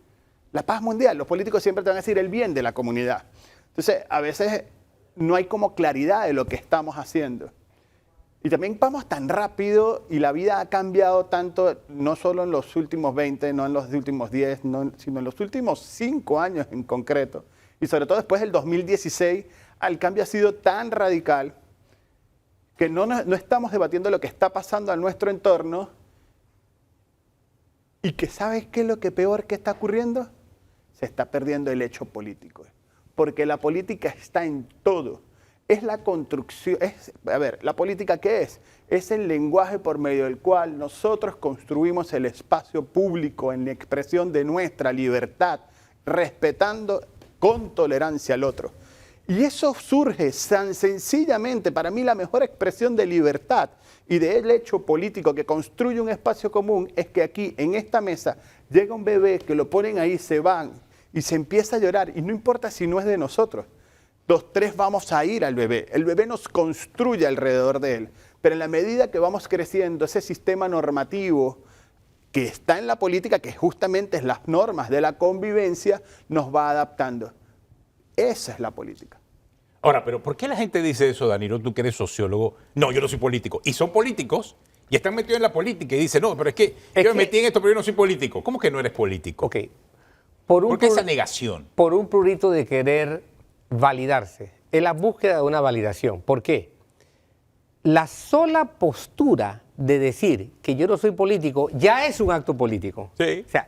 la paz mundial. Los políticos siempre te van a decir el bien de la comunidad. Entonces, a veces no hay como claridad de lo que estamos haciendo. Y también vamos tan rápido y la vida ha cambiado tanto, no solo en los últimos 20, no en los últimos 10, sino en los últimos 5 años en concreto. Y sobre todo después del 2016, el cambio ha sido tan radical que no estamos debatiendo lo que está pasando a nuestro entorno y que ¿sabes qué es lo que peor que está ocurriendo? Se está perdiendo el hecho político. Porque la política está en todo. Es la construcción, ¿la política qué es? Es el lenguaje por medio del cual nosotros construimos el espacio público en la expresión de nuestra libertad, respetando con tolerancia al otro. Y eso surge tan sencillamente, para mí la mejor expresión de libertad y del hecho político que construye un espacio común es que aquí, en esta mesa, llega un bebé que lo ponen ahí, se van y se empieza a llorar y no importa si no es de nosotros. Los tres vamos a ir al bebé. El bebé nos construye alrededor de él. Pero en la medida que vamos creciendo, ese sistema normativo que está en la política, que justamente es las normas de la convivencia, nos va adaptando. Esa es la política. Ahora, pero ¿por qué la gente dice eso, Danilo? Tú que eres sociólogo. No, yo no soy político. Y son políticos y están metidos en la política y dicen, no, pero es que yo me metí en esto, pero yo no soy político. ¿Cómo que no eres político? Ok. ¿Por qué esa negación? Por un prurito de querer validarse, es la búsqueda de una validación. ¿Por qué? La sola postura de decir que yo no soy político ya es un acto político. Sí. O sea,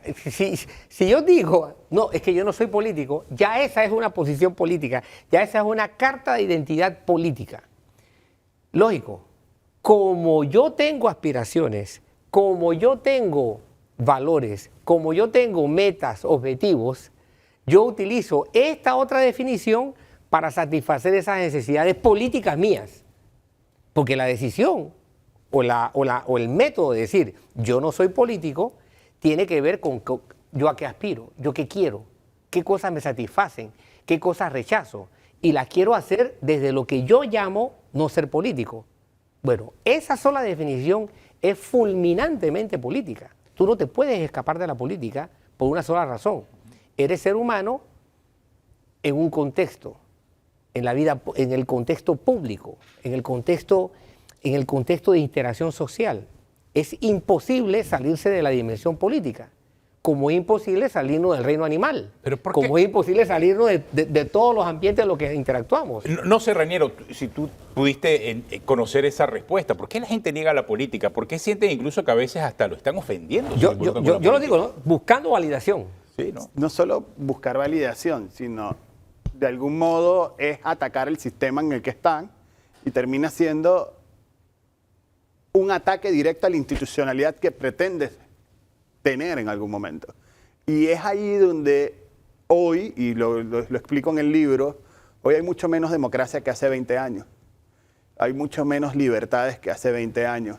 si yo digo, no, es que yo no soy político, ya esa es una posición política, ya esa es una carta de identidad política. Lógico, como yo tengo aspiraciones, como yo tengo valores, como yo tengo metas, objetivos, yo utilizo esta otra definición para satisfacer esas necesidades políticas mías. Porque la decisión o el método de decir yo no soy político tiene que ver con yo a qué aspiro, yo qué quiero, qué cosas me satisfacen, qué cosas rechazo. Y las quiero hacer desde lo que yo llamo no ser político. Bueno, esa sola definición es fulminantemente política. Tú no te puedes escapar de la política por una sola razón. Eres ser humano en un contexto, en la vida, en el contexto público, en el contexto de interacción social. Es imposible salirse de la dimensión política, como es imposible salirnos del reino animal, como es imposible salirnos de todos los ambientes en los que interactuamos. No sé, Raniero, si tú pudiste conocer esa respuesta. ¿Por qué la gente niega la política? ¿Por qué sienten incluso que a veces hasta lo están ofendiendo? Yo lo digo, ¿no? Buscando validación. Sí, no solo buscar validación, sino de algún modo es atacar el sistema en el que están y termina siendo un ataque directo a la institucionalidad que pretendes tener en algún momento. Y es ahí donde hoy, y lo explico en el libro, hoy hay mucho menos democracia que hace 20 años. Hay mucho menos libertades que hace 20 años.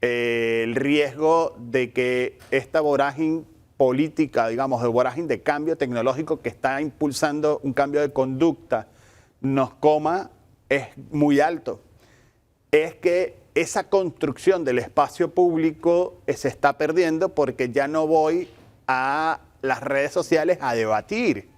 El riesgo de que esta vorágine política, digamos, de vorágine de cambio tecnológico que está impulsando un cambio de conducta nos coma es muy alto. Es que esa construcción del espacio público se está perdiendo porque ya no voy a las redes sociales a debatir.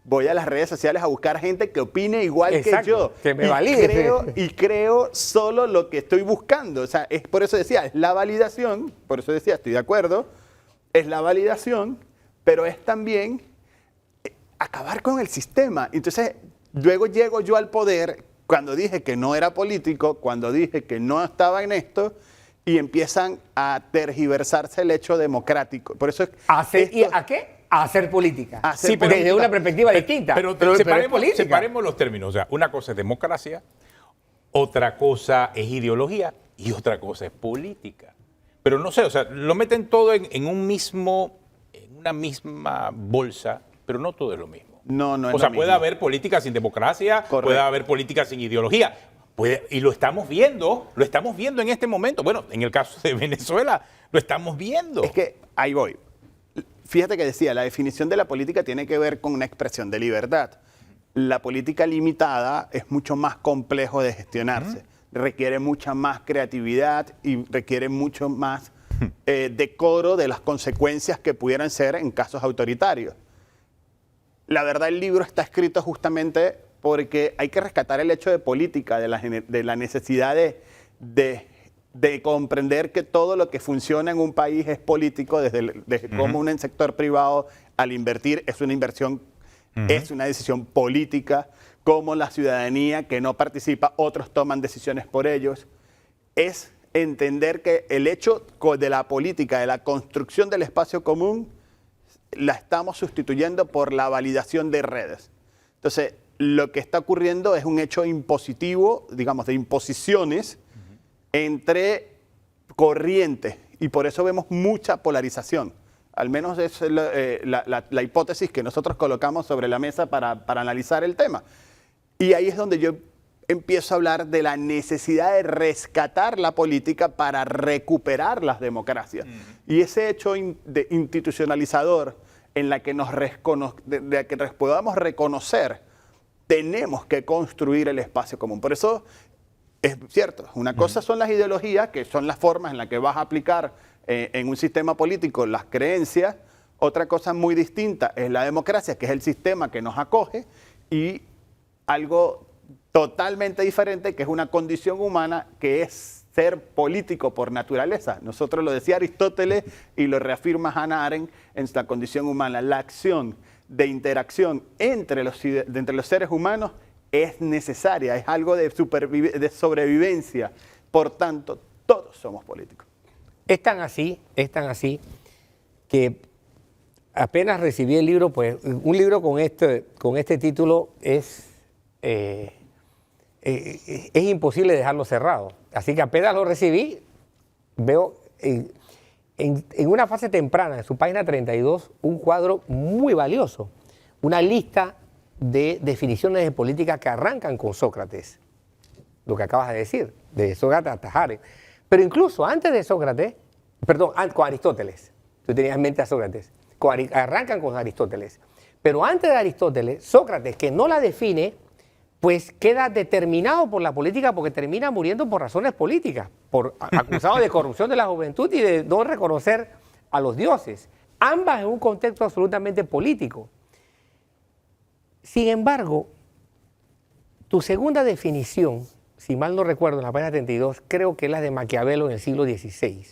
Voy a las redes sociales a buscar gente que opine igual Exacto, que yo. Que me valide. Y creo solo lo que estoy buscando. O sea, es por eso decía, es la validación, por eso decía, estoy de acuerdo, es la validación, pero es también acabar con el sistema. Entonces, luego llego yo al poder cuando dije que no era político, cuando dije que no estaba en esto, y empiezan a tergiversarse el hecho democrático. Por eso es ¿A qué? A hacer política. Sí, pero desde una perspectiva distinta. Pero separemos los términos. O sea, una cosa es democracia, otra cosa es ideología y otra cosa es política. Pero no sé, o sea, lo meten todo en una misma bolsa, pero no todo es lo mismo. No es o sea, lo puede mismo. haber política sin democracia, Correcto. puede haber política sin ideología. y lo estamos viendo en este momento. Bueno, en el caso de Venezuela, lo estamos viendo. Es que ahí voy. Fíjate que decía, la definición de la política tiene que ver con una expresión de libertad. La política limitada es mucho más complejo de gestionarse. Requiere mucha más creatividad y requiere mucho más decoro de las consecuencias que pudieran ser en casos autoritarios. La verdad, el libro está escrito justamente porque hay que rescatar el hecho de política, de la necesidad de comprender que todo lo que funciona en un país es político, desde cómo un sector privado al invertir es una inversión, es una decisión política, cómo la ciudadanía que no participa, otros toman decisiones por ellos. Es entender que el hecho de la política, de la construcción del espacio común, la estamos sustituyendo por la validación de redes. Entonces, lo que está ocurriendo es un hecho impositivo, digamos, de imposiciones entre corrientes, y por eso vemos mucha polarización. Al menos es la hipótesis que nosotros colocamos sobre la mesa para analizar el tema. Y ahí es donde yo empiezo a hablar de la necesidad de rescatar la política para recuperar las democracias. Y ese hecho institucionalizador en la que podamos reconocer, tenemos que construir el espacio común. Por eso es cierto, una cosa son las ideologías, que son las formas en las que vas a aplicar en un sistema político las creencias. Otra cosa muy distinta es la democracia, que es el sistema que nos acoge, y algo totalmente diferente, que es una condición humana, que es ser político por naturaleza. Nosotros lo decía Aristóteles y lo reafirma Hannah Arendt en la condición humana. La acción de interacción entre los seres humanos es necesaria, es algo de sobrevivencia. Por tanto, todos somos políticos. Es tan así que apenas recibí el libro, pues un libro con este título es imposible dejarlo cerrado. Así que apenas lo recibí, veo en una fase temprana, en su página 32, un cuadro muy valioso, una lista de definiciones de política que arrancan con Sócrates, lo que acabas de decir, de Sócrates hasta Arendt. Pero incluso antes de Sócrates, con Aristóteles, tú tenías en mente a Sócrates, arrancan con Aristóteles. Pero antes de Aristóteles, Sócrates, que no la define, pues queda determinado por la política porque termina muriendo por razones políticas, acusado de corrupción de la juventud y de no reconocer a los dioses. Ambas en un contexto absolutamente político. Sin embargo, tu segunda definición, si mal no recuerdo, en la página 32, creo que es la de Maquiavelo en el siglo XVI.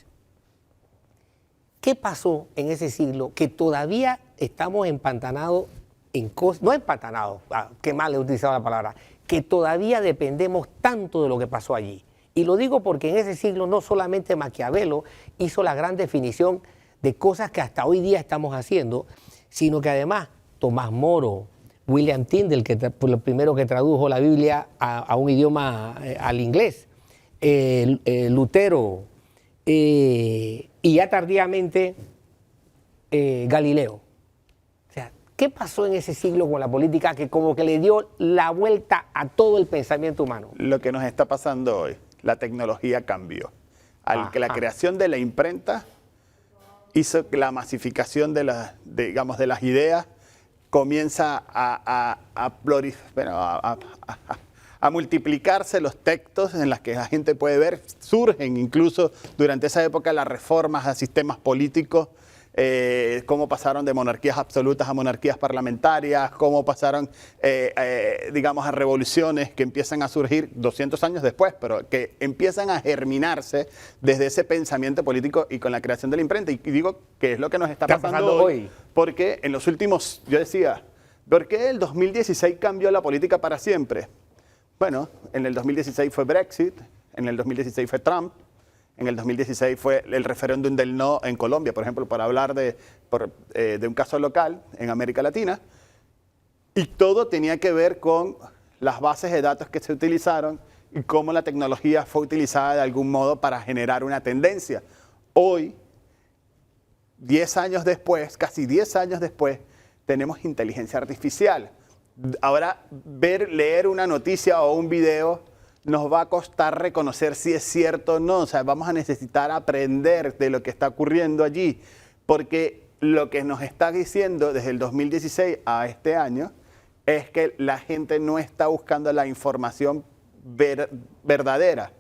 ¿Qué pasó en ese siglo que todavía estamos empantanados en cosas, no empantanados, qué mal he utilizado la palabra, que todavía dependemos tanto de lo que pasó allí? Y lo digo porque en ese siglo no solamente Maquiavelo hizo la gran definición de cosas que hasta hoy día estamos haciendo, sino que además Tomás Moro, William Tyndale, que fue el primero que tradujo la Biblia a un idioma, al inglés, Lutero, y ya tardíamente Galileo. O sea, ¿qué pasó en ese siglo con la política que como que le dio la vuelta a todo el pensamiento humano? Lo que nos está pasando hoy, la tecnología cambió. Que la creación de la imprenta hizo que la masificación de las ideas comienza a multiplicarse los textos en los que la gente puede ver. Surgen incluso durante esa época las reformas a sistemas políticos, cómo pasaron de monarquías absolutas a monarquías parlamentarias, cómo pasaron, a revoluciones que empiezan a surgir 200 años después, pero que empiezan a germinarse desde ese pensamiento político y con la creación de la imprenta. Y digo que es lo que nos está pasando hoy, porque en los últimos, yo decía, ¿por qué el 2016 cambió la política para siempre? Bueno, en el 2016 fue Brexit, en el 2016 fue Trump, en el 2016 fue el referéndum del no en Colombia, por ejemplo, para hablar de un caso local en América Latina. Y todo tenía que ver con las bases de datos que se utilizaron y cómo la tecnología fue utilizada de algún modo para generar una tendencia. Hoy, 10 años después, casi 10 años después, tenemos inteligencia artificial. Ahora, leer una noticia o un video nos va a costar reconocer si es cierto o no. O sea, vamos a necesitar aprender de lo que está ocurriendo allí, porque lo que nos está diciendo desde el 2016 a este año es que la gente no está buscando la información verdadera,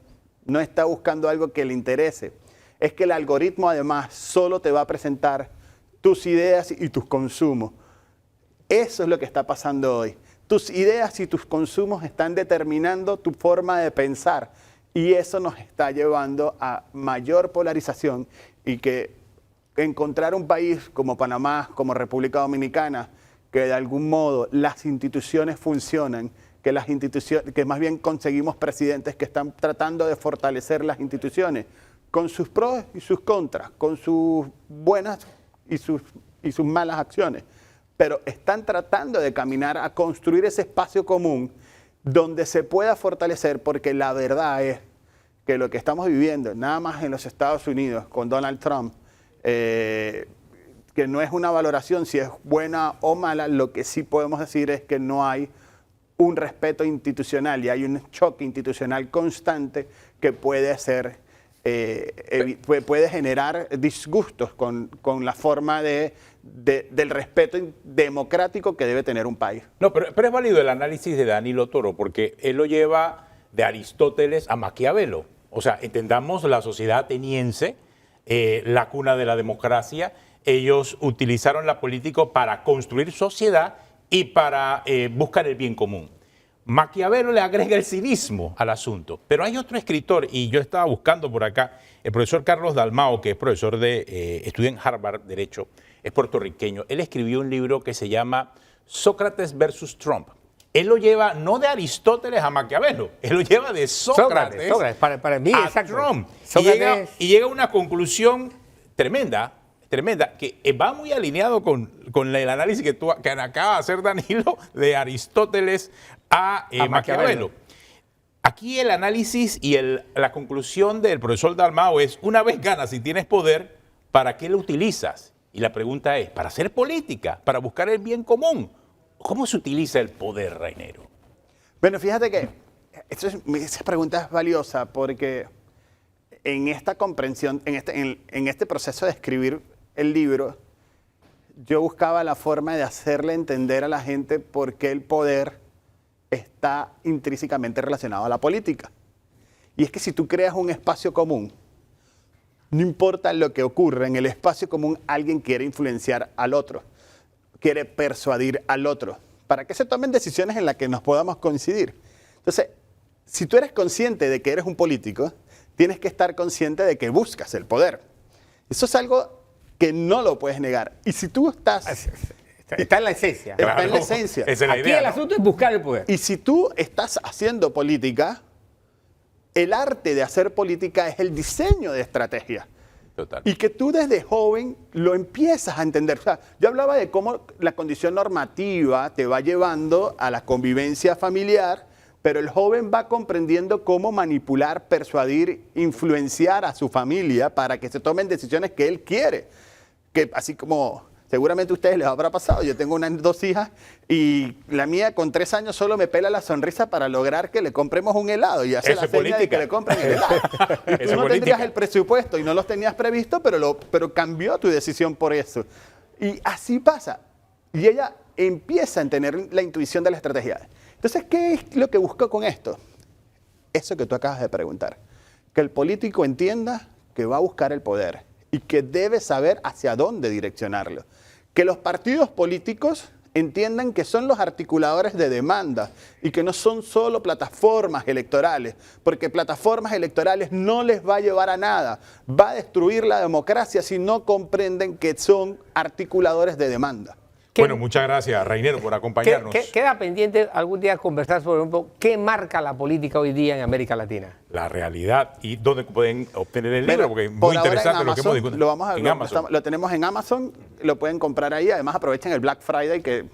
no está buscando algo que le interese. Es que el algoritmo además solo te va a presentar tus ideas y tus consumos. Eso es lo que está pasando hoy. Tus ideas y tus consumos están determinando tu forma de pensar y eso nos está llevando a mayor polarización y que encontrar un país como Panamá, como República Dominicana, que de algún modo las instituciones funcionan, que más bien conseguimos presidentes que están tratando de fortalecer las instituciones con sus pros y sus contras, con sus buenas y sus malas acciones, pero están tratando de caminar a construir ese espacio común donde se pueda fortalecer, porque la verdad es que lo que estamos viviendo, nada más en los Estados Unidos con Donald Trump, que no es una valoración si es buena o mala, lo que sí podemos decir es que no hay un respeto institucional y hay un choque institucional constante que puede hacer, puede generar disgustos con la forma del respeto democrático que debe tener un país. No, pero es válido el análisis de Danilo Toro, porque él lo lleva de Aristóteles a Maquiavelo. O sea, entendamos la sociedad ateniense, la cuna de la democracia. Ellos utilizaron la política para construir sociedad y para buscar el bien común. Maquiavelo le agrega el cinismo al asunto, pero hay otro escritor, y yo estaba buscando por acá, el profesor Carlos Dalmao, que es profesor estudia en Harvard, Derecho, es puertorriqueño. Él escribió un libro que se llama Sócrates versus Trump. Él lo lleva no de Aristóteles a Maquiavelo, él lo lleva de Sócrates para mí, a exacto. Trump. Sócrates... Y llega a una conclusión tremenda, que va muy alineado con el análisis que acaba de hacer Danilo de Aristóteles a Maquiavelo. Aquí el análisis y la conclusión del profesor Dalmao es: una vez ganas y tienes poder, ¿para qué lo utilizas? Y la pregunta es: para hacer política, para buscar el bien común. ¿Cómo se utiliza el poder, Rainero? Bueno, fíjate que esa pregunta es valiosa porque en esta comprensión, en este proceso de escribir el libro, yo buscaba la forma de hacerle entender a la gente por qué el poder está intrínsecamente relacionado a la política. Y es que si tú creas un espacio común, no importa lo que ocurra, en el espacio común alguien quiere influenciar al otro, quiere persuadir al otro, para que se tomen decisiones en las que nos podamos coincidir. Entonces, si tú eres consciente de que eres un político, tienes que estar consciente de que buscas el poder. Eso es algo que no lo puedes negar. Y si tú estás... Está en la esencia. Está en la esencia. Esa es la Aquí idea, el ¿no? asunto es buscar el poder. Y si tú estás haciendo política, el arte de hacer política es el diseño de estrategia. Total. Y que tú desde joven lo empiezas a entender. O sea, yo hablaba de cómo la condición normativa te va llevando a la convivencia familiar, pero el joven va comprendiendo cómo manipular, persuadir, influenciar a su familia para que se tomen decisiones que él quiere. Que así como seguramente a ustedes les habrá pasado, yo tengo dos hijas y la mía con 3 años solo me pela la sonrisa para lograr que le compremos un helado y hace Eso la es seña de política. que le compren el helado. Y Eso tú es no política. tendrías el presupuesto y no los tenías previsto, pero cambió tu decisión por eso. Y así pasa. Y ella empieza a tener la intuición de la estrategia. Entonces, ¿qué es lo que busco con esto? Eso que tú acabas de preguntar. Que el político entienda que va a buscar el poder y que debe saber hacia dónde direccionarlo. Que los partidos políticos entiendan que son los articuladores de demanda y que no son solo plataformas electorales, porque plataformas electorales no les va a llevar a nada, va a destruir la democracia si no comprenden que son articuladores de demanda. Bueno, muchas gracias, Rainero, por acompañarnos. Queda pendiente algún día conversar sobre qué marca la política hoy día en América Latina. La realidad y dónde pueden obtener el libro, Bueno, porque es muy por ahora interesante en lo que hemos Amazon, discutido. lo tenemos en Amazon, lo pueden comprar ahí, además aprovechen el Black Friday que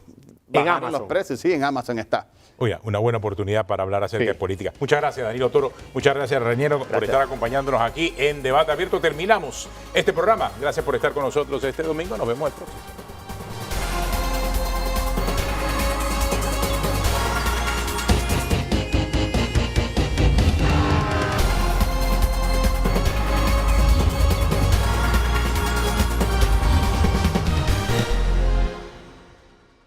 bajaron los precios, sí, en Amazon está. Oiga, una buena oportunidad para hablar acerca de política. Muchas gracias, Danilo Toro. Muchas gracias, Rainero, por estar acompañándonos aquí en Debate Abierto. Terminamos este programa. Gracias por estar con nosotros este domingo. Nos vemos el próximo.